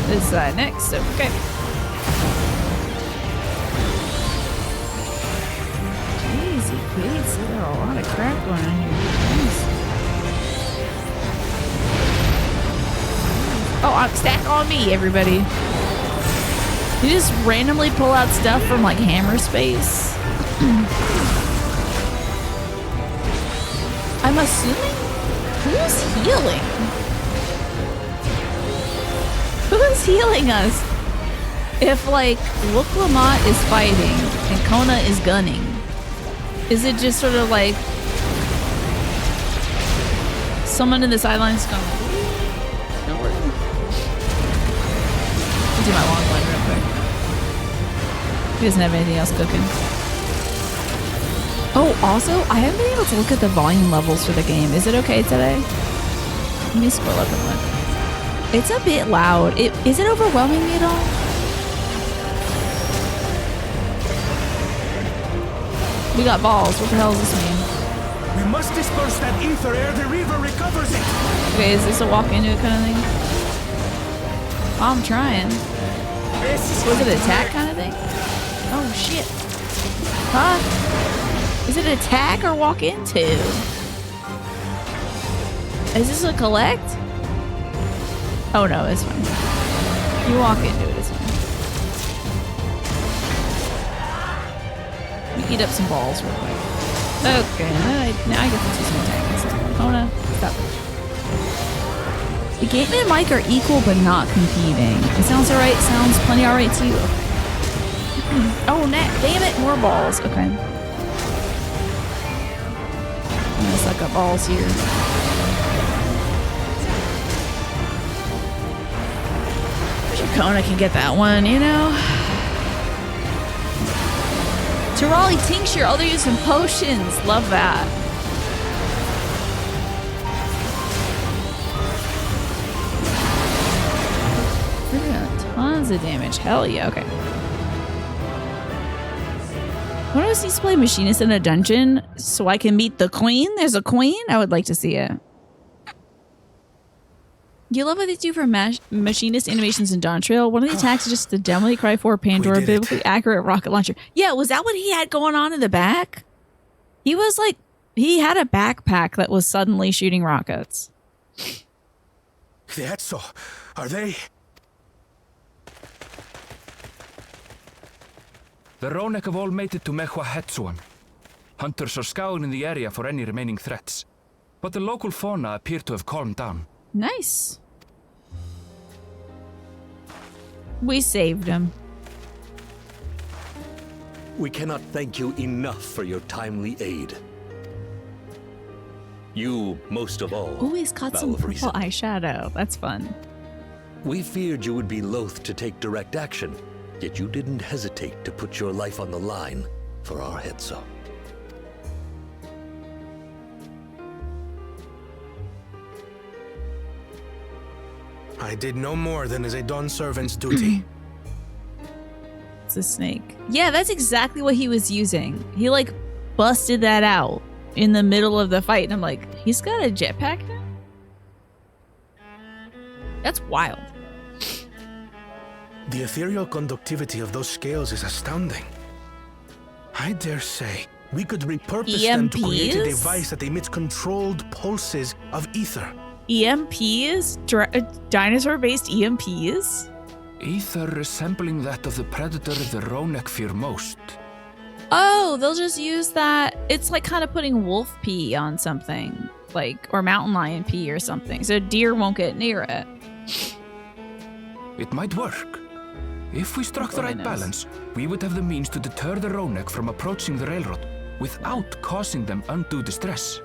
This side next, okay. Easy peasy, there are a lot of crap going on here. Jeez. Oh, stack on me, everybody. You just randomly pull out stuff from like hammer space. I'm assuming who's healing? Who's healing us? If like Look Lamont is fighting and Kona is gunning, is it just sort of like someone in the sidelines going? Don't worry. I'll do my long one real quick. He doesn't have anything else cooking. Oh, also, I haven't been able to look at the volume levels for the game. Is it okay today? Let me scroll up and look. It's a bit loud. Is it overwhelming me at all? We got balls. What the hell does this mean? We must disperse that ether ere the river recovers it. Okay, is this a walk into it kind of thing? I'm trying. Was it an attack kind of thing? Oh shit. Huh? Is it attack or walk into? Is this a collect? Oh no, it's fine. You walk into it, it's fine. You eat up some balls real quick. Okay, now I get to do some attacking. Oh no, stop it. The game and Mike are equal but not competing. It sounds alright, sounds plenty alright to you. Okay. Oh, damn it, more balls. Okay. I'm gonna suck up balls here. Kona can get that one, you know? Tirali tincture. Oh, they're using potions. Love that. We're doing tons of damage. Hell yeah. Okay. When I see play machinist in a dungeon so I can meet the queen? There's a queen? I would like to see it. You love what they do for machinist animations in Dawn Trail. One of the attacks is just the Devil May Cry 4 Pandora biblically accurate rocket launcher. Yeah, was that what he had going on in the back? He was like, he had a backpack that was suddenly shooting rockets. The Etso, are they? The Ronek have all made it to Mehua Hetsuan. Hunters are scouring the area for any remaining threats. But the local fauna appear to have calmed down. Nice. We saved him. We cannot thank you enough for your timely aid. You, most of all. Ooh, he's got some purple eyeshadow. That's fun. We feared you would be loath to take direct action, yet you didn't hesitate to put your life on the line for our Hetso. I did no more than is a Dawn servant's duty. It's a snake. Yeah, that's exactly what he was using. He like busted that out in the middle of the fight, and I'm like, he's got a jetpack now? That's wild. The ethereal conductivity of those scales is astounding. I dare say we could repurpose them to create a EMPs? device that emits controlled pulses of ether. EMPs? Dinosaur-based EMPs? Ether resembling that of the predator the Ronek fear most. Oh, they'll just use that. It's like kind of putting wolf pee on something, like, or mountain lion pee or something, so deer won't get near it. It might work. If we struck the right balance, we would have the means to deter the Ronek from approaching the railroad without causing them undue distress.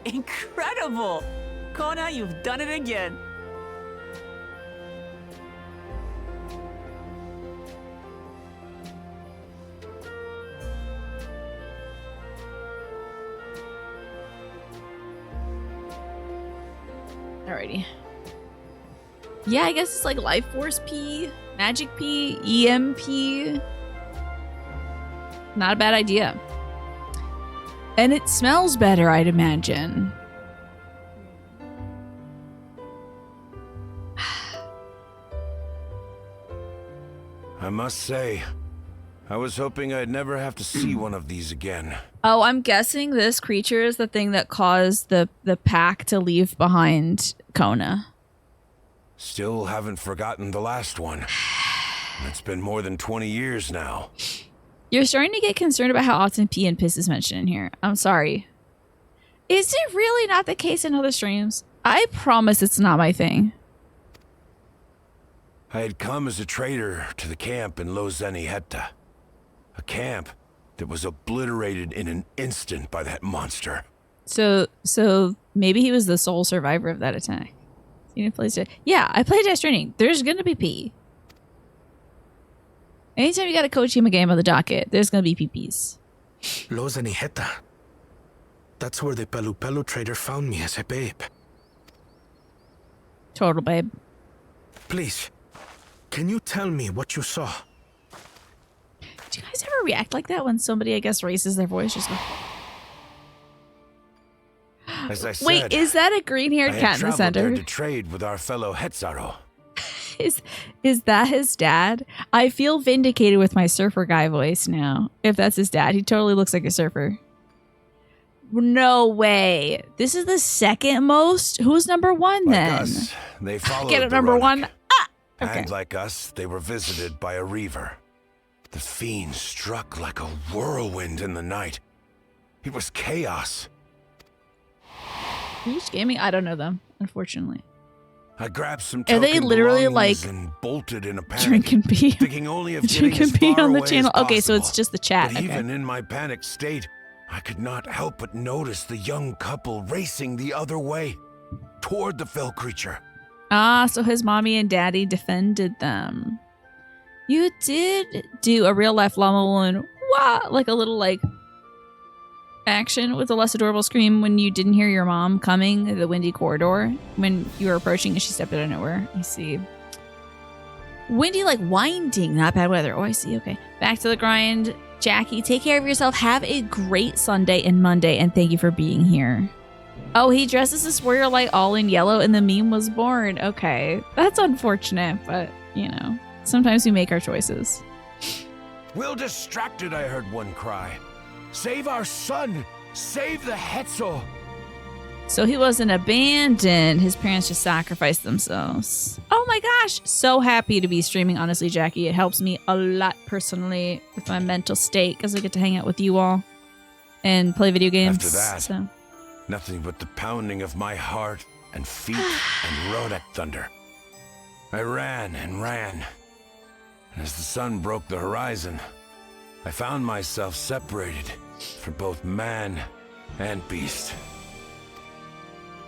Incredible! Kona, you've done it again. Alrighty. Yeah, I guess it's like life force P, magic P, EMP. Not a bad idea. And it smells better, I'd imagine. I must say, I was hoping I'd never have to see one of these again. Oh, I'm guessing this creature is the thing that caused the pack to leave behind Kona. Still haven't forgotten the last one. It's been more than 20 years now. You're starting to get concerned about how often pee and piss is mentioned in here. I'm sorry. Is it really not the case in other streams? I promise it's not my thing. I had come as a trader to the camp in Lozeni Hetta. A camp that was obliterated in an instant by that monster. So maybe he was the sole survivor of that attack. You know, yeah, I played Death Stranding. There's gonna be pee. Anytime you got a Kojima game on the docket, there's gonna be PPs. Lozeni Hetta. That's where the Pelu Pelu trader found me as a babe. Total babe. Please, can you tell me what you saw? Do you guys ever react like that when somebody, I guess, raises their voice? Just go. As I said, wait, is that a green-haired cat in the center? there to trade with our fellow Hetzaro. Is that his dad? I feel vindicated with my surfer guy voice now. If that's his dad, he totally looks like a surfer. No way. This is the second most? Who's number one Like then? us, they followed Get it, the number Ronek. one. Ah! Okay. And like us, they were visited by a reaver. The fiend struck like a whirlwind in the night. It was chaos. Reach Gaming? I don't know them, unfortunately. I grabbed some Are they token literally, belongings like, and bolted in a panic, Drinking pee? thinking only of getting Drinking as pee far on the away channel. as Okay, so it's possible. just the chat. But Okay. even in my panicked state, I could not help but notice the young couple racing the other way, toward the fell creature. Ah, so his mommy and daddy defended them. You did do a real life llama woman, wow, like a little like action with a less adorable scream when you didn't hear your mom coming the windy corridor when you were approaching and she stepped out of nowhere. I see. Windy like winding, not bad weather. Oh, I see. Okay. Back to the grind. Jackie, take care of yourself. Have a great Sunday and Monday, and thank you for being here. Oh, he dresses as Warrior Light all in yellow and the meme was born. Okay. That's unfortunate, but, you know, sometimes we make our choices. Will distracted, I heard one cry. Save our son! Save the Hetzo! So he wasn't abandoned. His parents just sacrificed themselves. Oh my gosh. So happy to be streaming, honestly, Jackie. It helps me a lot personally with my mental state because I get to hang out with you all and play video games. After that, So. nothing but the pounding of my heart and feet and Ronek thunder. I ran and ran. And as the sun broke the horizon, I found myself separated from both man and beast.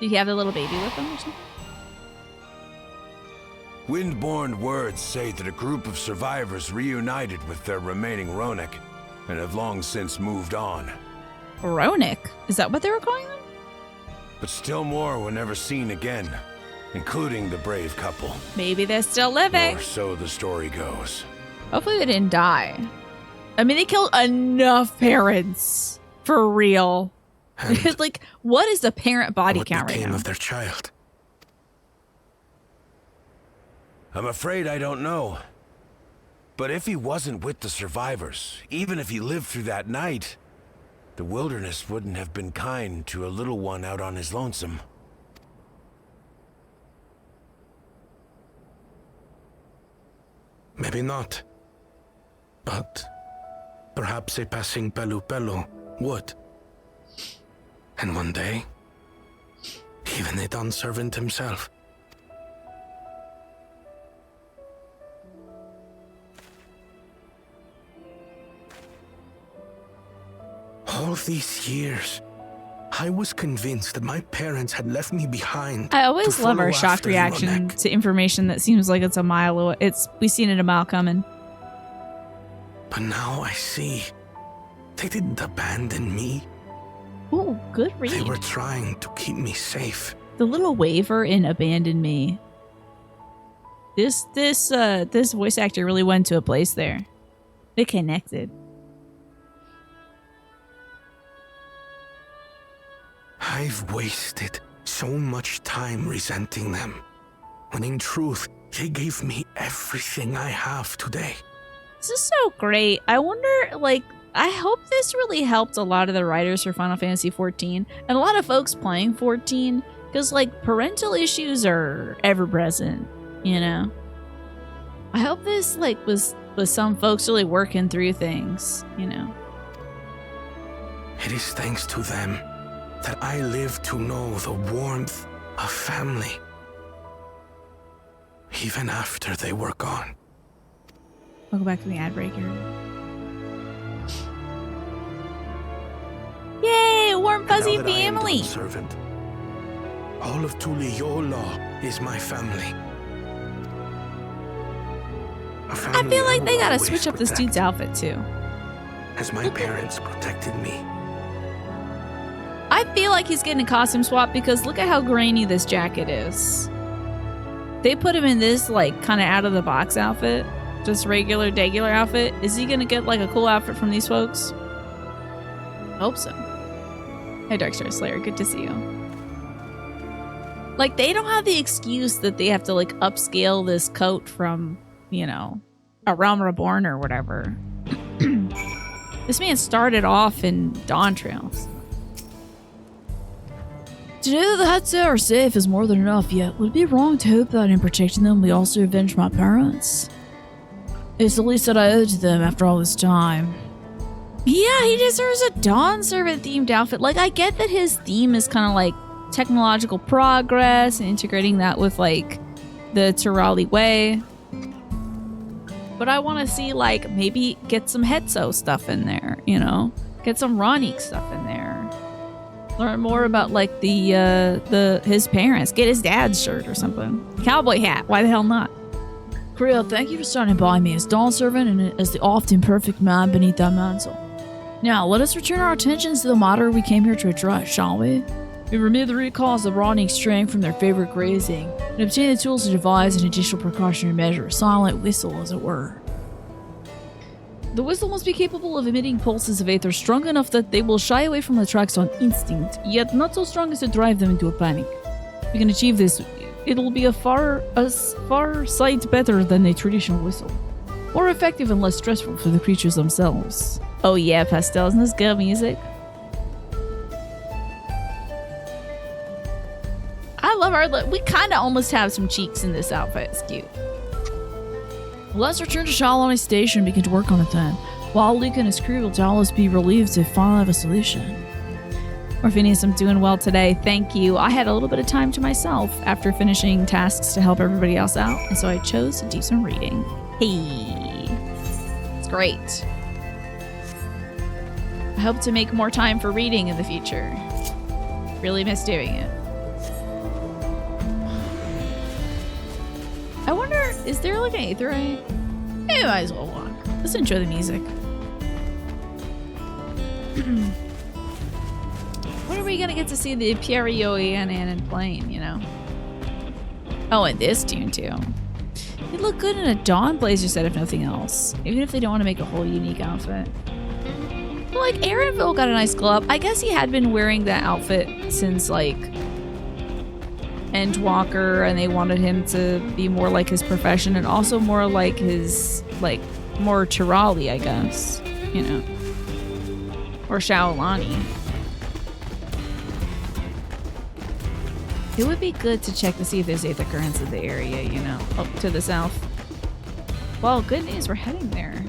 Did he have the little baby with him or something? Windborne words say that a group of survivors reunited with their remaining Ronek and have long since moved on. Ronek? Is that what they were calling them? But still more were never seen again, including the brave couple. Maybe they're still living. Or so the story goes. Hopefully they didn't die. I mean, they killed enough parents. For real. Like, what is the parent body count right now? What became of their child? I'm afraid I don't know. But if he wasn't with the survivors, even if he lived through that night, the wilderness wouldn't have been kind to a little one out on his lonesome. Maybe not. But perhaps a passing Pelu would. And one day, even a Dawn servant himself. All these years, I was convinced that my parents had left me behind. I always love our shocked reaction to information that seems like it's a mile away. We've seen it a mile coming. But now I see, they didn't abandon me. Ooh, good read. They were trying to keep me safe. The little waver in "abandon me." This voice actor really went to a place there. They connected. I've wasted so much time resenting them, when in truth, they gave me everything I have today. This is so great. I wonder, like, I hope this really helped a lot of the writers for Final Fantasy XIV and a lot of folks playing 14, because, like, parental issues are ever present, you know? I hope this, like, was some folks really working through things, you know? It is thanks to them that I live to know the warmth of family, even after they were gone. I'll go back to the ad break here. Yay, warm fuzzy family! Servant, all of Tuliyola is my family. I feel like they gotta switch up this dude's outfit too. As my parents protected me. I feel like he's getting a costume swap because look at how grainy this jacket is. They put him in this, like, kind of out of the box outfit. Just regular outfit. Is he gonna get, like, a cool outfit from these folks? Hope so. Hey, Darkstar Slayer, good to see you. Like, they don't have the excuse that they have to, like, upscale this coat from, you know, A Realm Reborn or whatever. This man started off in Dawn Trails. To know that the Hetsu are safe is more than enough, yet would it be wrong to hope that in protecting them we also avenge my parents? It's the least that I owe to them after all this time. Yeah, he deserves a Dawn Servant themed outfit. Like, I get that his theme is kind of like technological progress and integrating that with, like, the Turali way. But I want to see, like, maybe get some Hetso stuff in there, you know? Get some Ronique stuff in there. Learn more about, like, his parents. Get his dad's shirt or something. Cowboy hat. Why the hell not? Creel, thank you for standing by me as Dawn Servant and as the often perfect man beneath that mantle. Now, let us return our attentions to the matter we came here to address, shall we? We remove the root cause of Ronique straying from their favorite grazing and obtain the tools to devise an additional precautionary measure, a silent whistle, as it were. The whistle must be capable of emitting pulses of aether strong enough that they will shy away from the tracks on instinct, yet not so strong as to drive them into a panic. If we can achieve this, it will be a far sight better than a traditional whistle. More effective and less stressful for the creatures themselves. Oh yeah, Pastel, isn't this good music? I love our look. We kind of almost have some cheeks in this outfit. It's cute. Let's return to Shalani Station and begin to work on it then. While Luke and his crew will doubtless be relieved to finally have a solution. Orphanius, I'm doing well today. Thank you. I had a little bit of time to myself after finishing tasks to help everybody else out, and so I chose to do some reading. Hey. It's great. I hope to make more time for reading in the future. Really miss doing it. I wonder, is there like an aether ray? Maybe I might as well walk. Let's enjoy the music. What are we we gonna get to see the Pierre-Yoannan plane, you know? Oh, and this tune too. He'd look good in a Dawn blazer set if nothing else. Even if they don't want to make a whole unique outfit. But like, Aaronville got a nice glow up. I guess he had been wearing that outfit since like Endwalker, and they wanted him to be more like his profession and also more like his, like, more Tirali, I guess. You know. Or Shaolani. It would be good to check to see if there's Aether currents in the area, you know, up to the south. Well, good news, we're heading there.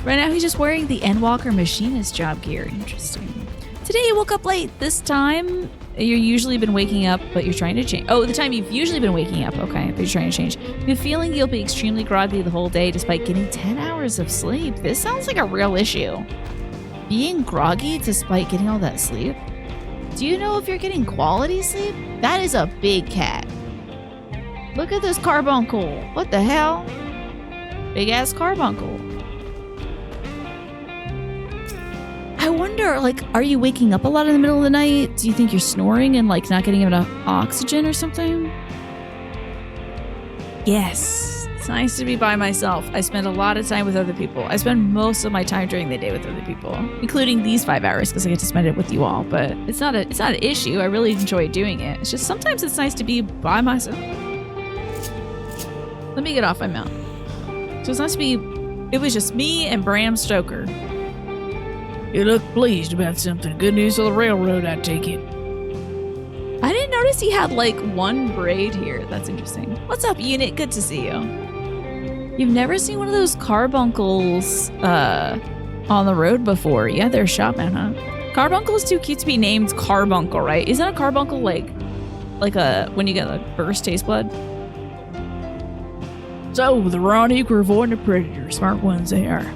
Right now, he's just wearing the Endwalker machinist job gear. Interesting. Today, you woke up late. This time, you're usually been waking up, but you're trying to change. Oh, the time you've usually been waking up. Okay, but you're trying to change. You're feeling you'll be extremely groggy the whole day despite getting 10 hours of sleep. This sounds like a real issue. Being groggy despite getting all that sleep? Do you know if you're getting quality sleep? That is a big cat. Look at this carbuncle. What the hell? Big ass carbuncle. I wonder, like, are you waking up a lot in the middle of the night? Do you think you're snoring and, like, not getting enough oxygen or something? Yes. It's nice to be by myself. I spend a lot of time with other people. I spend most of my time during the day with other people, including these 5 hours because I get to spend it with you all. But it's not an issue. I really enjoy doing it. It's just sometimes it's nice to be by myself. Let me get off my mount. So it's nice to be. It was just me and Bram Stoker. You look pleased about something. Good news on the railroad, I take it. I didn't notice he had like one braid here. That's interesting. What's up, unit? Good to see you. You've never seen one of those carbuncles on the road before. Yeah, they're shopman, huh? Carbuncle is too cute to be named Carbuncle, right? Isn't a carbuncle like a when you get a burst taste blood? So, the raw equal avoiding the predator. Smart ones they are.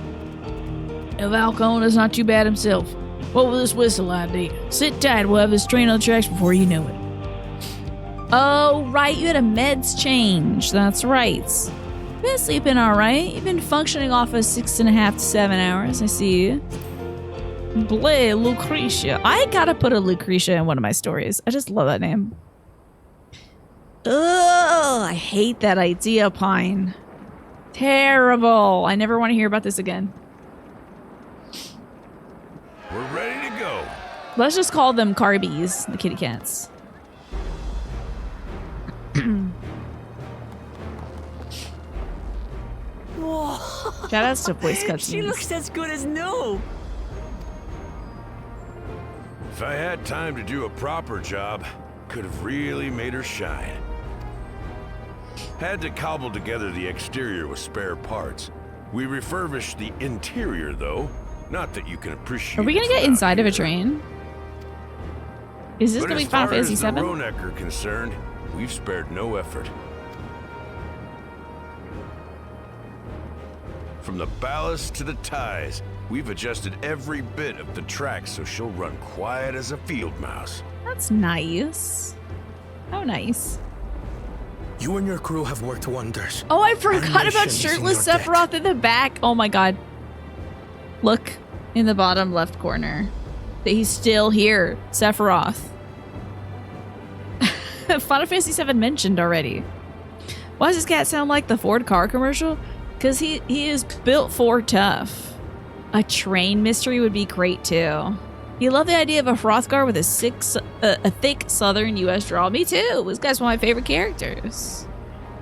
And Valcona's not too bad himself. What will this whistle ID? Sit tight, we'll have this train on the tracks before you know it. Oh, right, you had a meds change. That's right. You've been sleeping all right. You've been functioning off of 6.5 to 7 hours. I see you. Bleh, Lucretia. I gotta put a Lucretia in one of my stories. I just love that name. Ugh, I hate that idea, Pine. Terrible. I never want to hear about this again. We're ready to go. Let's just call them Carbies, the kitty cats. Whoa. Shoutouts to voice cutscenes. She looks as good as new. If I had time to do a proper job, could have really made her shine. Had to cobble together the exterior with spare parts. We refurbished the interior, though. Not that you can appreciate. Are we gonna get inside of a train? Is this gonna be Final Fantasy VII? As VII? far as the Ronek are concerned, we've spared no effort. From the ballast to the ties, we've adjusted every bit of the track so she'll run quiet as a field mouse. That's nice. How nice. You and your crew have worked wonders. Oh, I forgot Our about mission is in shirtless your Sephiroth debt. in the back. Oh my god. Look in the bottom left corner. That he's still here. Sephiroth. Final Fantasy VII mentioned already. Why does this cat sound like the Ford car commercial? Because he is built for tough. A train mystery would be great too. You love the idea of a Hrothgar with a thick southern US drawl. Me too. This guy's one of my favorite characters.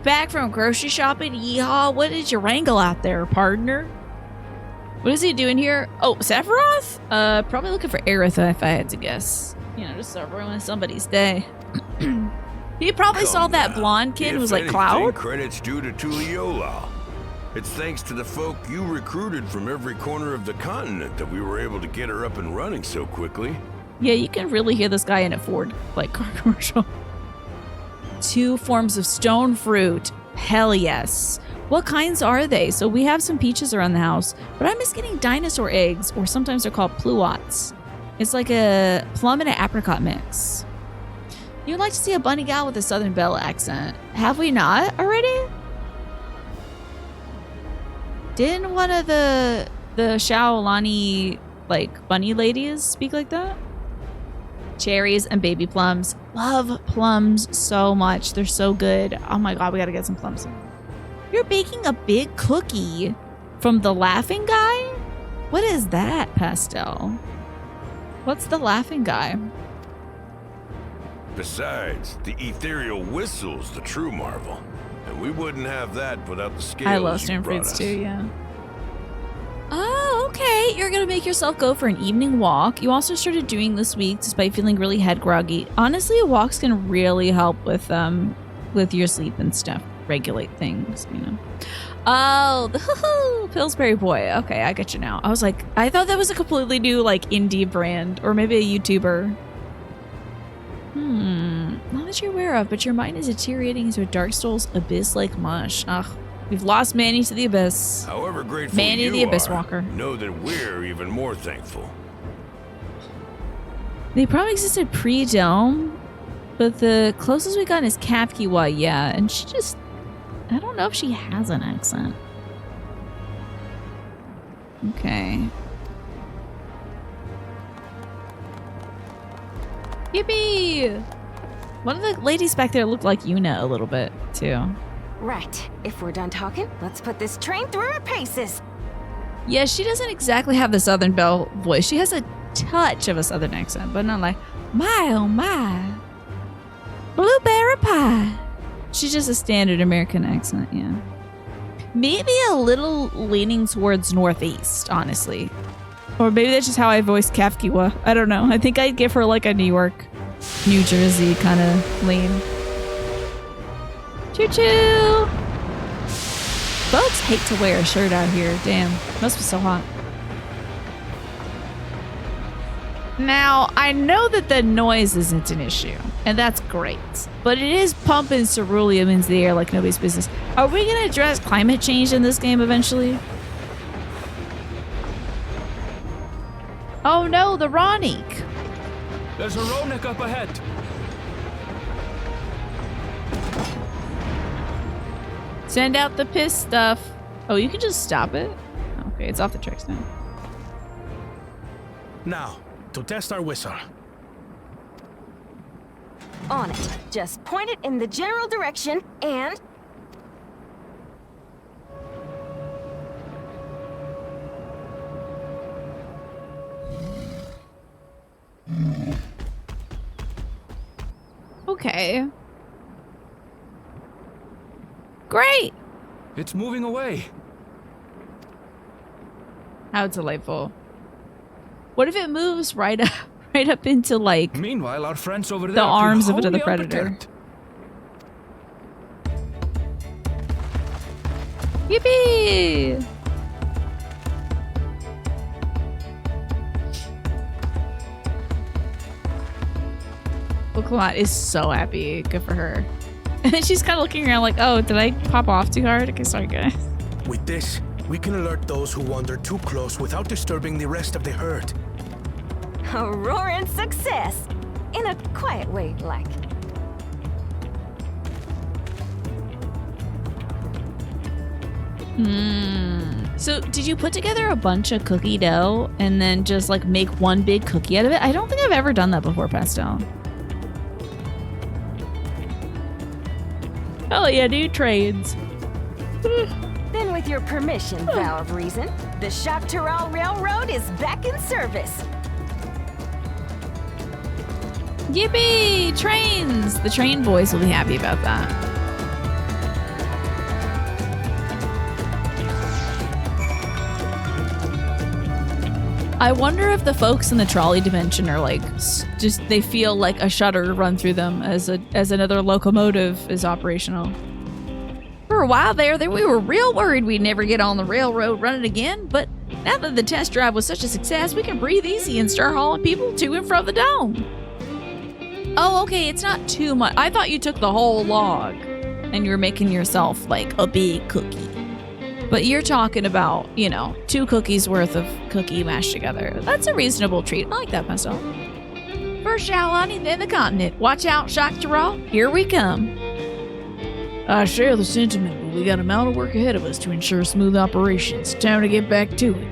Back from grocery shopping. Yeehaw. What did you wrangle out there, partner? What is he doing here? Oh, Sephiroth? Probably looking for Aerith if I had to guess. You know, just to ruin somebody's day. He probably saw that blonde kid and was like, Cloud? Credit's due to Tuliyola. It's thanks to the folk you recruited from every corner of the continent that we were able to get her up and running so quickly. Yeah, you can really hear this guy in a Ford like car commercial. 2 forms of stone fruit. Hell yes. What kinds are they? So we have some peaches around the house, but I miss getting dinosaur eggs, or sometimes they're called pluots. It's like a plum and an apricot mix. You'd like to see a bunny gal with a Southern Belle accent. Have we not already? Didn't one of the Shaolani like bunny ladies speak like that. Cherries and baby plums. Love plums so much. They're so good. Oh my god, we gotta get some plums. You're baking a big cookie from the laughing guy? What is that, Pastel? What's the laughing guy? Besides, the ethereal whistle's the true marvel. And we wouldn't have that without the scales I love you stone brought fruits us. too, yeah. Oh, okay. You're gonna make yourself go for an evening walk. You also started doing this week despite feeling really head groggy. Honestly, walks can really help with your sleep and stuff. Regulate things, you know. Oh, the Pillsbury Boy. Okay, I get you now. I was like, I thought that was a completely new like indie brand or maybe a YouTuber. Not that you're aware of, but your mind is deteriorating into a Dark Souls abyss-like mush. Ugh, we've lost Manny to the abyss. However grateful Manny you the Abyss are, Walker. know that we're even more thankful. They probably existed pre-Dome, but the closest we got is Kapkiwa, yeah, and she just... I don't know if she has an accent. Okay. Yippee! One of the ladies back there looked like Yuna a little bit, too. Right. If we're done talking, let's put this train through her paces. Yeah, she doesn't exactly have the Southern Belle voice. She has a touch of a Southern accent, but not like, my oh my, blueberry pie. She's just a standard American accent, yeah. Maybe a little leaning towards Northeast, honestly. Or maybe that's just how I voice Kapkiwa. I don't know. I think I'd give her like a New York, New Jersey kind of lean. Choo-choo! Folks hate to wear a shirt out here. Damn, must be so hot. Now, I know that the noise isn't an issue, and that's great. But it is pumping ceruleum into the air like nobody's business. Are we going to address climate change in this game eventually? Oh no, the Ronique. There's a Ronik up ahead. Send out the piss stuff. Oh, you can just stop it? Okay, it's off the tracks now. Now, to test our whistle. On it. Just point it in the general direction and... Okay. Great! It's moving away. How delightful. What if it moves right up into like Meanwhile, our friends over there the arms of feel another wholly predator? unperturbed. Yippee! Booklamot is so happy. Good for her. And then she's kind of looking around like, oh, did I pop off too hard? Okay, sorry, guys. With this, we can alert those who wander too close without disturbing the rest of the herd. A roaring success! In a quiet way, like. So did you put together a bunch of cookie dough and then just like make one big cookie out of it? I don't think I've ever done that before, Pastel. Oh yeah, new trades. Then with your permission, Vow of Reason, the Choctaw Railroad is back in service. Yippee! Trains! The train boys will be happy about that. I wonder if the folks in the trolley dimension are like, just they feel like a shudder run through them as another locomotive is operational. For a while there, we were real worried we'd never get on the railroad running again, but now that the test drive was such a success, we can breathe easy and start hauling people to and from the dome. Oh, okay, it's not too much. I thought you took the whole log and you were making yourself like a big cookie. But you're talking about, 2 cookies worth of cookie mashed together. That's a reasonable treat. I like that myself. First Shaolani, then the continent. Watch out, Choctaw. Here we come. I share the sentiment, but we got a amount of work ahead of us to ensure smooth operations. Time to get back to it.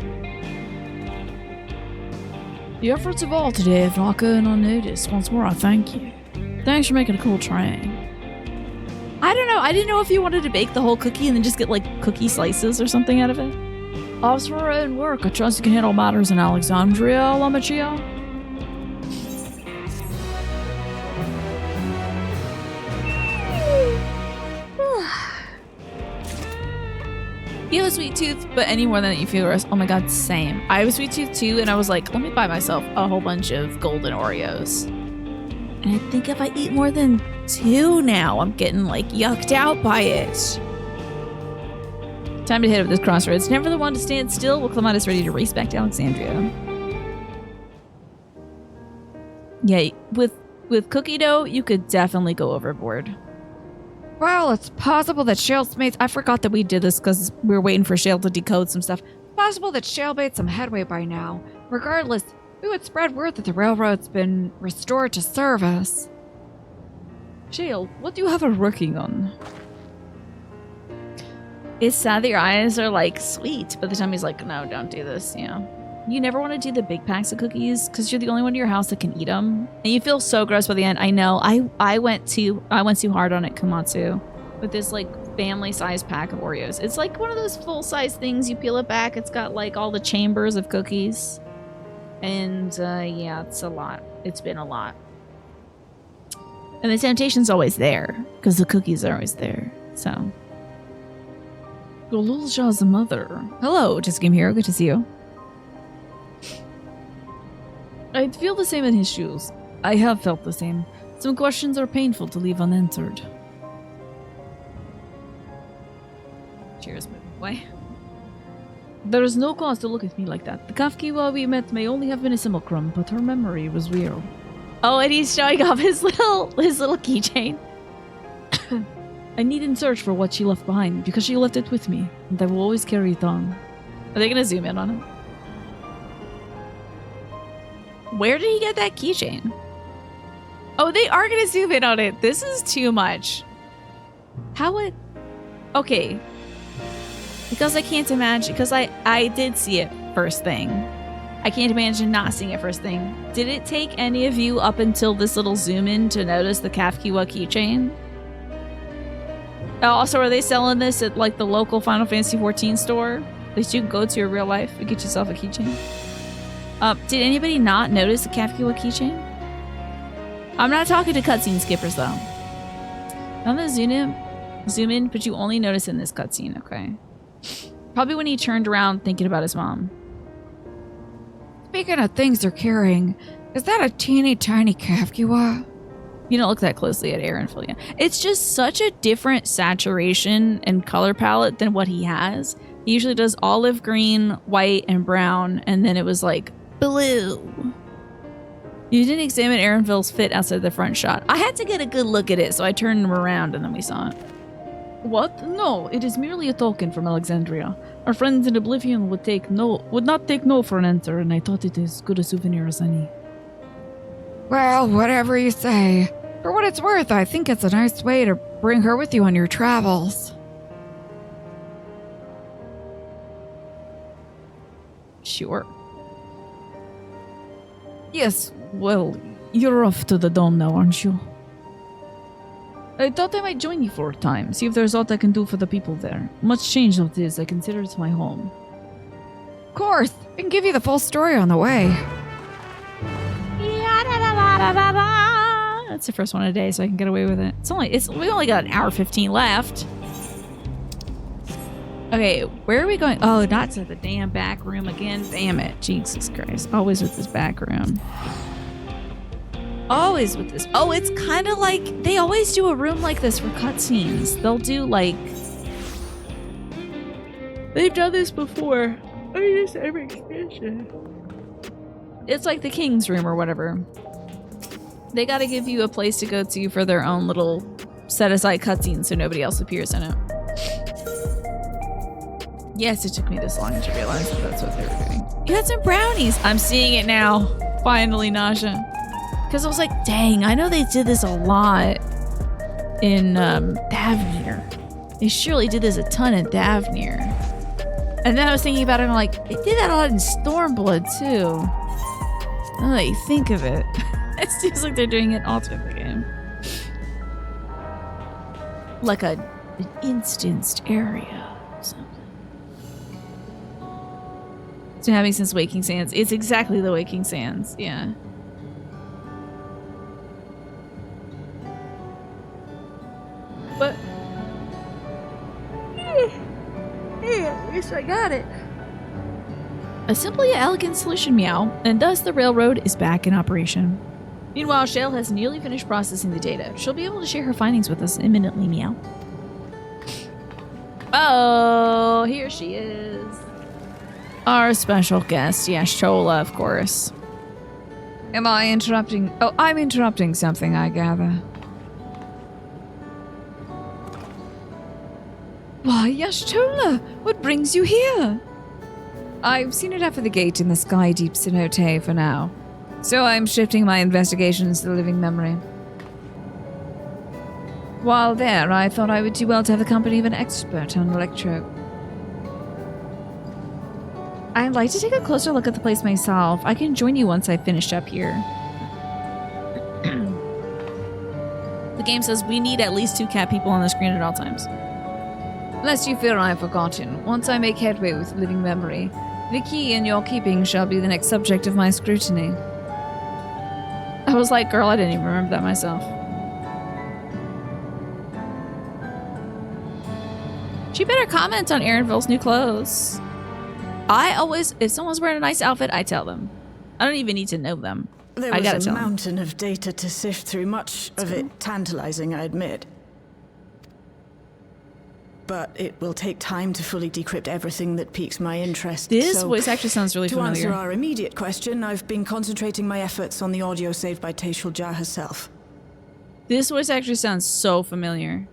The efforts of all today have not gone unnoticed. Once more, I thank you. Thanks for making a cool train. I don't know. I didn't know if you wanted to bake the whole cookie and then just get like cookie slices or something out of it. As for our own work, I trust you can handle matters in Alexandria, Lamachia. You have a sweet tooth, but any more than that you feel worse. Oh my god, same. I have a sweet tooth too, and I was like, let me buy myself a whole bunch of golden Oreos. And I think if I eat more than 2 now, I'm getting like yucked out by it. Time to hit up this crossroads. Never the one to stand still. Will Clematis ready to race back to Alexandria? Yeah, with cookie dough, you could definitely go overboard. Well, it's possible that Shale's made... I forgot that we did this because we were waiting for Shale to decode some stuff. Possible that Shale made some headway by now. Regardless, we would spread word that the railroad's been restored to service. Shale, what do you have her working on? It's sad that your eyes are like sweet, but the time he's like, no, don't do this, you know. You never want to do the big packs of cookies because you're the only one in your house that can eat them. And you feel so gross by the end. I know. I went too hard on it, Kumatsu, with this like family-sized pack of Oreos. It's like one of those full-size things. You peel it back. It's got like all the chambers of cookies. And yeah, it's a lot. It's been a lot. And the temptation's always there because the cookies are always there. So. Golulja's mother. Hello, just came here. Good to see you. I'd feel the same in his shoes. I have felt the same. Some questions are painful to leave unanswered. Cheers, boy. There is no cause to look at me like that. The Kafkiwa we met may only have been a simulacrum, but her memory was real. Oh, and he's showing off his little keychain. I needn't search for what she left behind because she left it with me, and I will always carry it on. Are they gonna zoom in on him? Where did he get that keychain? Oh, they are gonna zoom in on it. This is too much. How would... Okay. Because I can't imagine... Because I did see it first thing. I can't imagine not seeing it first thing. Did it take any of you up until this little zoom in to notice the Kafkiwa keychain? Also, are they selling this at like the local Final Fantasy XIV store? At least you can go to in real life and get yourself a keychain. Did anybody not notice the Kafkiwa keychain? I'm not talking to cutscene skippers though. I'm gonna zoom in, but you only notice in this cutscene, okay? Probably when he turned around thinking about his mom. Speaking of things they're carrying, is that a teeny tiny Kafkiwa? You don't look that closely at Aaron Filia. It's just such a different saturation and color palette than what he has. He usually does olive green, white, and brown, and then it was like blue. You didn't examine Aaronville's fit outside the front shot. I had to get a good look at it, so I turned him around and then we saw it. What? No, it is merely a token from Alexandria. Our friends in Oblivion would not take no for an answer, and I thought it as good a souvenir as any. Well, whatever you say. For what it's worth, I think it's a nice way to bring her with you on your travels. Sure. Yes, well, you're off to the dome now, aren't you? I thought I might join you for a time, see if there's aught I can do for the people there. Much change of this, I consider it my home. Of course, I can give you the full story on the way. That's the first one of the day, so I can get away with it. We only got an hour 15 left. Okay, where are we going? Oh, not to the damn back room again. Damn it. Jesus Christ. Always with this back room. Always with this. Oh, it's kind of like they always do a room like this for cutscenes. They'll do like... They've done this before. Every expansion. It's like the King's Room or whatever. They gotta give you a place to go to for their own little set-aside cutscene so nobody else appears in it. Yes, it took me this long to realize that that's what they were doing. You had some brownies! I'm seeing it now. Finally, Nasha. Because I was like, dang, I know they did this a lot in Thavnir. They surely did this a ton in Thavnir. And then I was thinking about it and I'm like, they did that a lot in Stormblood too. Now that you think of it, it seems like they're doing it all through the game. Like an instanced area or something. It's been happening since Waking Sands. It's exactly the Waking Sands, yeah. But at least I got it. A simple yet elegant solution, meow, and thus the railroad is back in operation. Meanwhile, Shale has nearly finished processing the data. She'll be able to share her findings with us imminently, meow. Oh, here she is. Our special guest, Shola, of course. Am I interrupting? Oh, I'm interrupting something, I gather. Why, Yashtola, what brings you here? I've seen it after the gate in the sky deep cenote for now. So I'm shifting my investigations to the living memory. While there, I thought I would do well to have the company of an expert on electro. I'd like to take a closer look at the place myself. I can join you once I've finished up here. The game says we need at least 2 cat people on the screen at all times. Lest you fear I have forgotten, once I make headway with living memory, the key in your keeping shall be the next subject of my scrutiny. I was like, girl, I didn't even remember that myself. She better comment on Erinville's new clothes. I always, if someone's wearing a nice outfit, I tell them. I don't even need to know them. There I gotta was a tell them. mountain of data to sift through, much of it tantalizing, I admit. But it will take time to fully decrypt everything that piques my interest. This so voice actually sounds really familiar. To answer our immediate question, I've been concentrating my efforts on the audio saved by Tashul Jah herself. This voice actually sounds so familiar.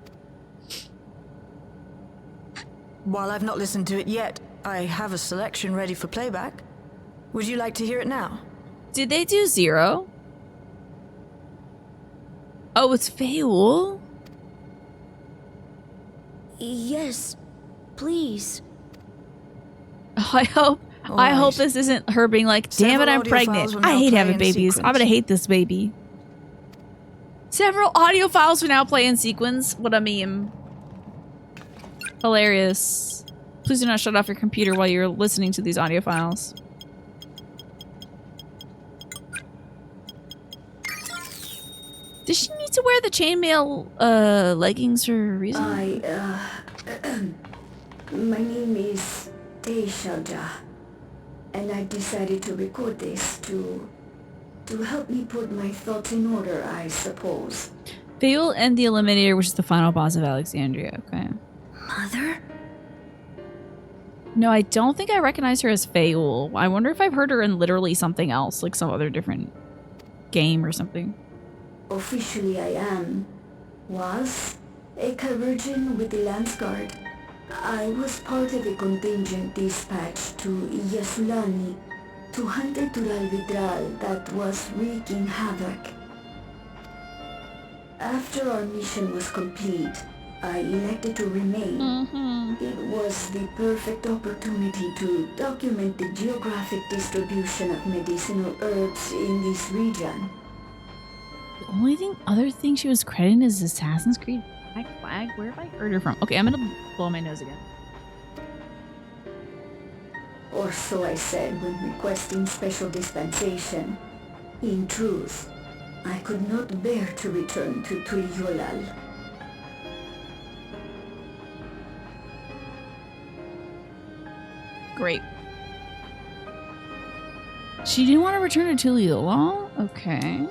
While I've not listened to it yet, I have a selection ready for playback. Would you like to hear it now? Did they do 0? Oh, it's Feul? Yes, please. I hope this isn't her being like, damn it, I'm pregnant. I hate having babies. I'm gonna hate this baby. Several audio files will now play in sequence. What a meme. Hilarious. Please do not shut off your computer while you're listening to these audio files. Does she need to wear the chainmail leggings for a reason? My name is Teishalja, and I decided to record this to help me put my thoughts in order, I suppose. Feul and the Eliminator, which is the final boss of Alexandria. Okay. Mother? No, I don't think I recognize her as Feul. I wonder if I've heard her in literally something else, like some other different game or something. Officially I was a Chirurgeon with the Lance Guard. I was part of a contingent dispatched to Yasulani to hunt a Tural Vidral that was wreaking havoc. After our mission was complete, I elected to remain. It was the perfect opportunity to document the geographic distribution of medicinal herbs in this region. The only other thing she was credited is Assassin's Creed Black Flag. Where have I heard her from? Okay, I'm gonna blow my nose again. Or so I said when requesting special dispensation. In truth, I could not bear to return to Tuliolal. Great. She didn't want to return to Tuliolal? Okay.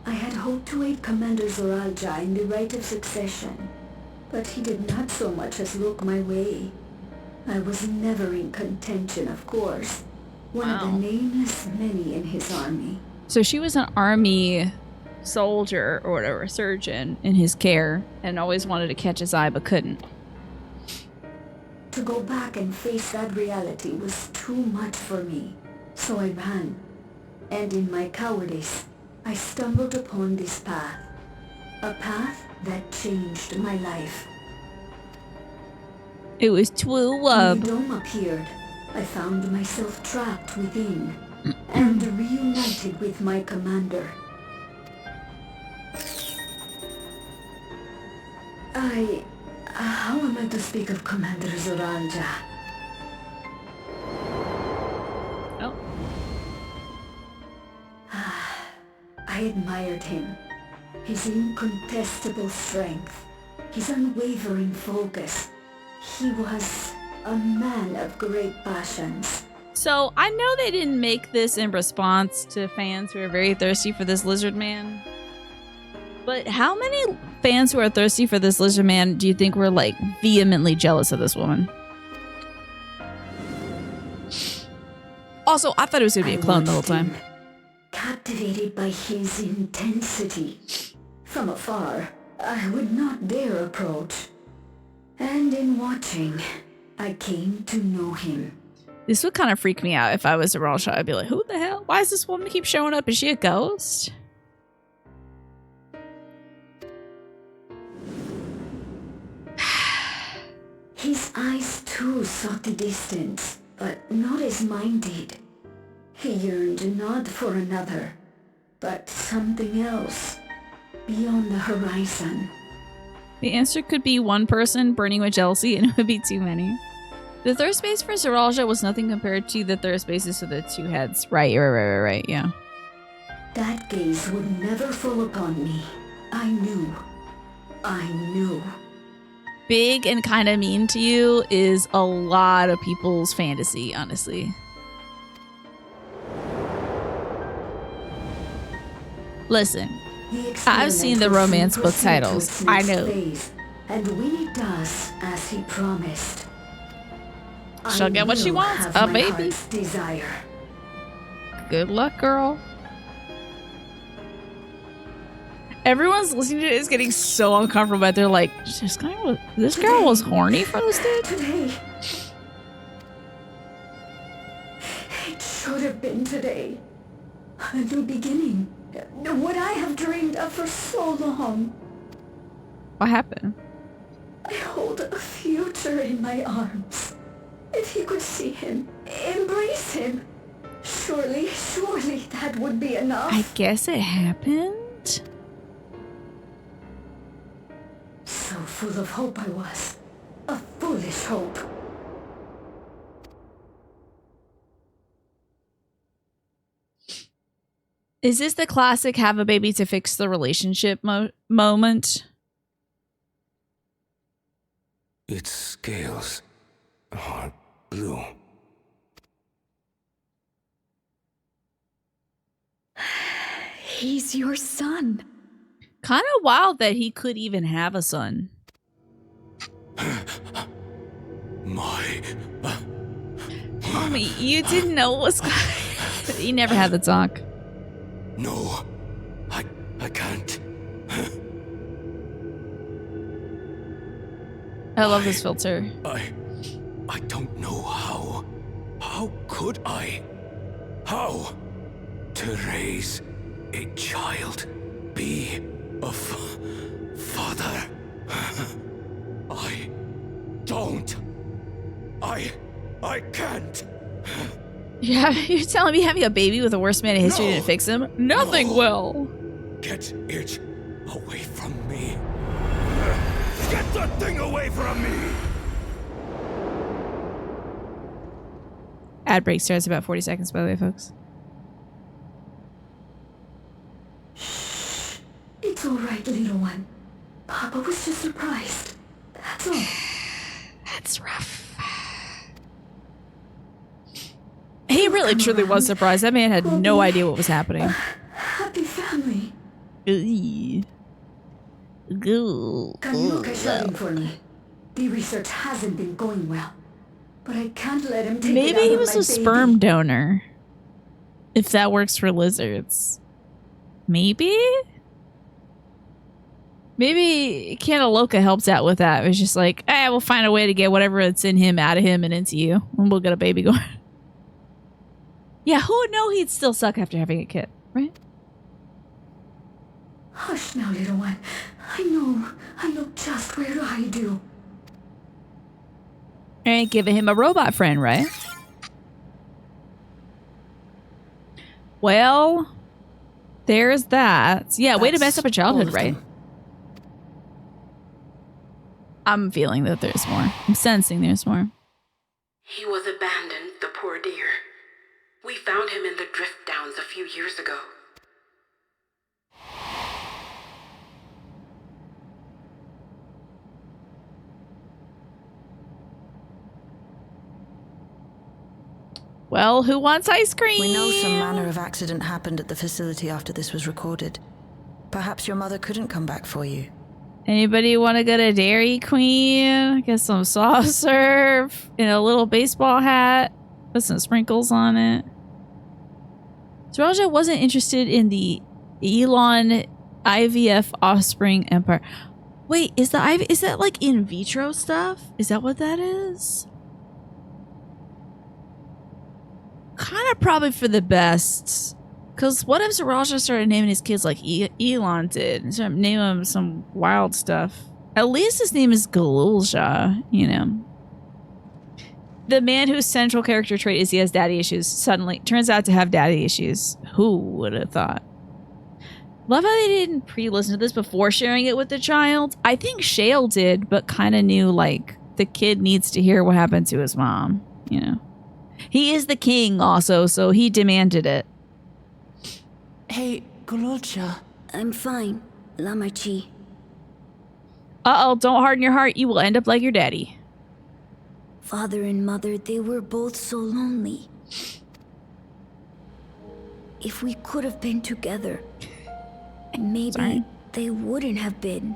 I had hoped to aid Commander Zoralja in the right of succession, but he did not so much as look my way. I was never in contention, of course. One of the nameless many in his army. So she was an army soldier or whatever, surgeon in his care, and always wanted to catch his eye but couldn't. To go back and face that reality was too much for me, so I ran. And in my cowardice, I stumbled upon this path. A path that changed my life. It was Twilwub. The dome appeared, I found myself trapped within and reunited with my commander. How am I to speak of Commander Zoranja? Oh. I admired him. His incontestable strength, his unwavering focus. He was a man of great passions. So, I know they didn't make this in response to fans who are very thirsty for this lizard man. But how many fans who are thirsty for this lizard man do you think were, like, vehemently jealous of this woman? Also, I thought it was going to be a clone the whole time. Captivated by his intensity. From afar, I would not dare approach. And in watching, I came to know him. This would kind of freak me out if I was a Ralsha. I'd be like, who the hell? Why does this woman keep showing up? Is she a ghost? His eyes too sought the distance, but not as mine did. He yearned not for another, but something else, beyond the horizon. The answer could be one person burning with jealousy, and it would be too many. The third space for Zoralja was nothing compared to the third spaces of the two heads. Right, yeah. That gaze would never fall upon me. I knew. Big and kind of mean to you is a lot of people's fantasy, honestly. Listen, I've seen the romance book titles. I know. And when it does, as he promised, she'll get what she wants, a baby. Desire. Good luck, girl. Everyone's listening to it is getting so uncomfortable, but they're like, this girl was horny for this dude? Today. It should have been today. A new beginning. What I have dreamed of for so long. What happened? I hold a future in my arms. If he could see him, embrace him, surely that would be enough. I guess it happened. So full of hope I was. A foolish hope. Is this the classic have a baby to fix the relationship moment? Its scales are blue. He's your son. Kind of wild that he could even have a son. Homie, you didn't know what was going on. You never had the talk. No, I can't. I love this filter. I don't know how. How could I? How? To raise a child, be a father. I don't. I can't. Yeah, you're telling me having a baby with the worst man in history didn't fix him? Nothing will. Get it away from me. Get that thing away from me! Ad break starts about 40 seconds, by the way, folks. Shh. It's all right, little one. Papa was just surprised. That's all. That's rough. He really truly was surprised. That man had no idea what was happening. Happy family. Can you look at shopping for me? The research hasn't been going well. But I can't let him take Maybe it out he of was my a sperm donor. If that works for lizards. Maybe? Maybe Canaloka helps out with that. It was just like, we'll find a way to get whatever that's in him out of him and into you. And we'll get a baby going. Yeah, who would know he'd still suck after having a kid, right? Hush now, little one. I know just where I do. And giving him a robot friend, right? Well, there's that. Yeah, way to mess up a childhood, right? I'm feeling that there's more. I'm sensing there's more. He was abandoned, the poor dear. We found him in the drift downs a few years ago. Well, who wants ice cream? We know some manner of accident happened at the facility after this was recorded. Perhaps your mother couldn't come back for you. Anybody want to go to Dairy Queen? Get some soft serve in a little baseball hat with some sprinkles on it. Raja wasn't interested in the Elon IVF offspring empire. Wait, is that like in vitro stuff? Is that what that is? Kind of probably for the best. Because what if Saraja started naming his kids like Elon did? And started naming him some wild stuff. At least his name is Galulja, you know. The man whose central character trait is he has daddy issues suddenly turns out to have daddy issues. Who would have thought? Love how they didn't pre-listen to this before sharing it with the child. I think Shale did, but kind of knew like the kid needs to hear what happened to his mom, you know. He is the king also, so he demanded it. Hey, Galulja. I'm fine, Lamachi. Uh-oh, don't harden your heart. You will end up like your daddy. Father and mother, they were both so lonely. If we could have been together, maybe they wouldn't have been.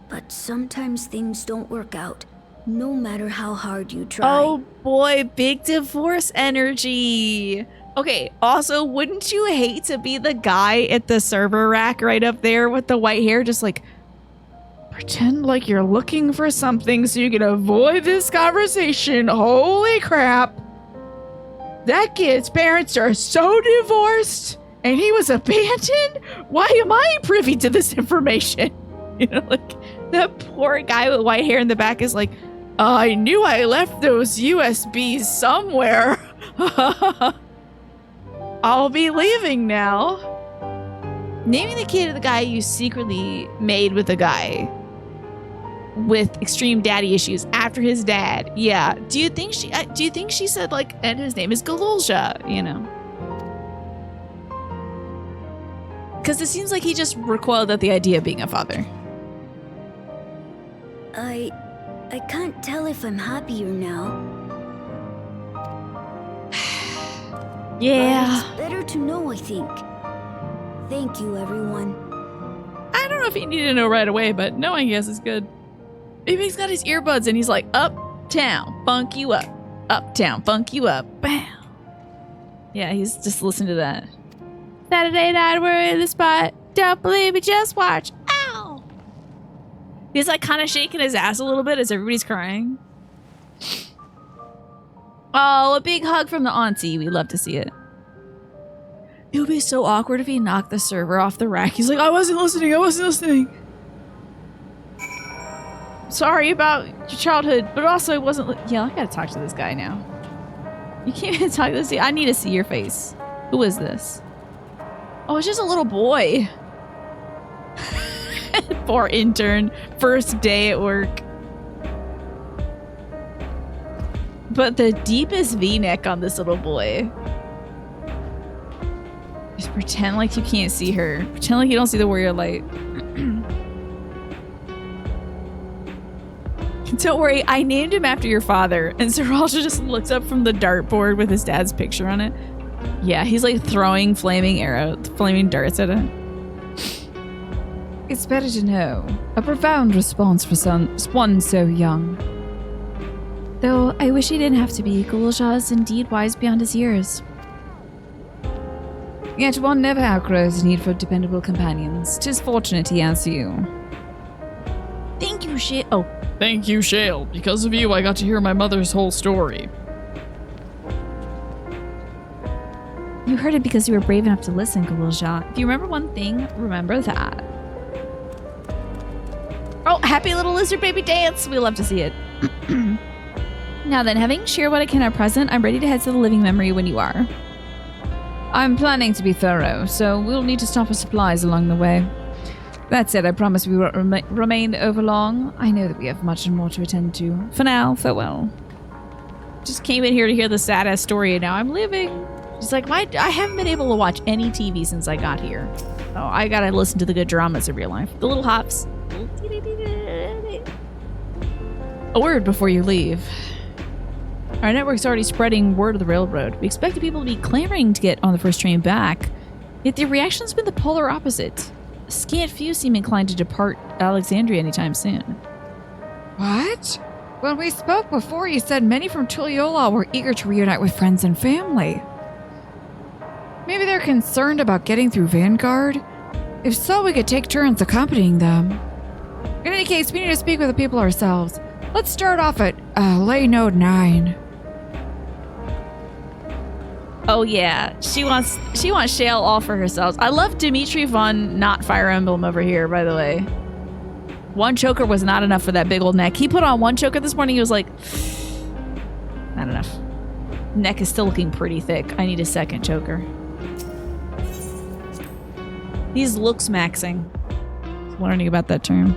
But sometimes things don't work out, no matter how hard you try. Oh boy, big divorce energy. Okay, also, wouldn't you hate to be the guy at the server rack right up there with the white hair, just like, pretend like you're looking for something so you can avoid this conversation. Holy crap. That kid's parents are so divorced and he was abandoned? Why am I privy to this information? You know, like, that poor guy with white hair in the back is like, I knew I left those USBs somewhere. I'll be leaving now. Naming the kid the guy you secretly made with a guy with extreme daddy issues after his dad. Yeah. Do you think she said like, and his name is Galulja, you know? Because it seems like he just recoiled at the idea of being a father. I can't tell if I'm happier now. Yeah. But it's better to know, I think. Thank you, everyone. I don't know if he needed to know right away, but knowing yes is good. Maybe he's got his earbuds and he's like, uptown, funk you up. Uptown, funk you up. Bam. Yeah, he's just listening to that. Saturday night, we're in the spot. Don't believe me, just watch. Ow! He's like kind of shaking his ass a little bit as everybody's crying. Oh, a big hug from the auntie. We love to see it. It would be so awkward if he knocked the server off the rack. He's like, I wasn't listening. Sorry about your childhood, but also it wasn't. Yeah, I gotta talk to this guy now. You can't even talk to this guy. I need to see your face. Who is this? Oh, it's just a little boy. Poor intern. First day at work. But the deepest V-neck on this little boy. Just pretend like you can't see her. Pretend like you don't see the warrior light. Don't worry, I named him after your father. And Saralja just looks up from the dartboard with his dad's picture on it. Yeah, he's like throwing flaming darts at it. It's better to know. A profound response for one so young. Though I wish he didn't have to be. Galulja is indeed wise beyond his years. Yet one never outgrows the need for dependable companions. 'Tis fortunate he has you. Thank you, Shale. Oh. Thank you, Shale. Because of you, I got to hear my mother's whole story. You heard it because you were brave enough to listen, Galulja. If you remember one thing, remember that. Oh, happy little lizard baby dance. We love to see it. Now then, having shared what I can at present, I'm ready to head to the living memory when you are. I'm planning to be thorough, so we'll need to stop for supplies along the way. That said, I promise we won't remain over long. I know that we have much more to attend to. For now, farewell. Just came in here to hear the sad-ass story, and now I'm leaving. She's like, I haven't been able to watch any TV since I got here. Oh, I gotta listen to the good dramas of real life. The little hops. A word before you leave. Our network's already spreading word of the railroad. We expected people to be clamoring to get on the first train back, yet the reaction's been the polar opposite. A scant few seem inclined to depart Alexandria anytime soon. What? When we spoke before, you said many from Tulliola were eager to reunite with friends and family. Maybe they're concerned about getting through Vanguard? If so, we could take turns accompanying them. In any case, we need to speak with the people ourselves. Let's start off at Lay Node 9. Oh yeah, she wants Shale all for herself. I love Dimitri von not Fire Emblem over here, by the way. One choker was not enough for that big old neck. He put on one choker this morning. He was like, not enough. Neck is still looking pretty thick. I need a second choker. He's looks maxing. Learning about that term.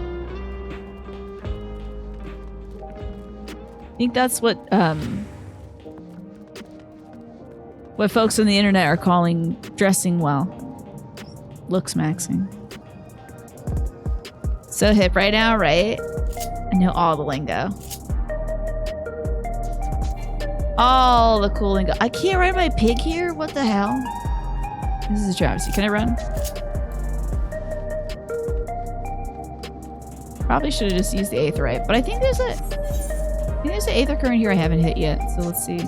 I think that's what folks on the internet are calling dressing well. Looks maxing. So hip right now, right? I know all the lingo. All the cool lingo. I can't ride my pig here? What the hell? This is a travesty. Can I run? Probably should have just used the Aetherite, but I think there's an Aether current here I haven't hit yet, so let's see.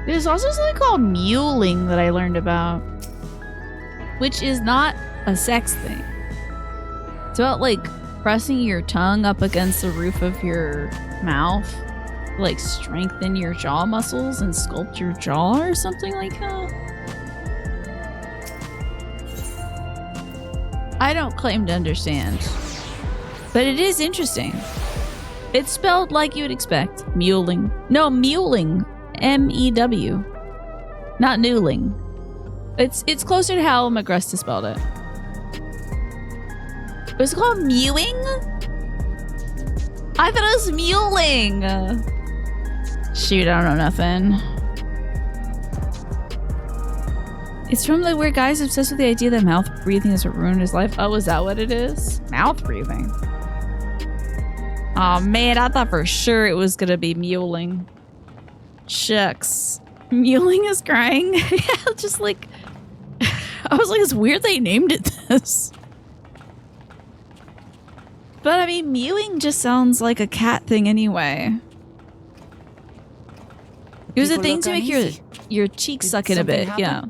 There's also something called muling that I learned about, which is not a sex thing. It's about like pressing your tongue up against the roof of your mouth to like strengthen your jaw muscles and sculpt your jaw or something like that. I don't claim to understand, but it is interesting. It's spelled like you would expect. Muling. No, mewling. M-E-W. Not nooling. It's closer to how Magresta spelled it. Was it called mewing? I thought it was muling. Shoot, I don't know nothing. It's from the weird guys obsessed with the idea that mouth breathing is what ruined his life. Oh, is that what it is? Mouth breathing. Oh man, I thought for sure it was gonna be mewling. Shucks. Mewling is crying. Yeah, just like... I was like, it's weird they named it this. But I mean, mewing just sounds like a cat thing anyway. It was a thing to make your cheeks suck in a bit, yeah.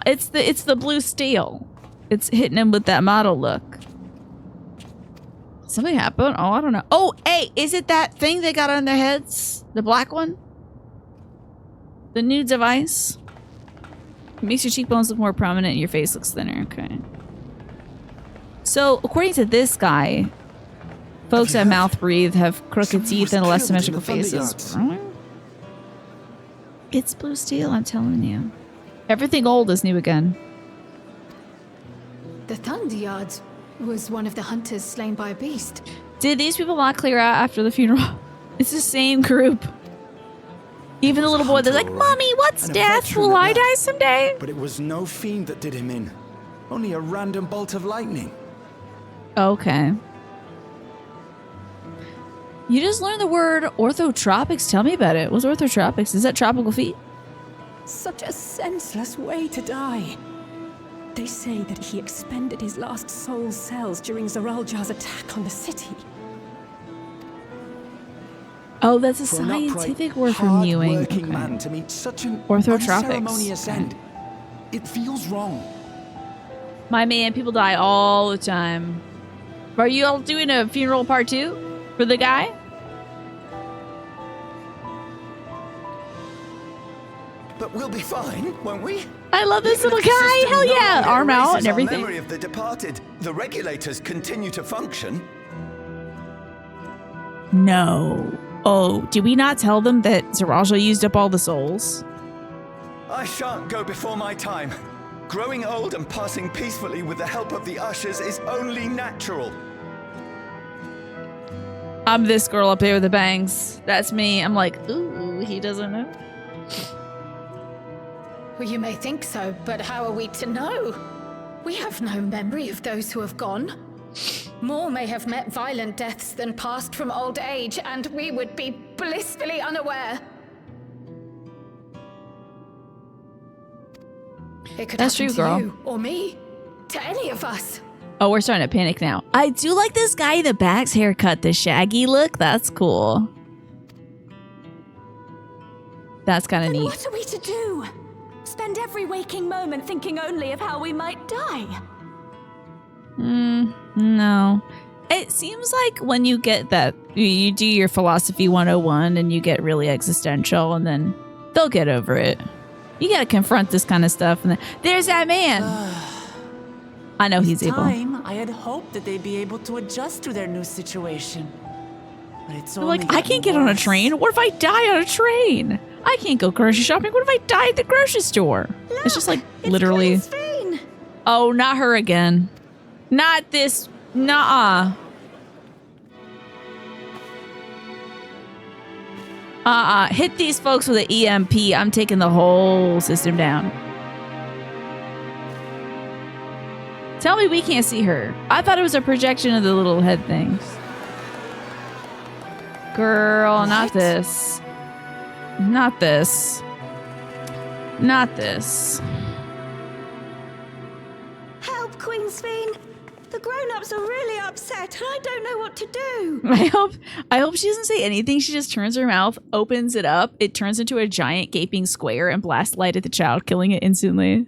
It's the blue steel. It's hitting him with that model look. Something happened? Oh, I don't know. Oh, hey, is it that thing they got on their heads? The black one? The new device? It makes your cheekbones look more prominent and your face looks thinner. Okay. So, according to this guy, folks that mouth breathe have crooked teeth and less symmetrical faces. It's blue steel, I'm telling you. Everything old is new again. The Thunderyard was one of the hunters slain by a beast. Did these people not clear out after the funeral? It's the same group. Even the little boy, they're like, Mommy, what's death? Will I die someday? But it was no fiend that did him in. Only a random bolt of lightning. Okay. You just learned the word orthotropics. Tell me about it. What's orthotropics? Is that tropical feet? Such a senseless way to die. They say that he expended his last soul cells during Zoraljar's attack on the city. Oh, that's a scientific word for mewing. Okay. Man to meet such an orthotropics. Unceremonious end. It feels wrong. My man, people die all the time. Are you all doing a funeral part 2 for the guy? But we'll be fine, won't we? I love this Even little if the guy. system Hell no yeah. longer Arm out erases and our everything. memory of the departed, the regulators continue to function. No. Oh, did we not tell them that Zaraja used up all the souls? I shan't go before my time. Growing old and passing peacefully with the help of the ushers is only natural. I'm this girl up here with the bangs. That's me. I'm like, ooh, he doesn't know. Well, you may think so, but how are we to know? We have no memory of those who have gone. More may have met violent deaths than passed from old age, and we would be blissfully unaware. It could That's happen true, to girl. you or me, to any of us. Oh, we're starting to panic now. I do like this guy in the back's haircut, the shaggy look. That's cool. That's kind of neat. What are we to do? Spend every waking moment thinking only of how we might die? No. It seems like when you get that, you do your philosophy 101 and you get really existential, and then they'll get over it. You gotta confront this kind of stuff, and then there's that man. I know he's able. I had hoped that they'd be able to adjust to their new situation. But it's only Like, I can't get on a train. What if I die on a train? I can't go grocery shopping. What if I die at the grocery store? It's just like literally. Oh, not her again. Not this. Nuh-uh. Hit these folks with an EMP. I'm taking the whole system down. Tell me we can't see her. I thought it was a projection of the little head things. Girl, not this. Not this. Not this. Help, Queen Sphene! The grown-ups are really upset, and I don't know what to do. I hope she doesn't say anything. She just turns her mouth, opens it up. It turns into a giant gaping square and blasts light at the child, killing it instantly.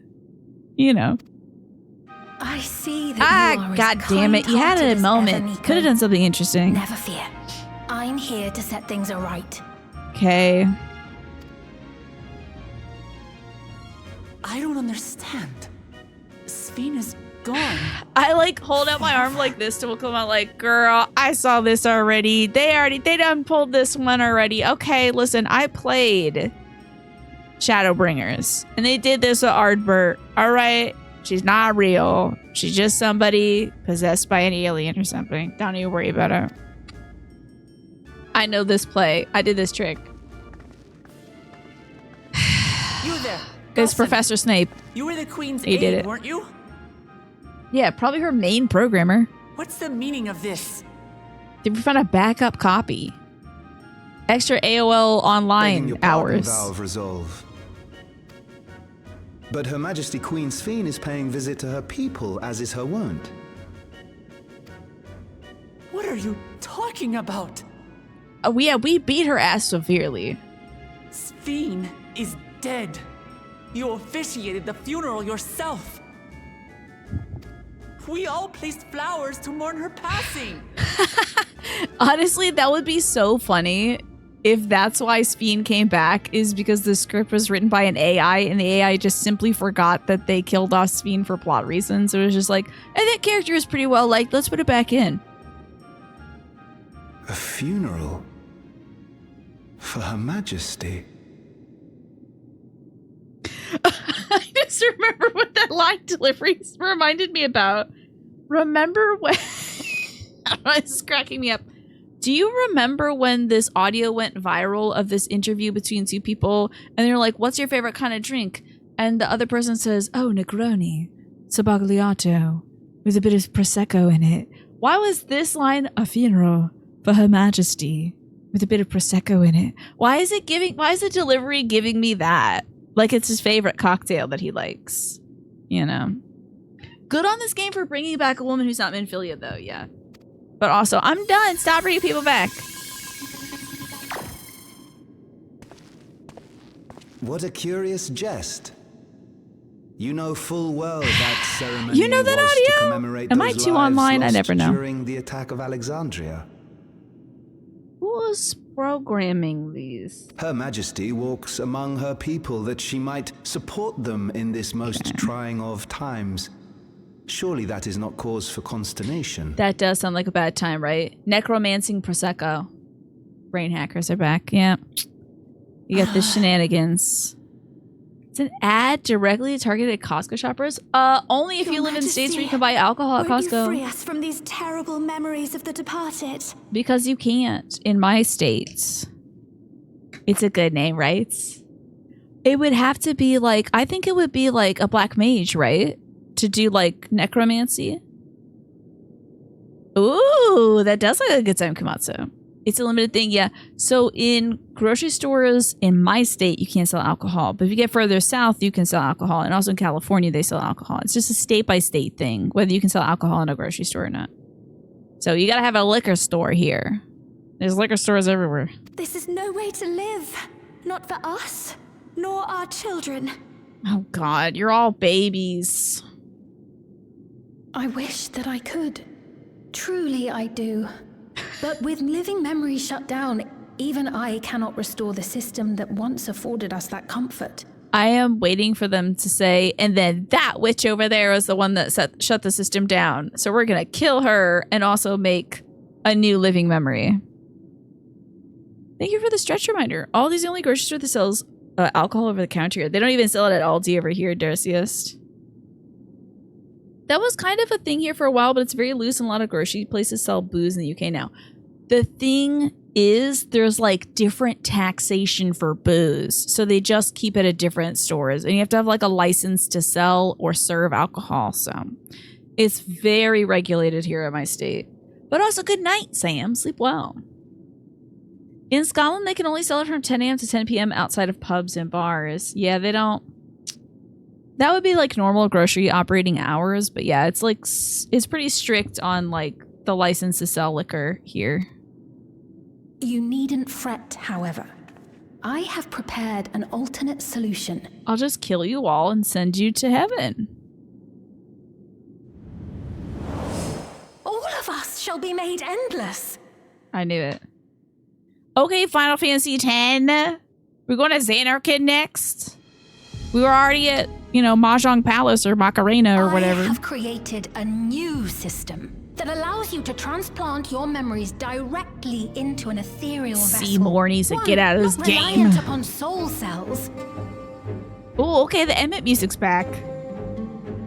You know. I see that you are God damn it. You had a moment. Could have done something interesting. Never fear. I'm here to set things aright. Okay. I don't understand. Sphene is gone. I like hold out my arm like this to come out like, girl, I saw this already. They done pulled this one already. Okay, listen, I played Shadowbringers and they did this with Ardbert. All right. She's not real. She's just somebody possessed by an alien or something. Don't even worry about her. I know this play. I did this trick. You there. It's Professor Snape. You were the Queen's He did aide, it. weren't you? Yeah, probably her main programmer. What's the meaning of this? Did we find a backup copy? Extra AOL online hours. Valve Resolve. But Her Majesty Queen Sphene is paying visit to her people, as is her wont. What are you talking about? We beat her ass severely. Sphene is dead. You officiated the funeral yourself. We all placed flowers to mourn her passing. Honestly, that would be so funny if that's why Sphene came back, is because the script was written by an AI and the AI just simply forgot that they killed off Sphene for plot reasons. It was just like, hey, that character is pretty well liked. Let's put it back in. A funeral? For Her Majesty? I just remember what that line delivery reminded me about. Remember when... This is cracking me up. Do you remember when this audio went viral of this interview between two people and they're like, what's your favorite kind of drink? And the other person says, oh, Negroni, Sabagliato, with a bit of Prosecco in it. Why was this line a funeral for Her Majesty with a bit of Prosecco in it? Why is the delivery giving me that? Like it's his favorite cocktail that he likes, you know? Good on this game for bringing back a woman who's not Minfilia though, yeah. But also, I'm done. Stop bringing people back. What a curious jest. You know full well that ceremony You know that was audio? to commemorate Am I those too lives online? I lost never know. during the attack of Alexandria. What programming these? Her Majesty walks among her people that she might support them in this most trying of times. Surely that is not cause for consternation. That does sound like a bad time, right? Necromancing Prosecco. Brain hackers are back. Yeah. You got the shenanigans. It's an ad directly targeted at Costco shoppers? Only if you live in states where you can buy alcohol at Costco. Won't you free us from these terrible memories of the departed? Because you can't in my states. It's a good name, right? It would have to be like, I think it would be like a black mage, right? To do like necromancy. Ooh, that does look like a good time, Komatsu. It's a limited thing, yeah. So in grocery stores in my state, you can't sell alcohol. But if you get further south, you can sell alcohol. And also in California, they sell alcohol. It's just a state-by-state thing, whether you can sell alcohol in a grocery store or not. So you gotta have a liquor store here. There's liquor stores everywhere. This is no way to live. Not for us, nor our children. Oh God, you're all babies. I wish that I could. Truly I do. But with living memory shut down, even I cannot restore the system that once afforded us that comfort. I am waiting for them to say, and then that witch over there is the one that shut the system down. So we're gonna kill her and also make a new living memory. Thank you for the stretch reminder. All these only grocery store that sells alcohol over the counter here. They don't even sell it at Aldi over here, Darcius. That was kind of a thing here for a while, but it's very loose and a lot of grocery places sell booze in the UK now. The thing is, there's like different taxation for booze. So they just keep it at different stores. And you have to have like a license to sell or serve alcohol. So it's very regulated here in my state. But also good night, Sam. Sleep well. In Scotland, they can only sell it from 10 a.m. to 10 p.m. outside of pubs and bars. Yeah, they don't. That would be like normal grocery operating hours, but yeah, it's like it's pretty strict on like the license to sell liquor here. You needn't fret, however. I have prepared an alternate solution. I'll just kill you all and send you to heaven. All of us shall be made endless. I knew it. Okay, Final Fantasy X. We're going to Xanarkand next. We were already at, you know, Mahjong Palace or Macarena or whatever. I have created a new system that allows you to transplant your memories directly into an ethereal vessel. Seymour needs to get out of this game. Reliant upon soul cells. Oh, okay, the Emmett music's back.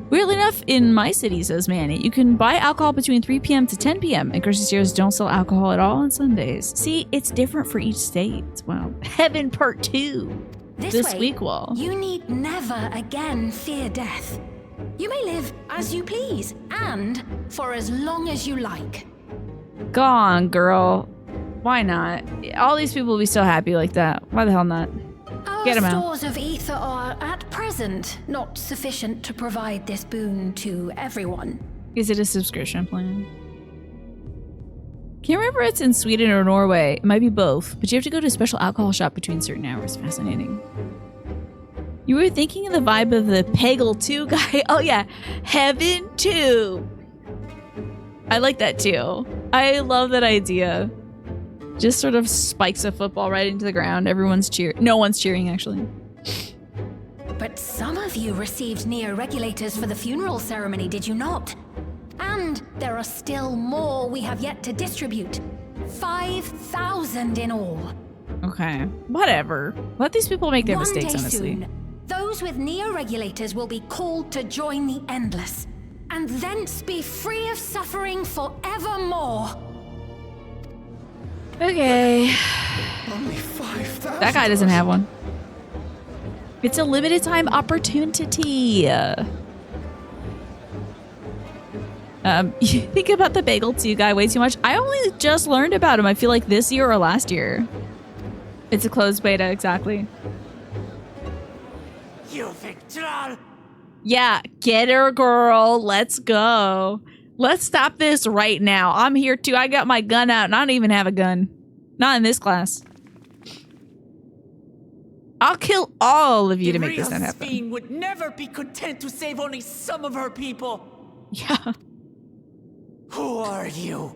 Weirdly enough, in my city, says Manny, you can buy alcohol between 3 p.m. to 10 p.m. and grocery stores don't sell alcohol at all on Sundays. See, it's different for each state. Wow. Heaven Part 2. This week will. You need never again fear death. You may live as you please, and for as long as you like. Go on, girl. Why not? All these people will be so happy like that. Why the hell not? Get them out. Our stores of ether are, at present, not sufficient to provide this boon to everyone. Is it a subscription plan? Can't remember if it's in Sweden or Norway. It might be both, but you have to go to a special alcohol shop between certain hours. Fascinating. You were thinking of the vibe of the Peggle 2 guy. Oh yeah, Heaven 2. I like that too. I love that idea. Just sort of spikes a football right into the ground. Everyone's cheering. No one's cheering, actually. But some of you received neo-regulators for the funeral ceremony, did you not? And there are still more we have yet to distribute. 5,000 in all. Okay, whatever. Let these people make their mistakes, honestly. Soon, those with neo-regulators will be called to join the Endless, and thence be free of suffering forevermore. Okay. Only 5,000. That guy doesn't have one. It's a limited time opportunity. You think about the Bagel 2 guy way too much. I only just learned about him, I feel like this year or last year. It's a closed beta, exactly. You Victral! Yeah, get her, girl. Let's go. Let's stop this right now. I'm here too. I got my gun out and I don't even have a gun. Not in this class. I'll kill all of you to make this not happen. Fiend would never be content to save only some of her people. Yeah. Who are you?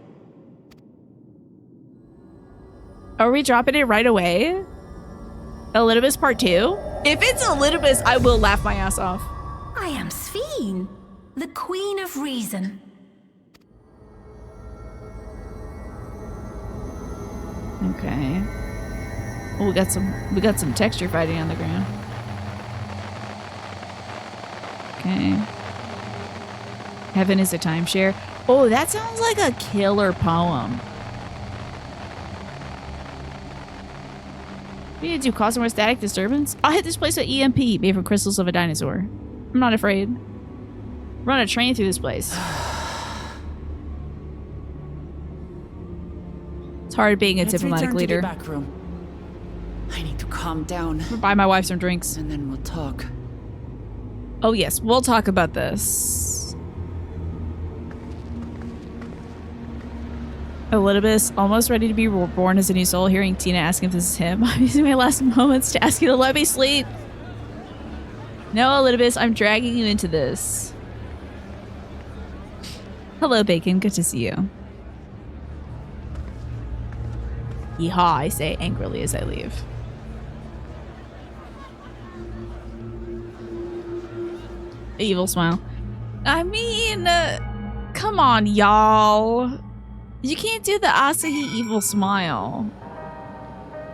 Are we dropping it right away? Elidibus Part 2? If it's Elidibus, I will laugh my ass off. I am Sphene, the Queen of Reason. Okay. Oh, we got some texture fighting on the ground. Okay. Heaven is a timeshare. Oh, that sounds like a killer poem. What do you do? Cause more static disturbance? I'll hit this place with EMP made from crystals of a dinosaur. I'm not afraid. Run a train through this place. It's hard being a diplomatic leader. To the back room. I need to calm down. Buy my wife some drinks. And then we'll talk. Oh yes, we'll talk about this. Elidibus, almost ready to be reborn as a new soul, hearing Tina asking if this is him. I'm using my last moments to ask you to let me sleep. No, Elidibus, I'm dragging you into this. Hello, Bacon. Good to see you. Yeehaw, I say angrily as I leave. Evil smile. I mean, come on, y'all. You can't do the Asahi evil smile.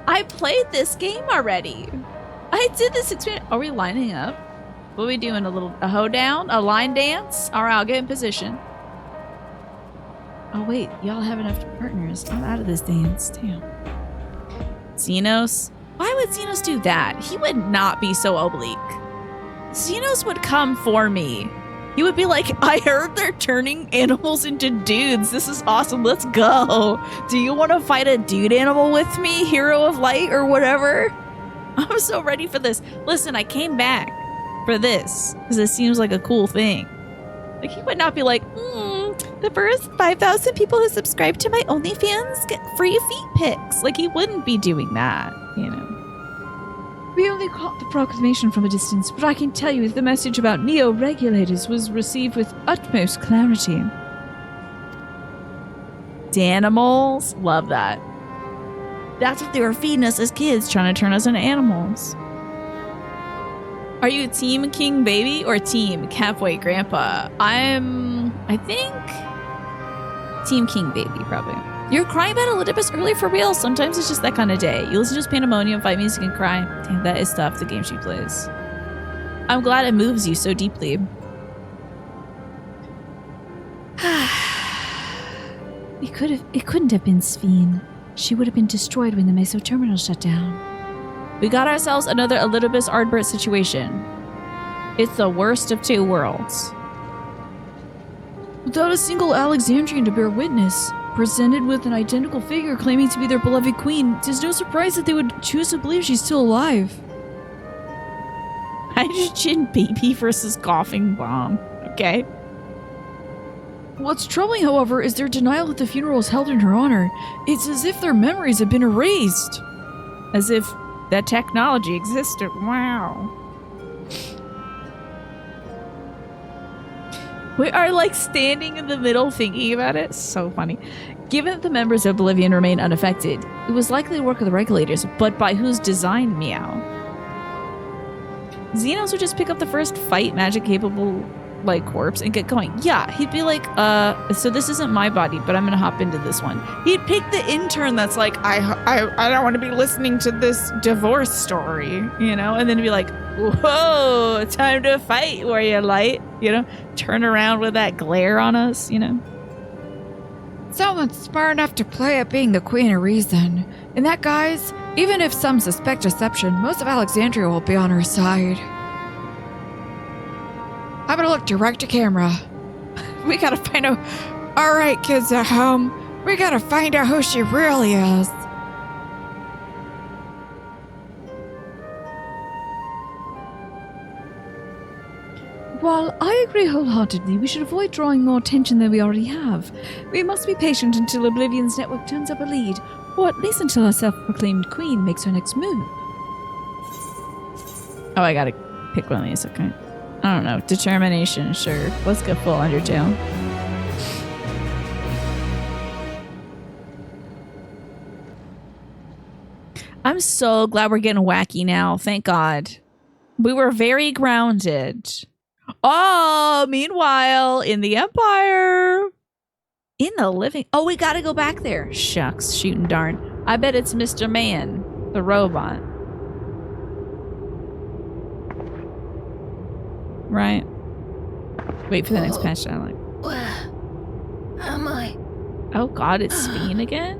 I played this game already. I did this experience. Are we lining up? What are we doing? A hoedown? A line dance? All right, I'll get in position. Oh, wait. Y'all have enough partners. I'm out of this dance. Damn. Xenos? Why would Xenos do that? He would not be so oblique. Xenos would come for me. He would be like, I heard they're turning animals into dudes. This is awesome. Let's go. Do you want to fight a dude animal with me? Hero of Light or whatever? I'm so ready for this. Listen, I came back for this because it seems like a cool thing. Like, he would not be like, the first 5,000 people who subscribe to my OnlyFans get free feet pics. Like, he wouldn't be doing that, you know. We only caught the proclamation from a distance, but I can tell you the message about neo-regulators was received with utmost clarity. Danimals? Love that. That's what they were feeding us as kids, trying to turn us into animals. Are you Team King Baby or Team Catboy Grandpa? I think Team King Baby, probably. You're crying about Elidibus early for real. Sometimes it's just that kind of day. You listen to his Pandemonium, fight music, and cry. Damn, that is tough, the game she plays. I'm glad it moves you so deeply. It couldn't have been Sphene. She would have been destroyed when the Meso Terminal shut down. We got ourselves another Elidibus Ardbert situation. It's the worst of two worlds. Without a single Alexandrian to bear witness, presented with an identical figure claiming to be their beloved queen, it is no surprise that they would choose to believe she's still alive. Hydrogen baby versus coughing bomb. Okay. What's troubling, however, is their denial that the funeral is held in her honor. It's as if their memories have been erased. As if that technology existed. Wow. We are like standing in the middle thinking about it. So funny. Given that the members of Oblivion remain unaffected, it was likely the work of the regulators, but by whose design, meow? Xenos would just pick up the first fight magic capable like corpse and get going. Yeah, he'd be like, so this isn't my body, but I'm gonna hop into this one. He'd pick the intern that's like, I don't want to be listening to this divorce story, you know, and then be like, whoa, time to fight, warrior light, you know, turn around with that glare on us, you know. Someone's smart enough to play at being the Queen of Reason. And that, guys, even if some suspect deception, most of Alexandria will be on her side. I'm gonna look direct to camera. We gotta find out. Alright, kids at home. We gotta find out who she really is. While I agree wholeheartedly, we should avoid drawing more attention than we already have. We must be patient until Oblivion's network turns up a lead, or at least until our self-proclaimed queen makes her next move. Oh, I gotta pick one of these, okay. I don't know. Determination, sure. Let's go full Undertale. I'm so glad we're getting wacky now. Thank God. We were very grounded. Oh, meanwhile, in the Empire. In the living... Oh, we gotta go back there. Shucks, shooting darn. I bet it's Mr. Man, the robot. Right. Wait for the next patch dialogue. Where am I? Oh God, it's Speen again?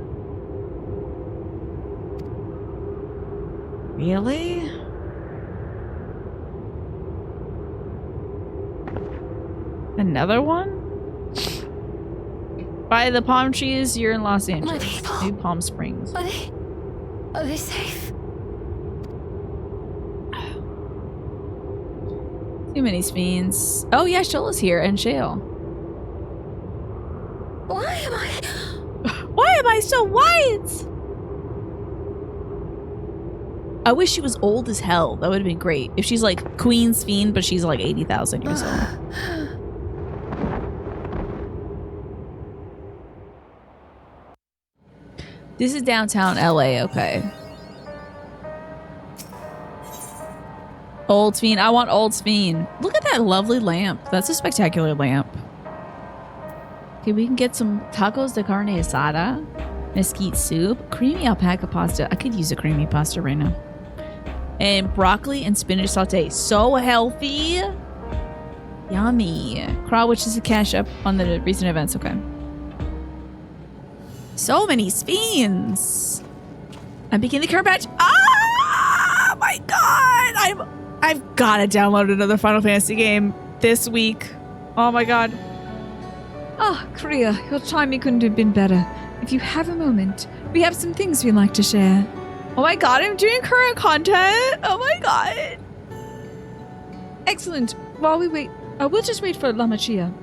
Really? Another one? By the palm trees, you're in Los Angeles. New Palm Springs. Are they safe? Too many Speens. Oh yeah, Shola's here and Shale. Why am I so white? I wish she was old as hell. That would have been great. If she's like Queen's Fiend, but she's like 80,000 years old. This is downtown LA, okay. Old Fiend. I want Old Fiend. Look at that lovely lamp. That's a spectacular lamp. Okay, we can get some tacos de carne asada, mesquite soup, creamy alpaca pasta. I could use a creamy pasta right now. And broccoli and spinach saute. So healthy. Yummy. Crawl, which is a cash up on the recent events. Okay. So many Fiends. I'm beginning the current patch. Ah, my God. I've got to download another Final Fantasy game this week. Oh my God. Ah, Kriya, your timing couldn't have been better. If you have a moment, we have some things we'd like to share. Oh my God, I'm doing current content. Oh my God. Excellent. While we wait, we'll just wait for Lama Chia.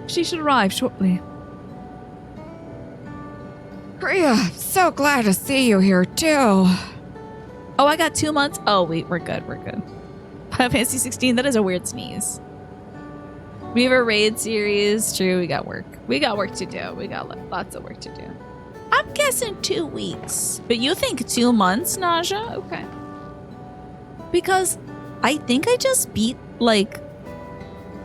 She should arrive shortly. Kriya, so glad to see you here too. Oh, I got 2 months. Oh, wait, we're good. We're good. Final Fantasy 16, that is a weird sneeze. We have a raid series. True, we got work. We got work to do. We got lots of work to do. I'm guessing 2 weeks. But you think 2 months, Naja? Okay. Because I think I just beat, like,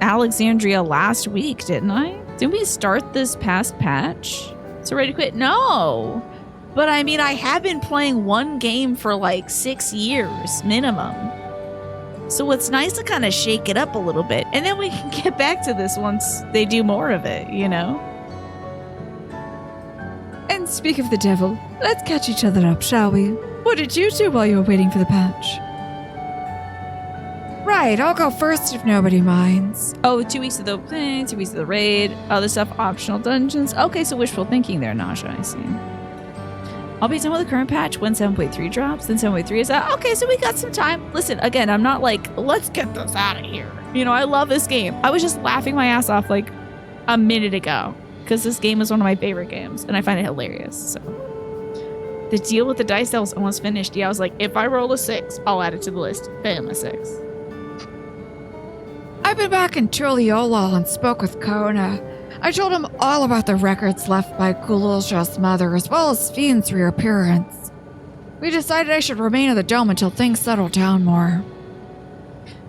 Alexandria last week, didn't I? Didn't we start this past patch? So ready to quit? No. But I mean, I have been playing one game for like 6 years minimum. So it's nice to kind of shake it up a little bit. And then we can get back to this once they do more of it, you know? And speak of the devil, let's catch each other up, shall we? What did you do while you were waiting for the patch? Right, I'll go first if nobody minds. Oh, 2 weeks of the thing, 2 weeks of the raid, other stuff, optional dungeons. Okay, so wishful thinking there, Naja, I see. I'll be done with the current patch when 7.3 drops, then 7.3 is out. Okay, so we got some time. Listen, again, I'm not like, let's get this out of here. You know, I love this game. I was just laughing my ass off like a minute ago because this game is one of my favorite games and I find it hilarious. So the deal with the dice that was almost finished. Yeah, I was like, if I roll a 6, I'll add it to the list. Bam, a 6. I've been back in Tuliolol and spoke with Kona. I told him all about the records left by Gululja's mother, as well as Fiend's reappearance. We decided I should remain in the dome until things settle down more.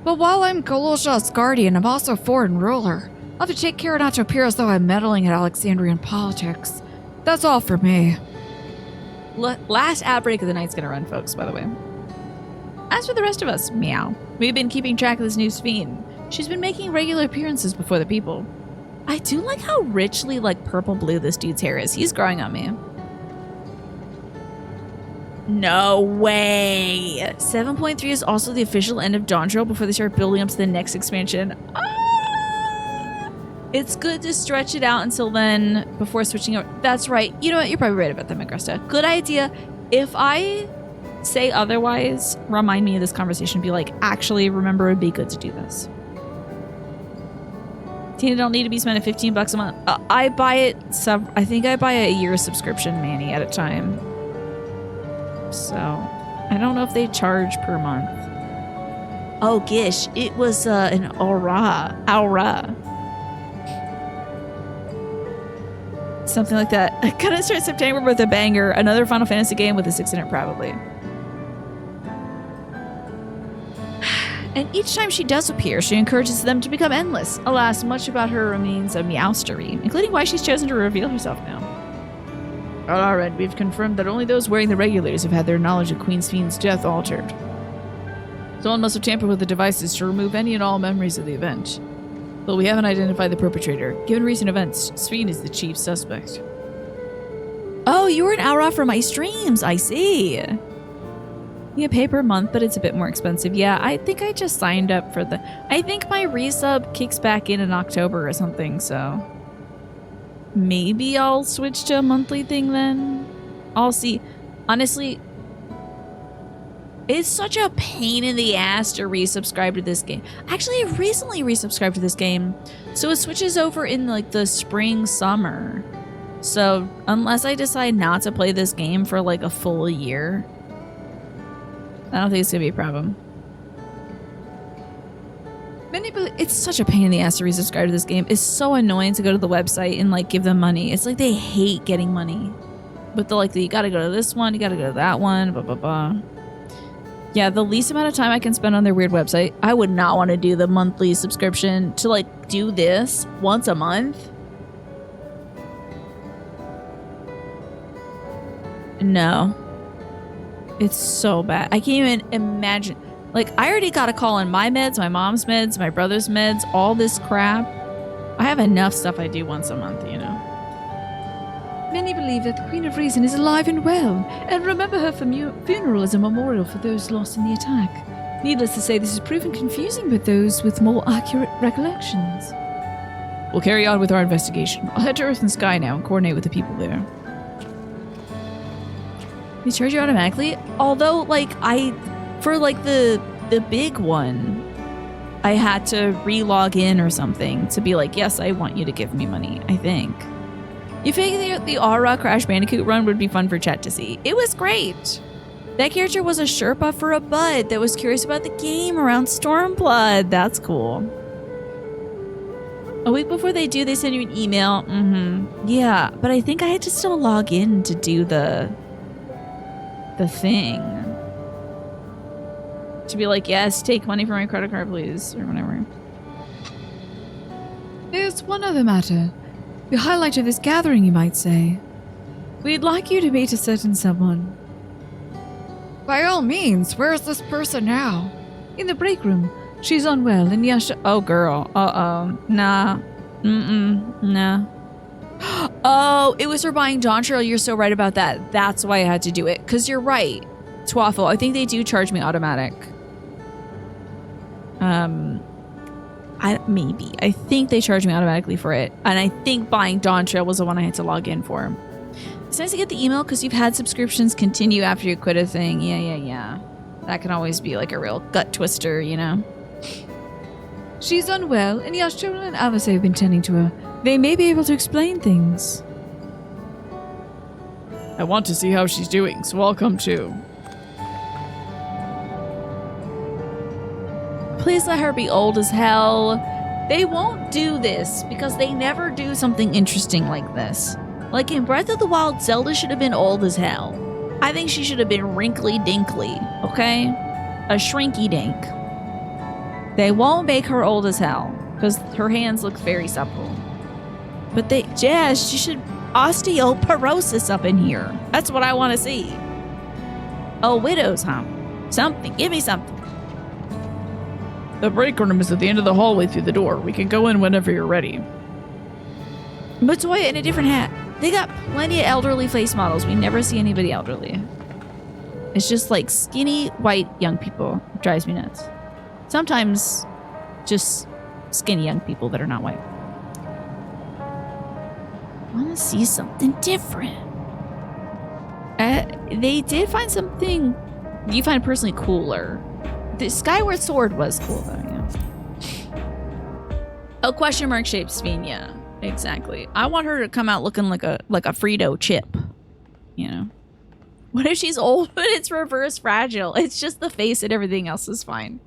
But while I'm Gululja's guardian, I'm also foreign ruler. I'll have to take care not to appear as though I'm meddling in Alexandrian politics. That's all for me. Last outbreak of the night's gonna run, folks, by the way. As for the rest of us, meow. We've been keeping track of this new Fiend. She's been making regular appearances before the people. I do like how richly, like, purple-blue this dude's hair is. He's growing on me. No way! 7.3 is also the official end of Dawntrail before they start building up to the next expansion. Ah! It's good to stretch it out until then before switching over. That's right. You know what? You're probably right about that, Magresta. Good idea. If I say otherwise, remind me of this conversation. Be like, actually, remember, it'd be good to do this. Tina don't need to be spending $15 a month. I buy it I think I buy a year subscription, Manny, at a time. So I don't know if they charge per month. Oh gish, it was an aura. Something like that. I couldn't start September with a banger. Another Final Fantasy game with a 6 in it, probably. And each time she does appear, she encourages them to become endless. Alas, much about her remains a meowstery, including why she's chosen to reveal herself now. On our end, we've confirmed that only those wearing the regulars have had their knowledge of Queen Sphène's death altered. Someone must have tampered with the devices to remove any and all memories of the event. But we haven't identified the perpetrator. Given recent events, Sphène is the chief suspect. Oh, you were an Aura for my streams, I see. You pay per month, but it's a bit more expensive. Yeah, I think I just signed up for the... I think my resub kicks back in October or something, so... Maybe I'll switch to a monthly thing then? I'll see. Honestly, it's such a pain in the ass to resubscribe to this game. Actually, I recently resubscribed to this game, so it switches over in like the spring, summer. So unless I decide not to play this game for like a full year, I don't think it's gonna be a problem. It's such a pain in the ass to resubscribe to this game. It's so annoying to go to the website and like give them money. It's like they hate getting money. But they're like, you gotta go to this one, you gotta go to that one, blah, blah, blah. Yeah, the least amount of time I can spend on their weird website. I would not want to do the monthly subscription to like do this once a month. No. It's so bad. I can't even imagine. Like, I already got a call on my meds, my mom's meds, my brother's meds, all this crap. I have enough stuff I do once a month, you know. Many believe that the Queen of Reason is alive and well, and remember her funeral as a memorial for those lost in the attack. Needless to say, this has proven confusing with those with more accurate recollections. We'll carry on with our investigation. I'll head to Earth and Sky now and coordinate with the people there. They charge you automatically? Although, like, for like the big one, I had to re-log in or something to be like, yes, I want you to give me money, I think. You think the Aura Crash Bandicoot run would be fun for chat to see? It was great. That character was a Sherpa for a bud that was curious about the game around Stormblood. That's cool. A week before they do, they send you an email. Yeah, but I think I had to still log in to do the thing. To be like, yes, take money from my credit card, please, or whatever. There's one other matter. The highlight of this gathering, you might say. We'd like you to meet a certain someone. By all means, where's this person now? In the break room. She's unwell, and Yasha... Oh, girl. Uh-oh. Nah. Nah. Oh, it was her buying Dawn Trail. You're so right about that. That's why I had to do it. Because you're right. Twaffle, I think they do charge me automatic. Maybe. I think they charge me automatically for it. And I think buying Dawn Trail was the one I had to log in for. It's nice to get the email because you've had subscriptions continue after you quit a thing. Yeah. That can always be like a real gut twister, you know? She's unwell, and Yashtola and Avase have been tending to her. They may be able to explain things. I want to see how she's doing, so I'll come too. Please let her be old as hell. They won't do this because they never do something interesting like this. Like in Breath of the Wild, Zelda should have been old as hell. I think she should have been wrinkly dinkly, okay? A shrinky dink. They won't make her old as hell because her hands look very supple. But she should osteoporosis up in here. That's what I want to see. Oh, widow's hump. Something. Give me something. The break room is at the end of the hallway through the door. We can go in whenever you're ready. Matoya in a different hat. They got plenty of elderly face models. We never see anybody elderly. It's just like skinny, white, young people. It drives me nuts. Sometimes just skinny young people that are not white. I want to see something different. They did find something you find personally cooler. The Skyward Sword was cool though, yeah. Oh, question mark shaped Sphène, yeah. Exactly. I want her to come out looking like a Frito chip. You know? What if she's old but it's reverse fragile? It's just the face and everything else is fine.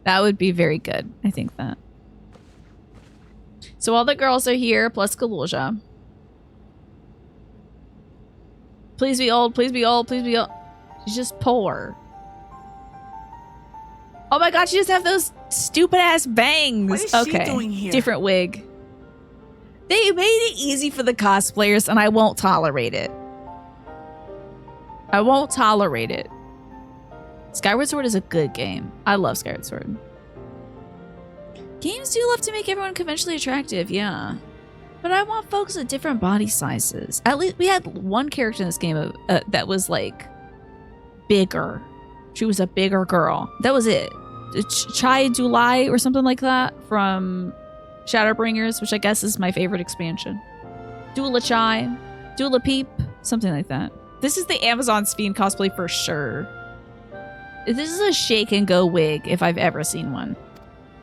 That would be very good. I think that. So all the girls are here, plus Kaluja. Please be old. Please be old. Please be old. She's just poor. Oh my god, she just have those stupid ass bangs. What is she doing here? Different wig. They made it easy for the cosplayers, and I won't tolerate it. I won't tolerate it. Skyward Sword is a good game. I love Skyward Sword. Games do love to make everyone conventionally attractive, yeah. But I want folks with different body sizes. At least we had one character in this game that was like bigger. She was a bigger girl. That was it. Chai Dulai or something like that from Shadowbringers, which I guess is my favorite expansion. Dula Chai, Dula Peep, something like that. This is the Amazon Fiend cosplay for sure. This is a shake and go wig if I've ever seen one.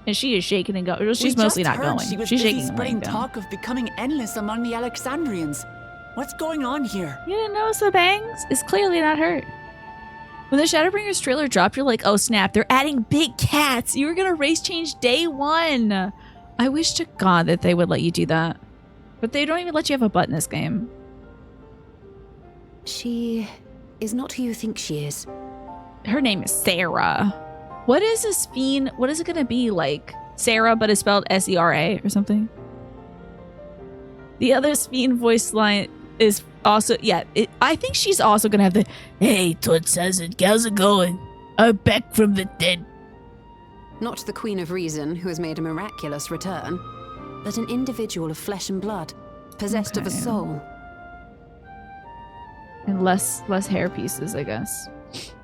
And she is shaking and going. She's mostly not going. She was She's busy shaking spreading and going. talk of becoming endless among the Alexandrians. What's going on here? You didn't notice the bangs? It's clearly not hurt. When the Shadowbringers trailer dropped, you're like, oh snap, they're adding big cats. You were gonna race change day one. I wish to God that they would let you do that. But they don't even let you have a butt in this game. She is not who you think she is. Her name is Sarah. What is this fiend? What is it gonna be like? Sarah, but it's spelled S-E-R-A or something? The other fiend voice line is also, yeah, I think she's also gonna have the, hey, Toots, how's it going? I'm back from the dead. Not the Queen of Reason, who has made a miraculous return, but an individual of flesh and blood, possessed of a soul. And less hair pieces, I guess.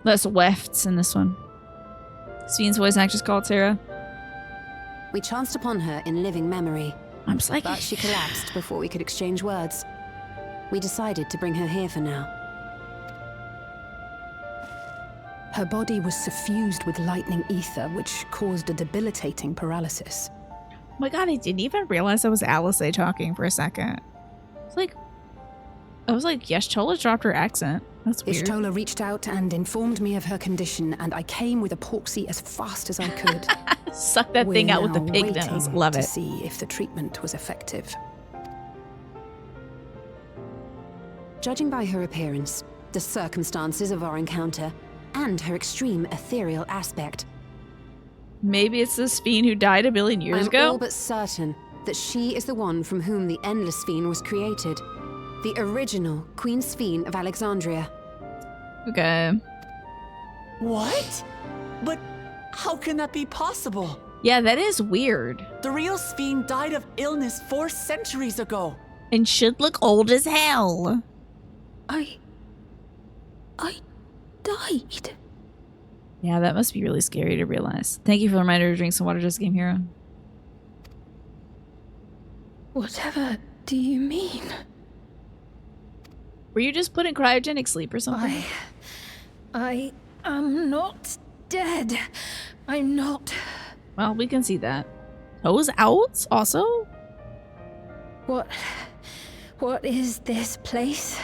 Less wefts in this one. Fiend's voice actress called Sarah. We chanced upon her in living memory. I'm psychic. But she collapsed before we could exchange words. We decided to bring her here for now. Her body was suffused with lightning ether, which caused a debilitating paralysis. Oh my god, I didn't even realize that was Alice talking for a second. I was like, yes, Chola dropped her accent. That's weird. Ishtola reached out and informed me of her condition, and I came with a epoxy as fast as I could. Suck that thing out with the pig nose. Love it. To see if the treatment was effective. Judging by her appearance, the circumstances of our encounter, and her extreme ethereal aspect, maybe it's this fiend who died a billion years ago? I'm all but certain that she is the one from whom the Endless Fiend was created. The original Queen Fiend of Alexandria. Okay. What? But how can that be possible? Yeah, that is weird. The real Fiend died of illness 4 centuries ago. And should look old as hell. I died. Yeah, that must be really scary to realize. Thank you for the reminder to drink some water, Just Game Hero. Whatever do you mean? Were you just put in cryogenic sleep or something? I am not dead. I'm not. Well, we can see that. Toes out also? What is this place?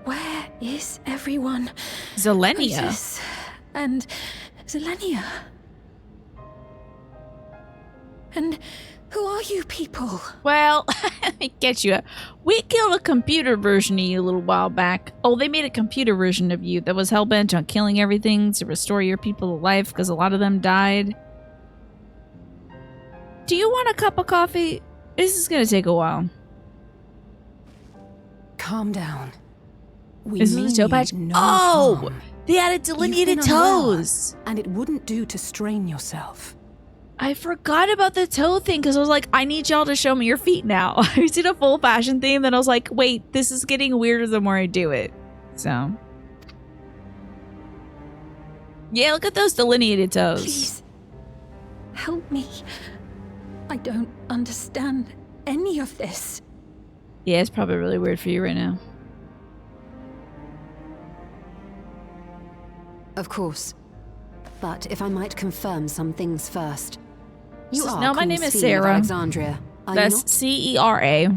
Where is everyone? Zelenia. Isis and Zelenia. And who are you people? Well, let me get you. We killed a computer version of you a little while back. Oh, they made a computer version of you that was hellbent on killing everything to restore your people to life because a lot of them died. Do you want a cup of coffee? This is gonna take a while. Calm down. This is a toe patch? Oh! They added delineated toes! And it wouldn't do to strain yourself. I forgot about the toe thing because I was like, I need y'all to show me your feet now. I did a full fashion theme, then I was like, wait, this is getting weirder the more I do it. So. Yeah, look at those delineated toes. Please, help me. I don't understand any of this. Yeah, it's probably really weird for you right now. Of course. But if I might confirm some things first. You are no, my Queen name is Fiend of Sarah. Alexandria. That's C-E-R-A.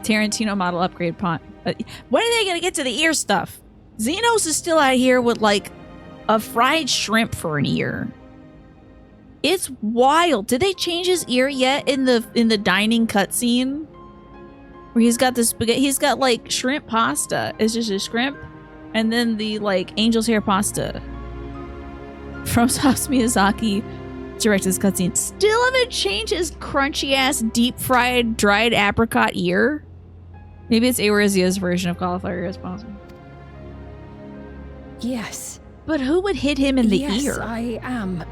Tarantino model upgrade pont. When are they gonna get to the ear stuff? Xenos is still out here with like a fried shrimp for an ear. It's wild. Did they change his ear yet in the dining cutscene? Where he's got this spaghetti. He's got like shrimp pasta. It's just a shrimp, and then the like angel's hair pasta. From House Miyazaki directed this cutscene. Still haven't changed his crunchy ass deep fried dried apricot ear. Maybe it's Eorzzia's version of cauliflower ear as possible. Yes. But who would hit him in the ear? Yes, I am.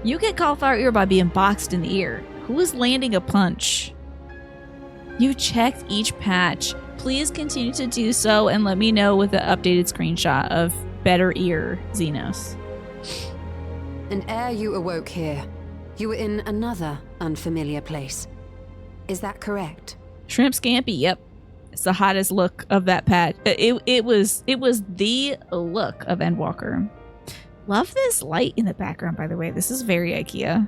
You get cauliflower ear by being boxed in the ear. Who is landing a punch? You checked each patch. Please continue to do so and let me know with the updated screenshot of better ear Xenos. And ere you awoke here, you were in another unfamiliar place. Is that correct? Shrimp Scampi, yep. It's the hottest look of that patch. It was the look of Endwalker. Love this light in the background, by the way. This is very IKEA.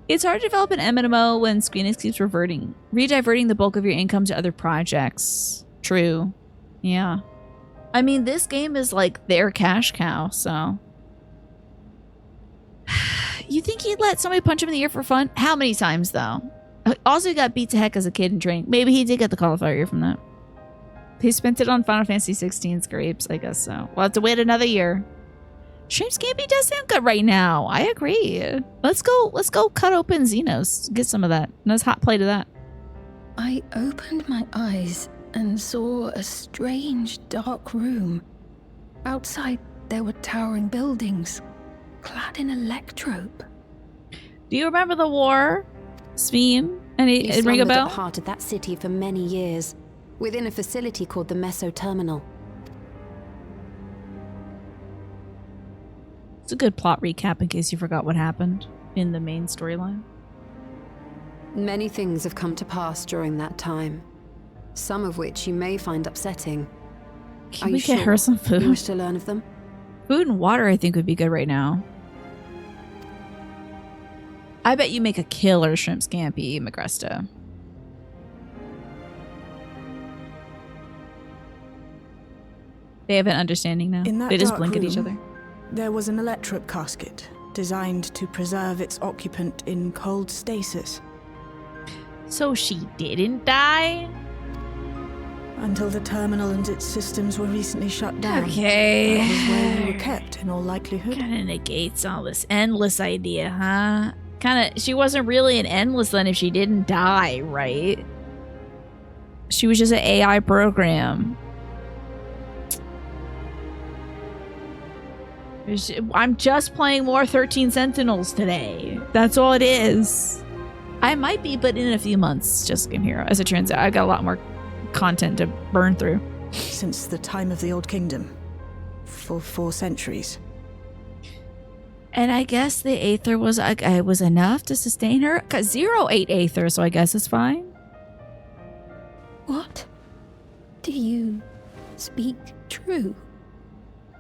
It's hard to develop an MMO when Squeenix keeps rediverting the bulk of your income to other projects. True. Yeah. I mean, this game is like their cash cow, so. You think he'd let somebody punch him in the ear for fun? How many times, though? Also, he got beat to heck as a kid in training. Maybe he did get the cauliflower ear from that. He spent it on Final Fantasy 16 scrapes, I guess so. We'll have to wait another year. Shrimp Scampi does sound good right now. I agree. Let's go cut open Xenos. Get some of that. Nice hot plate of that. I opened my eyes and saw a strange, dark room. Outside, there were towering buildings, clad in electrope. Do you remember the war? Sveem? Any ring a bell? At the heart of that city for many years, within a facility called the Meso Terminal. It's a good plot recap in case you forgot what happened in the main storyline. Many things have come to pass during that time, some of which you may find upsetting. Can we get her some food? You wish to learn of them? Food and water, I think, would be good right now. I bet you make a killer Shrimp Scampi, Magresta. They have an understanding now. In that They just dark blink at room, each other. There was an electrope casket designed to preserve its occupant in cold stasis. So she didn't die? Until the terminal and its systems were recently shut down. Okay. That was where we were kept, in all likelihood. Kinda negates all this endless idea, huh? She wasn't really an endless then if she didn't die, right? She was just an AI program. I'm just playing more 13 Sentinels today. That's all it is. I might be, but in a few months, just Game Hero. As it turns out, I've got a lot more content to burn through. Since the time of the Old Kingdom. For 4 centuries. And I guess the Aether was enough to sustain her? Got 0 8 Aether, so I guess it's fine. What? Do you speak true?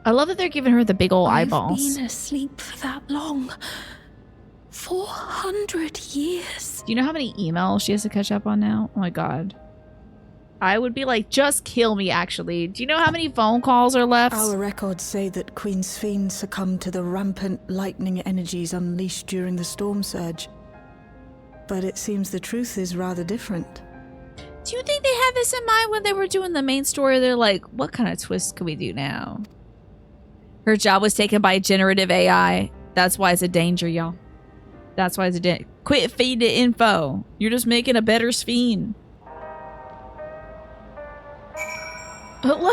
I love that they're giving her the big old eyeballs. I've been asleep for that long. 400 years. Do you know how many emails she has to catch up on now? Oh my god. I would be like, just kill me, actually. Do you know how many phone calls are left? Our records say that Queen Sphene succumbed to the rampant lightning energies unleashed during the storm surge. But it seems the truth is rather different. Do you think they had this in mind when they were doing the main story? They're like, what kind of twist can we do now? Her job was taken by generative AI. That's why it's a danger, y'all. That's why it's a danger. Quit feeding the info. You're just making a better Sphene. I'm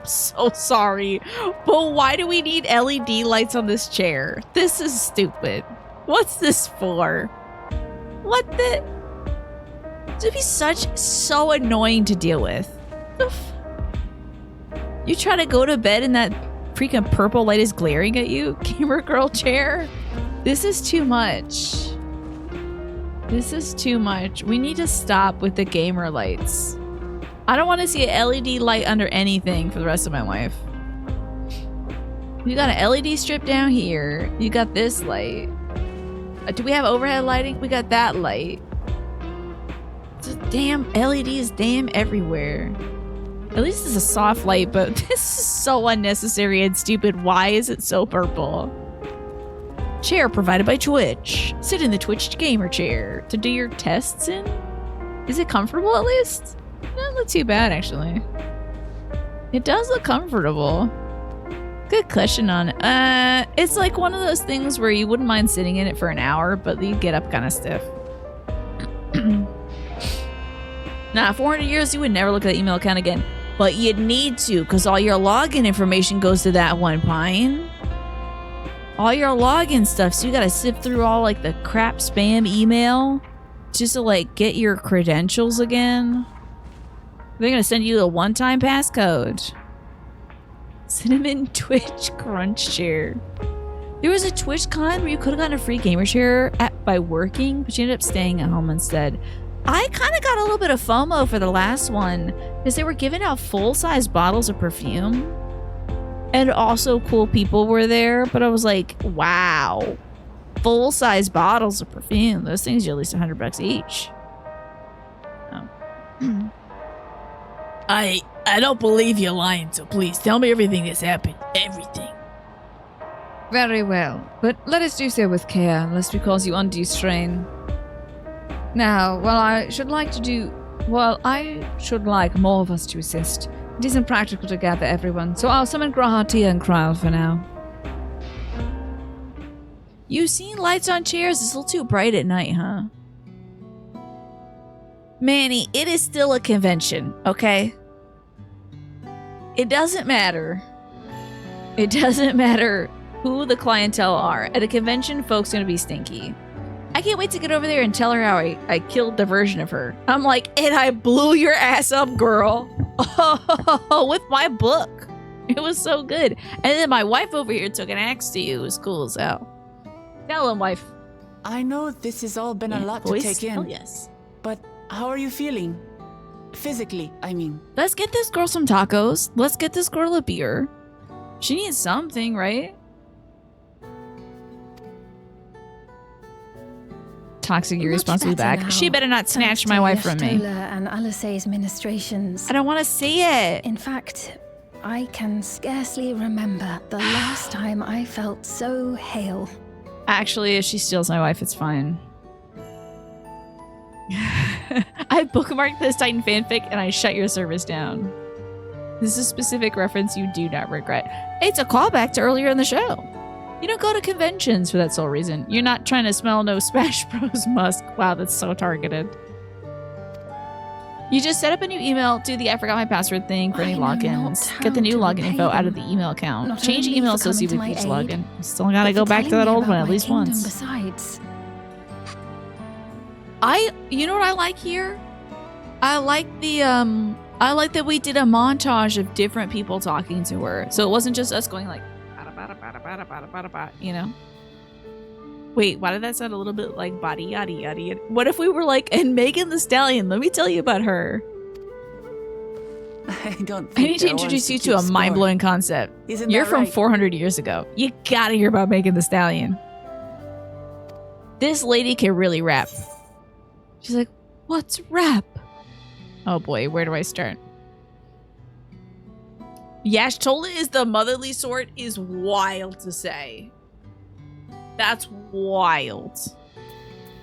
so sorry, but why do we need LED lights on this chair? This is stupid. What's this for? What the? To be so annoying to deal with. You try to go to bed and that freaking purple light is glaring at you? Gamer girl chair? This is too much. This is too much. We need to stop with the gamer lights. I don't want to see an LED light under anything for the rest of my life. You got an LED strip down here. You got this light. Do we have overhead lighting? We got that light. Just damn LEDs, damn everywhere. At least it's a soft light, but this is so unnecessary and stupid. Why is it so purple? Chair provided by Twitch. Sit in the Twitch gamer chair to do your tests in. Is it comfortable at least? Not look too bad, actually. It does look comfortable. Good cushion on it. It's like one of those things where you wouldn't mind sitting in it for an hour, but you get up kind of stiff. Nah, 400 years, you would never look at the email account again. But you'd need to, because all your login information goes to that one pine. All your login stuff, so you gotta sift through all like the crap spam email just to like get your credentials again. They're gonna send you a one-time passcode. Cinnamon Twitch Crunch Chair. There was a Twitch con where you could have gotten a free gamer chair by working, but you ended up staying at home instead. I kind of got a little bit of FOMO for the last one because they were giving out full-size bottles of perfume. And also cool people were there, but I was like, wow. Full-size bottles of perfume. Those things are at least $100 each. Oh. I don't believe you're lying, so please tell me everything that's happened. Everything. Very well, but let us do so with care, lest we cause you undue strain. Now, while I should like more of us to assist, it isn't practical to gather everyone, so I'll summon Grahatia and Kryl for now. You've seen lights on chairs? It's a little too bright at night, huh? Manny, it is still a convention, okay? It doesn't matter. It doesn't matter who the clientele are. At a convention, folks are gonna be stinky. I can't wait to get over there and tell her how I killed the version of her. I'm like, and I blew your ass up, girl. Oh, with my book. It was so good. And then my wife over here took an axe to you. It was cool as hell. Tell him, wife. I know this has all been a lot to take in. Oh, yes. But how are you feeling? Physically, I mean. Let's get this girl some tacos. Let's get this girl a beer. She needs something, right? Toxic irresponsible back. Now, She better not snatch my wife from me. And Alice's ministrations. I don't want to see it. In fact, I can scarcely remember the last time I felt so hale. Actually, if she steals my wife, it's fine. I bookmarked this Titan fanfic and I shut your service down. This is a specific reference you do not regret. It's a callback to earlier in the show. You don't go to conventions for that sole reason. You're not trying to smell no Smash Bros. Musk. Wow, that's so targeted. You just set up a new email, do the I forgot my password thing for any logins, get the new login info out of the email account, change the email associated with each login. You still gotta go back to that old one at least once. Besides, you know what I like here? I like that we did a montage of different people talking to her. So it wasn't just us going like, you know? Wait, why did that sound a little bit like body yada yada? What if we were like, and Megan the Stallion, let me tell you about her. I need to introduce you to a mind-blowing concept. You're from 400 years ago. You gotta hear about Megan the Stallion. This lady can really rap. She's like, what's rap? Oh boy, where do I start? Y'shtola is the motherly sort is wild to say. That's wild.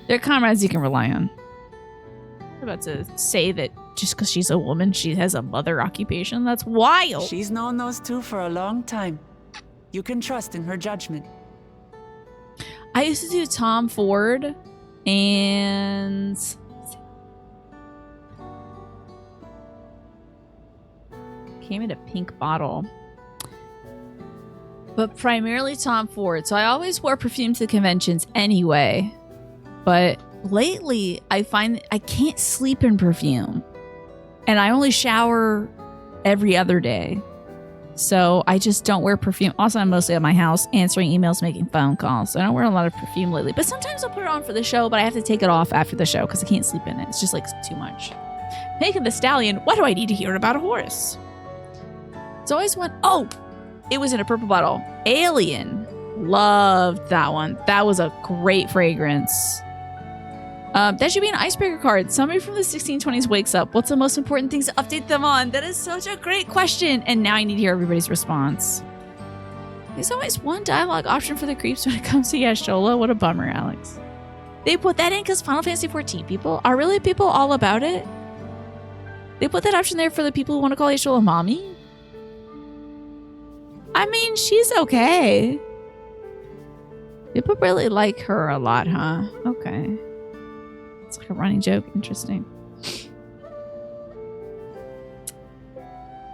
They're comrades you can rely on. I'm about to say that just because she's a woman, she has a mother occupation. That's wild. She's known those two for a long time. You can trust in her judgment. I used to do Tom Ford and... came in a pink bottle. But primarily Tom Ford. So I always wore perfume to the conventions anyway. But lately, I find that I can't sleep in perfume. And I only shower every other day. So I just don't wear perfume. Also, I'm mostly at my house answering emails, making phone calls. So I don't wear a lot of perfume lately. But sometimes I'll put it on for the show, but I have to take it off after the show because I can't sleep in it. It's just like too much. Megan the Stallion, why do I need to hear about a horse? It's always one. Oh, it was in a purple bottle. Alien. Loved that one. That was a great fragrance. That should be an icebreaker card. Somebody from the 1620s wakes up. What's the most important things to update them on? That is such a great question. And now I need to hear everybody's response. There's always one dialogue option for the creeps when it comes to Y'shtola. What a bummer, Alex. They put that in because Final Fantasy XIV people are really people all about it. They put that option there for the people who want to call Ayesha mommy. I mean, she's okay. People really like her a lot, huh? Okay. It's like a running joke. Interesting.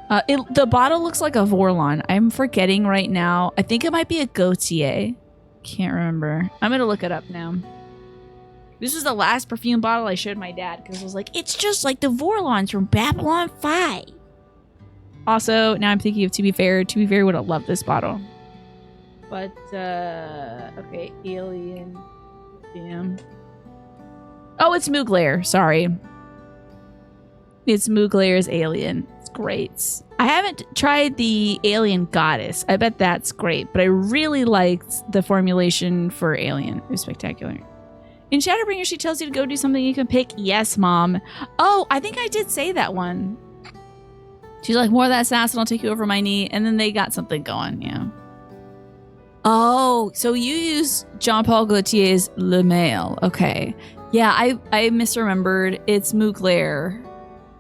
The bottle looks like a Vorlon. I'm forgetting right now. I think it might be a Gautier. Can't remember. I'm going to look it up now. This was the last perfume bottle I showed my dad because I was like, it's just like the Vorlons from Babylon 5. Also, now I'm thinking of To Be Fair. To Be Fair would have loved this bottle. But, okay, Alien. Damn. Oh, it's Mugler. Sorry. It's Mugler's Alien. It's great. I haven't tried the Alien Goddess. I bet that's great, but I really liked the formulation for Alien. It was spectacular. In Shadowbringer, she tells you to go do something you can pick. Yes, Mom. Oh, I think I did say that one. She's like, more of that sass and I'll take you over my knee. And then they got something going, yeah. Oh, so you use Jean-Paul Gaultier's Le Mail. Okay. Yeah, I misremembered. It's Mugler.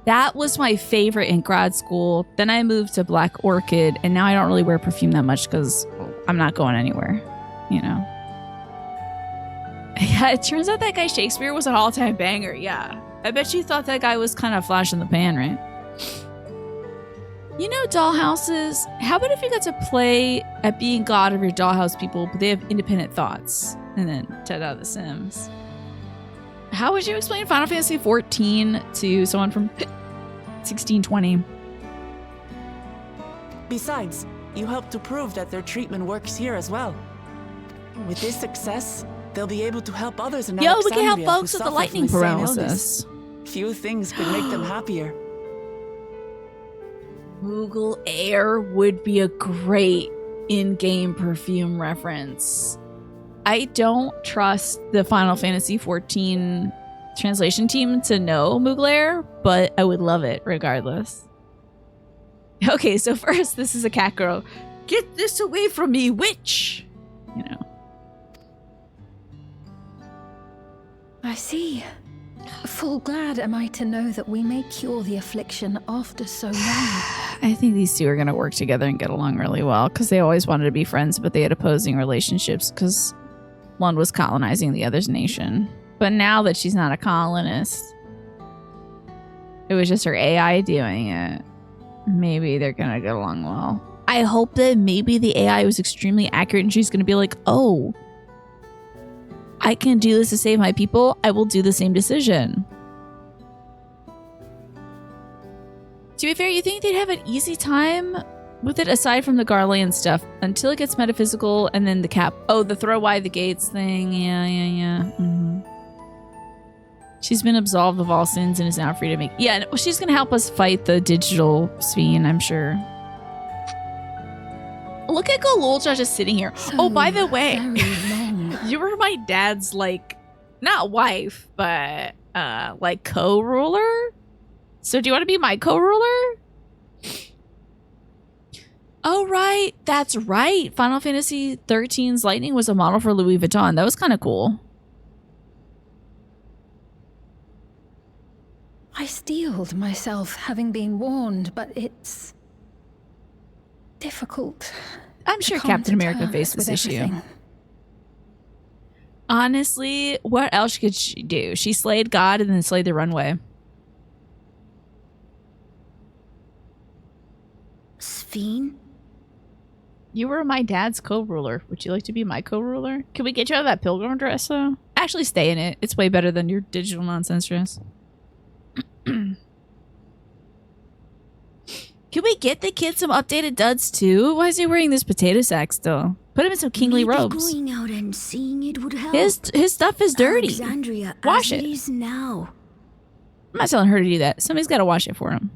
That was my favorite in grad school. Then I moved to Black Orchid, and now I don't really wear perfume that much because I'm not going anywhere, you know. Yeah, it turns out that guy Shakespeare was an all-time banger, yeah. I bet you thought that guy was kind of flash in the pan, right? You know dollhouses? How about if you got to play at being god of your dollhouse people, but they have independent thoughts? And then ta-da, The Sims. How would you explain Final Fantasy XIV to someone from 1620? Besides, you helped to prove that their treatment works here as well. With this success, they'll be able to help others in Yo, we can help Alexandria folks who with the suffer lightning from the same paralysis. illness. Few things could make them happier. Google Air would be a great in-game perfume reference. I don't trust the Final Fantasy XIV translation team to know Mugler, but I would love it regardless. Okay, so first, this is a cat girl. Get this away from me, witch! You know. I see. Full glad am I to know that we may cure the affliction after so long. I think these two are going to work together and get along really well because they always wanted to be friends, but they had opposing relationships because one was colonizing the other's nation. But now that she's not a colonist, it was just her AI doing it. Maybe they're going to get along well. I hope that maybe the AI was extremely accurate and she's going to be like, oh, I can do this to save my people. I will do the same decision. To be fair, you think they'd have an easy time with it aside from the Garland stuff until it gets metaphysical and then the cap. Oh, the throw wide the gates thing. Yeah. Mm-hmm. She's been absolved of all sins and is now free to make. Yeah, she's going to help us fight the digital Sphene, I'm sure. Look at Golulja just sitting here. Oh, by the way, you were my dad's, like, not wife, but, like, co-ruler? So do you want to be my co-ruler? Oh, right. That's right. Final Fantasy XIII's Lightning was a model for Louis Vuitton. That was kind of cool. I steeled myself having been warned, but it's difficult. I'm sure Captain America faced this issue. Honestly, what else could she do? She slayed God and then slayed the runway. Sphene? You were my dad's co-ruler. Would you like to be my co-ruler? Can we get you out of that pilgrim dress, though? Actually, stay in it. It's way better than your digital nonsense dress. Can we get the kid some updated duds, too? Why is he wearing this potato sack still? Put him in some kingly robes. Going out and seeing it would help. His stuff is dirty. Alexandria, Wash as it. is now. I'm not telling her to do that. Somebody's got to wash it for him.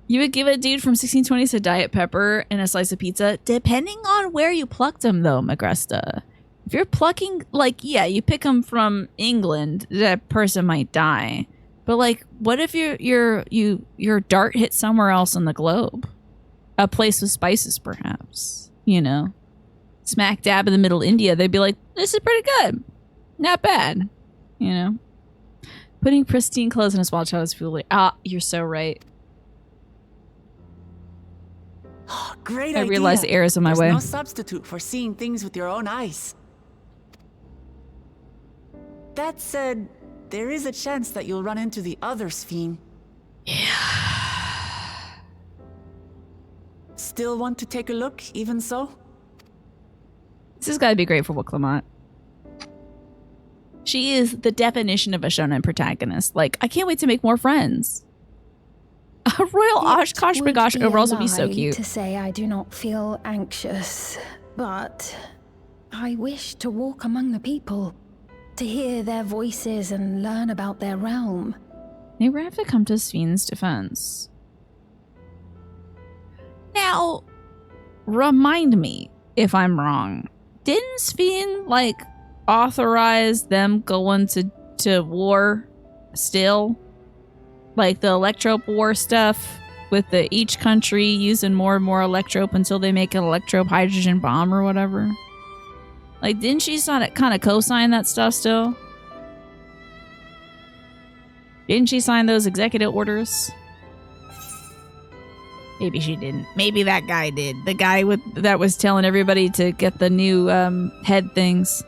You would give a dude from 1620s a Diet Pepper and a slice of pizza, depending on where you plucked him, though, Magresta. If you're plucking, like, yeah, you pick him from England, that person might die. But, like, what if your dart hit somewhere else on the globe? A place with spices, perhaps. You know? Smack dab in the middle of India, they'd be like, this is pretty good. Not bad. You know? Putting pristine clothes on a small child is foolish. Ah, you're so right. Great I idea. realize the air is on my There's way. no substitute for seeing things with your own eyes. That said, there is a chance that you'll run into the other Sphene. Yeah. Still want to take a look, even so? This has got to be great for Wiclamont. She is the definition of a shonen protagonist. Like, I can't wait to make more friends. A royal Oshkosh Bagosh overalls would be so cute. To say I do not feel anxious, but I wish to walk among the people, to hear their voices and learn about their realm. Maybe we have to come to Sphene's defense. Now, remind me if I'm wrong. Didn't Sphene, like, authorize them going to war still? Like the electrope war stuff with each country using more and more electrope until they make an electrope hydrogen bomb or whatever. Like, didn't she kind of co-sign that stuff still? Didn't she sign those executive orders? Maybe she didn't. Maybe that guy did. The guy that was telling everybody to get the new head things.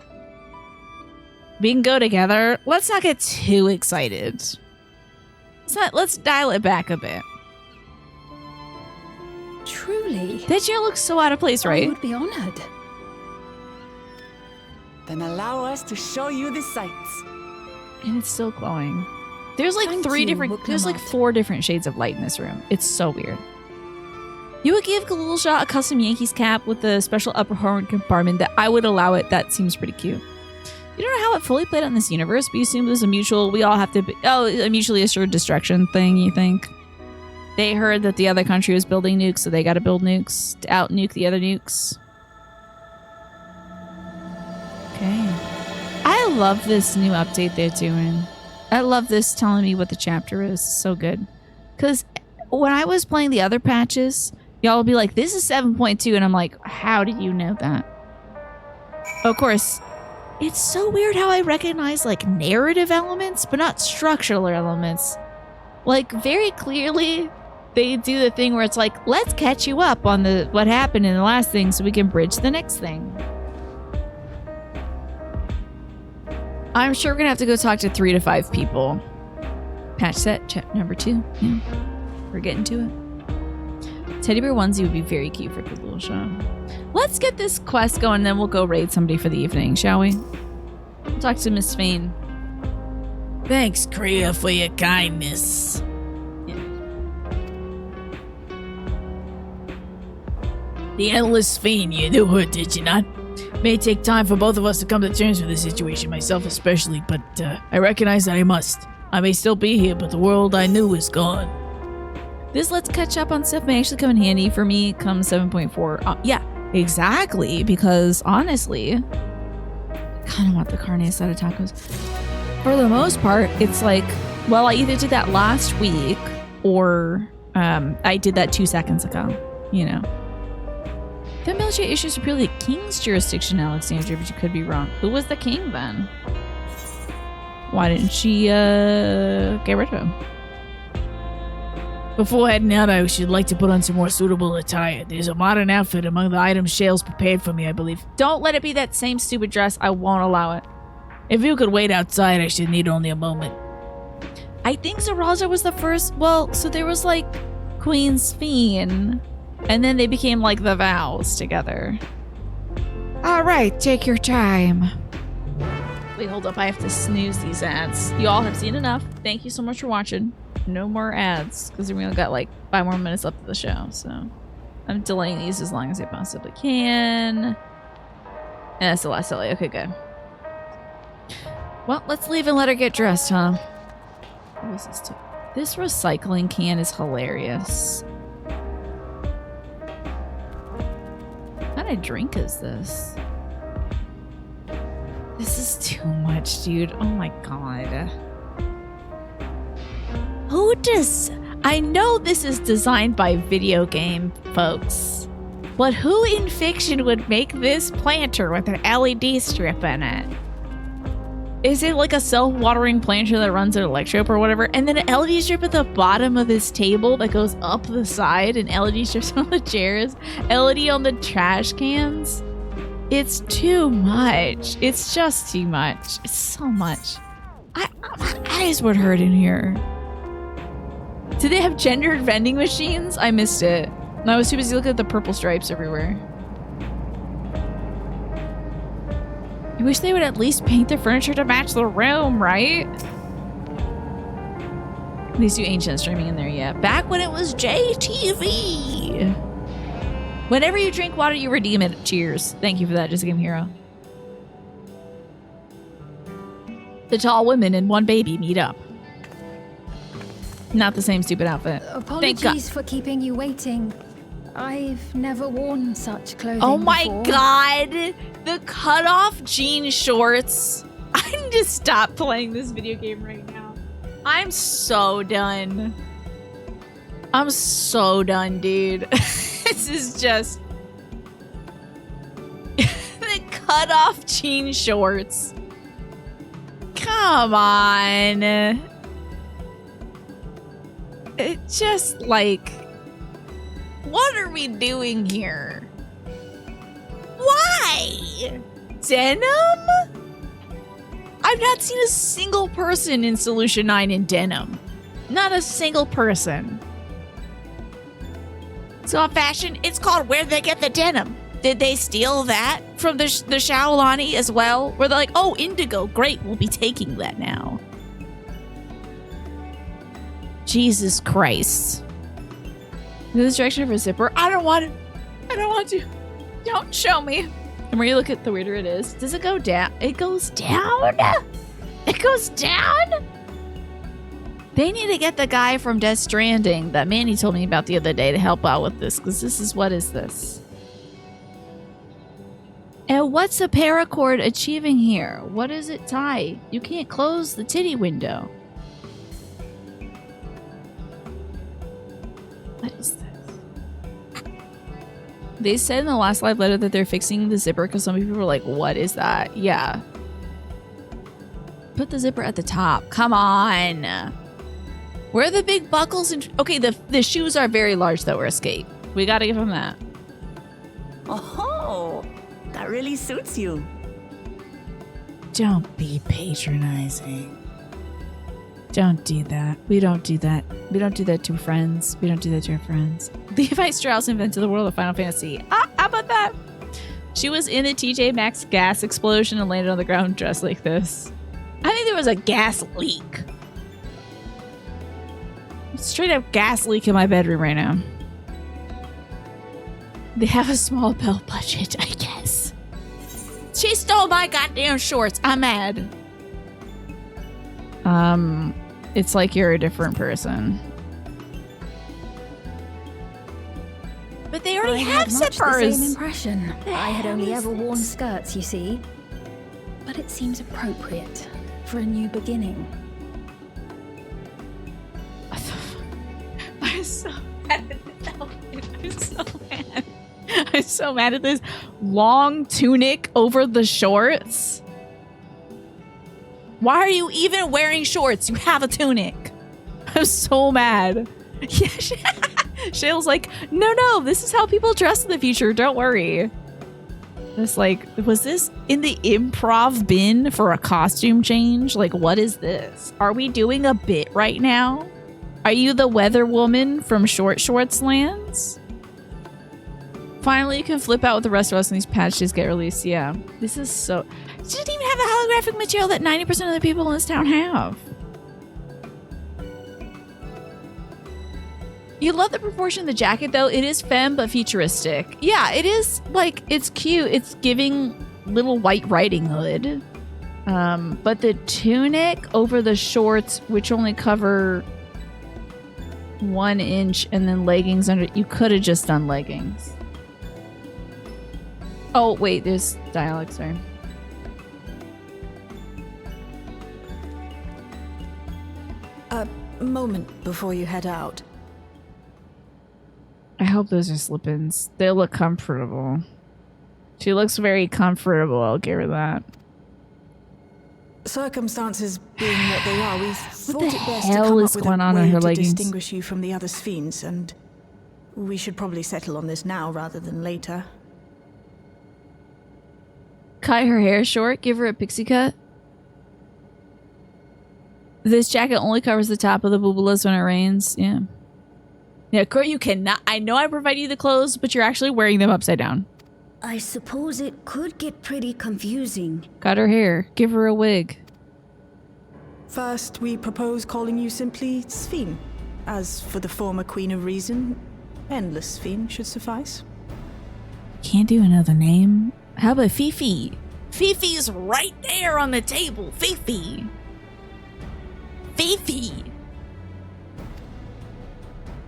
We can go together. Let's not get too excited. Let's dial it back a bit. Truly. That chair looks so out of place, right? I would be honored. Then allow us to show you the sights. And it's still glowing. There's like there's like 4 different shades of light in this room. It's so weird. You would give Galulsha a custom Yankees cap with a special upper horn compartment. That I would allow it. That seems pretty cute. You don't know how it fully played out in this universe, but you assume it was a mutually assured destruction thing, you think? They heard that the other country was building nukes, so they gotta build nukes to out-nuke the other nukes. Okay. I love this new update they're doing. I love this telling me what the chapter is. So good. Because when I was playing the other patches, y'all will be like, this is 7.2, and I'm like, how did you know that? Of course, it's so weird how I recognize, like, narrative elements, but not structural elements. Like, very clearly, they do the thing where it's like, let's catch you up on what happened in the last thing so we can bridge the next thing. I'm sure we're gonna have to go talk to 3 to 5 people. Patch set, chapter number 2. Yeah, we're getting to it. Teddy bear onesie would be very cute for Galulsha. Let's get this quest going, then we'll go raid somebody for the evening, shall we? We'll talk to Miss Sphene. Thanks, Kriya, for your kindness. Yeah. The endless Sphene, you knew her, did you not? May take time for both of us to come to terms with the situation, myself especially, but I recognize that I must. I may still be here, but the world I knew is gone. This let's catch up on stuff may actually come in handy for me come 7.4. Yeah, exactly, because honestly, I kind of want the carne asada tacos. For the most part, it's like, well, I either did that last week or I did that 2 seconds ago, you know. The military issues are purely the king's jurisdiction, Alexandria, but you could be wrong. Who was the king then? Why didn't she get rid of him? Before heading out, I should like to put on some more suitable attire. There's a modern outfit among the items Shales prepared for me, I believe. Don't let it be that same stupid dress. I won't allow it. If you could wait outside, I should need only a moment. I think Zaraza was the first. Well, so there was like Queen Sphene, and then they became like the Vows together. All right, take your time. Wait, hold up. I have to snooze these ads. You all have seen enough. Thank you so much for watching. No more ads, because we only got like 5 more minutes left of the show, so I'm delaying these as long as I possibly can. And that's the last LA. Okay, good. Well, let's leave and let her get dressed, huh? What was this? This recycling can is hilarious. What kind of drink is this? This is too much, dude. Oh my god. Who does... I know this is designed by video game folks, but who in fiction would make this planter with an LED strip in it? Is it like a self-watering planter that runs an electro or whatever? And then an LED strip at the bottom of this table that goes up the side, and LED strips on the chairs, LED on the trash cans. It's too much. It's just too much. It's so much. My eyes would hurt in here. Do they have gendered vending machines? I missed it. I was too busy looking at the purple stripes everywhere. I wish they would at least paint their furniture to match the room, right? At least do ancient streaming in there, yeah. Back when it was JTV. Whenever you drink water, you redeem it. Cheers. Thank you for that, Just a Game Hero. The tall women and one baby meet up. Not the same stupid outfit. Apologies for keeping you waiting. I've never worn such clothing Oh my before. god! The cutoff jean shorts. I need to stop playing this video game right now. I'm so done. I'm so done, dude. This is just... the cutoff jean shorts. Come on. It just like... What are we doing here? Why? Denim? I've not seen a single person in Solution 9 in denim. Not a single person. So fashion, it's called Where'd They Get the Denim? Did they steal that from the Shaolani as well? Where they're like, oh, indigo, great, we'll be taking that now. Jesus Christ. This direction for a zipper. I don't want to. Don't show me. The more you look at, the weirder it is. Does it go down? It goes down? It goes down? They need to get the guy from Death Stranding that Manny told me about the other day to help out with this, because this is, what is this? And what's a paracord achieving here? What does it tie? You can't close the titty window. What is this? They said in the last live letter that they're fixing the zipper because some people were like, what is that? Yeah. Put the zipper at the top. Come on. Where are the big buckles? And okay, the shoes are very large though, or escape. We gotta give them that. Oh, that really suits you. Don't be patronizing. Don't do that. We don't do that. We don't do that to friends. We don't do that to our friends. Levi Strauss invented the world of Final Fantasy. Ah, how about that? She was in the TJ Maxx gas explosion and landed on the ground dressed like this. I think there was a gas leak. Straight up gas leak in my bedroom right now. They have a small belt budget, I guess. She stole my goddamn shorts. I'm mad. It's like you're a different person. But they already have zippers. The same impression. I had only ever worn skirts, you see. But it seems appropriate for a new beginning. I'm so mad at this outfit. I'm so mad. I'm so mad at this long tunic over the shorts. Why are you even wearing shorts? You have a tunic. I'm so mad. Yeah, Shale's like, no, this is how people dress in the future. Don't worry. It's like, was this in the improv bin for a costume change? Like, what is this? Are we doing a bit right now? Are you the weather woman from Short Shorts Lands? Finally, you can flip out with the rest of us when these patches get released. Yeah, this is so... She didn't even have the holographic material that 90% of the people in this town have. You love the proportion of the jacket, though. It is femme, but futuristic. Yeah, it is, like, it's cute. It's giving Little White Riding Hood. But the tunic over the shorts, which only cover 1 inch, and then leggings under... You could have just done leggings. Oh, wait, there's dialogue, sorry. A moment before you head out. I hope those are slip-ins. They look comfortable. She looks very comfortable, I'll give her that. Circumstances being what they are, we thought the it best to hell come is up with going a on in way her to leggings? distinguish you from the other Sphenes, and we should probably settle on this now rather than later. Cut her hair short, give her a pixie cut. This jacket only covers the top of the boobulas when it rains. Yeah. Yeah, Kurt, you cannot. I know I provide you the clothes, but you're actually wearing them upside down. I suppose it could get pretty confusing. Cut her hair. Give her a wig. First, we propose calling you simply Sphene. As for the former Queen of Reason, Endless Sphene should suffice. Can't do another name. How about Fifi? Fifi's right there on the table. Fifi. Fifi.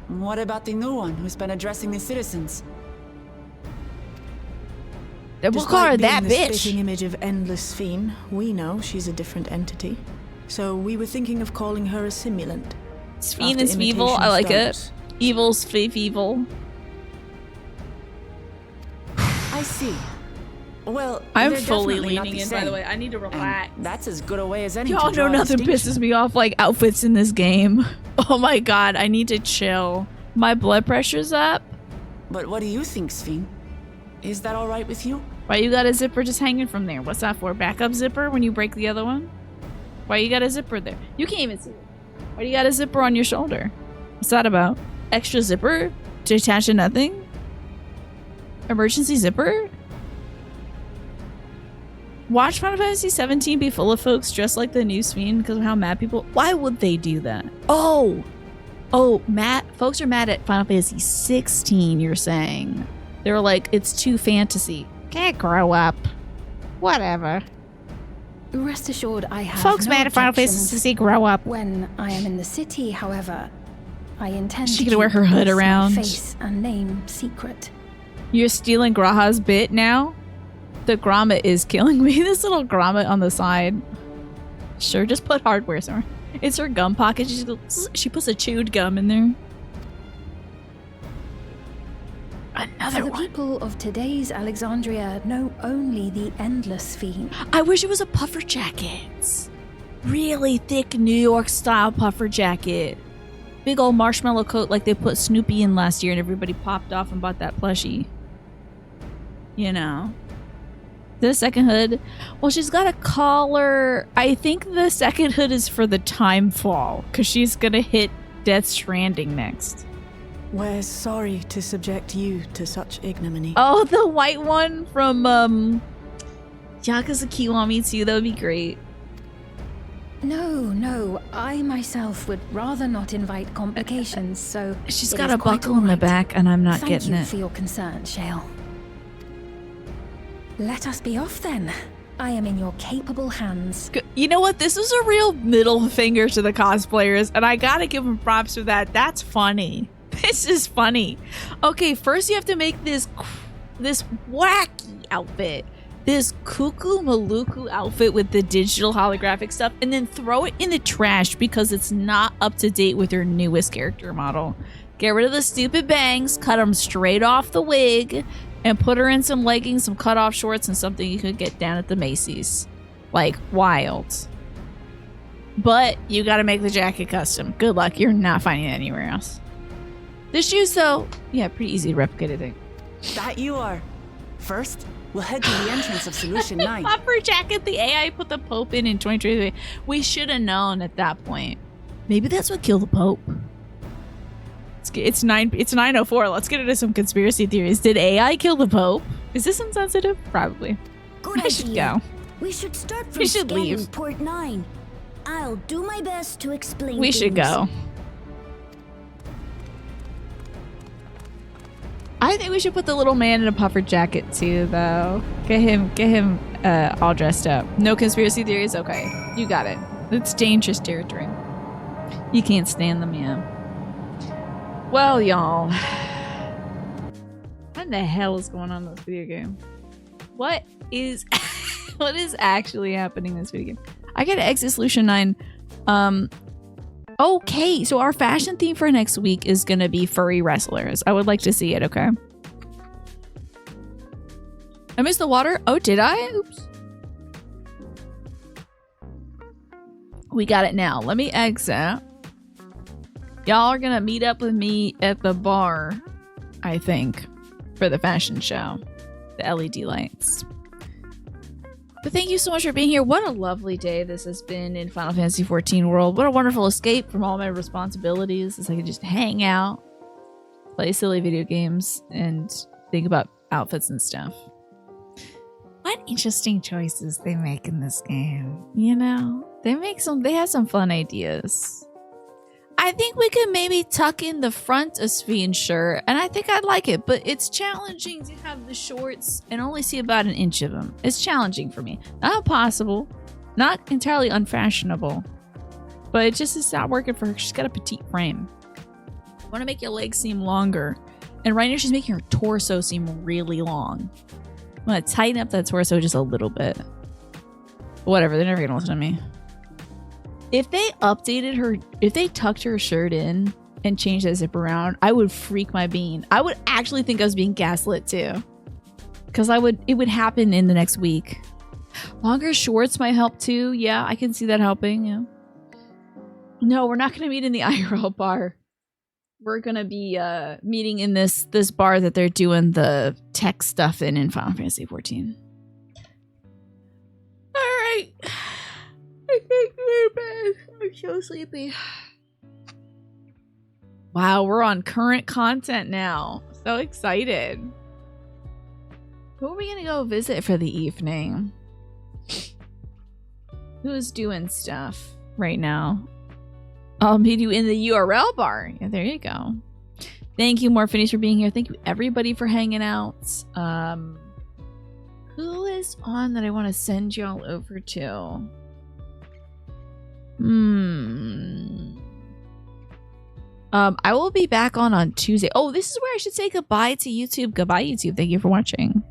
What about the new one who's been addressing the citizens? We'll call her that Despite being bitch. the spitting image of Endless Sphene, we know she's a different entity. So we were thinking of calling her a simulant. Sphene after is evil. imitation I like stones. it. Evil's evil. I see. Well, I'm they're fully definitely not leaning the in, by the same. way. I need to And relax. that's as good a way as any Y'all to draw know a nothing distinction. pisses me off like outfits in this game. Oh my god, I need to chill. My blood pressure's up. But what do you think, Sphene? Is that all right with you? Why you got a zipper just hanging from there? What's that for? Backup zipper when you break the other one? Why you got a zipper there? You can't even see it. Why do you got a zipper on your shoulder? What's that about? Extra zipper? To attach to nothing? Emergency zipper? Watch Final Fantasy 17 be full of folks dressed like the new Sphene because of how mad people... Why would they do that? Oh! Oh, folks are mad at Final Fantasy 16, you're saying. They were like, it's too fantasy. Can't grow up. Whatever. Rest assured, I have Folks no mad at Final Fantasy objections 16 grow up. When I am in the city, however, I intend She to gonna wear keep her hood both my around. face and name secret. You're stealing Graha's bit now? The grommet is killing me. This little grommet on the side. Sure, just put hardware somewhere. It's her gum pocket. She puts a chewed gum in there. Another For the one. people of today's Alexandria know only the Endless Sphene. I wish it was a puffer jacket. Really thick New York style puffer jacket. Big old marshmallow coat like they put Snoopy in last year and everybody popped off and bought that plushie. You know. The second hood. Well, she's got a collar. I think the second hood is for the time fall because she's going to hit Death Stranding next. We're sorry to subject you to such ignominy. Oh, the white one from Yakuza Kiwami too. That would be great. No, I myself would rather not invite complications, so She's it got is a quite buckle in the alright. back and I'm not Thank getting you it. for your concern, Shale. Let us be off then. I am in your capable hands. You know what? This was a real middle finger to the cosplayers, and I gotta give them props for that. That's funny. This is funny. Okay, first you have to make this wacky outfit. This cuckoo maluku outfit with the digital holographic stuff, and then throw it in the trash because it's not up to date with your newest character model. Get rid of the stupid bangs, cut them straight off the wig, and put her in some leggings, some cutoff shorts, and something you could get down at the Macy's. Like, wild. But you gotta make the jacket custom. Good luck, you're not finding it anywhere else. The shoes, though, yeah, pretty easy to replicate, I think. That you are. First, we'll head to the entrance of Solution 9. Puffer jacket, the AI put the Pope in 2023. We should have known at that point. Maybe that's what killed the Pope. It's 9:04. Let's get into some conspiracy theories. Did AI kill the Pope? Is this insensitive? Probably. Good I should idea. go. We should start from We should scanning leave. Port 9. I'll do my best to explain We should things. go. I think we should put the little man in a puffer jacket too, though. Get him all dressed up. No conspiracy theories? Okay. You got it. It's dangerous territory. You can't stand them, yeah. Well, y'all. What the hell is going on in this video game? What is what is actually happening in this video game? I gotta exit Solution 9. Okay, so our fashion theme for next week is gonna be furry wrestlers. I would like to see it, okay? I missed the water? Oh, did I? Oops. We got it now. Let me exit. Y'all are gonna meet up with me at the bar, I think, for the fashion show. The LED lights. But thank you so much for being here. What a lovely day this has been in Final Fantasy XIV world. What a wonderful escape from all my responsibilities. As I can just hang out, play silly video games, and think about outfits and stuff. What interesting choices they make in this game. You know, they have some fun ideas. I think we could maybe tuck in the front a Sphene shirt, and I think I'd like it, but it's challenging to have the shorts and only see about 1 inch of them. It's challenging for me. Not impossible, not entirely unfashionable, but it just is not working for her. She's got a petite frame. I want to make your legs seem longer, and right now she's making her torso seem really long. I want to tighten up that torso just a little bit. Whatever, they're never going to listen to me. If they updated her, if they tucked her shirt in and changed that zip around, I would freak my bean. I would actually think I was being gaslit too. Because it would happen in the next week. Longer shorts might help too. Yeah, I can see that helping. Yeah. No, we're not going to meet in the IRL bar. We're going to be meeting in this bar that they're doing the tech stuff in Final Fantasy XIV. All right. I can't go to bed. I'm so sleepy. Wow, we're on current content now. So excited. Who are we gonna go visit for the evening? Who's doing stuff right now? I'll meet you in the URL bar. Yeah, there you go. Thank you, Morphinis, for being here. Thank you, everybody, for hanging out. Who is on that I want to send y'all over to? I will be back on Tuesday. Oh, this is where I should say goodbye to YouTube. Goodbye, YouTube. Thank you for watching.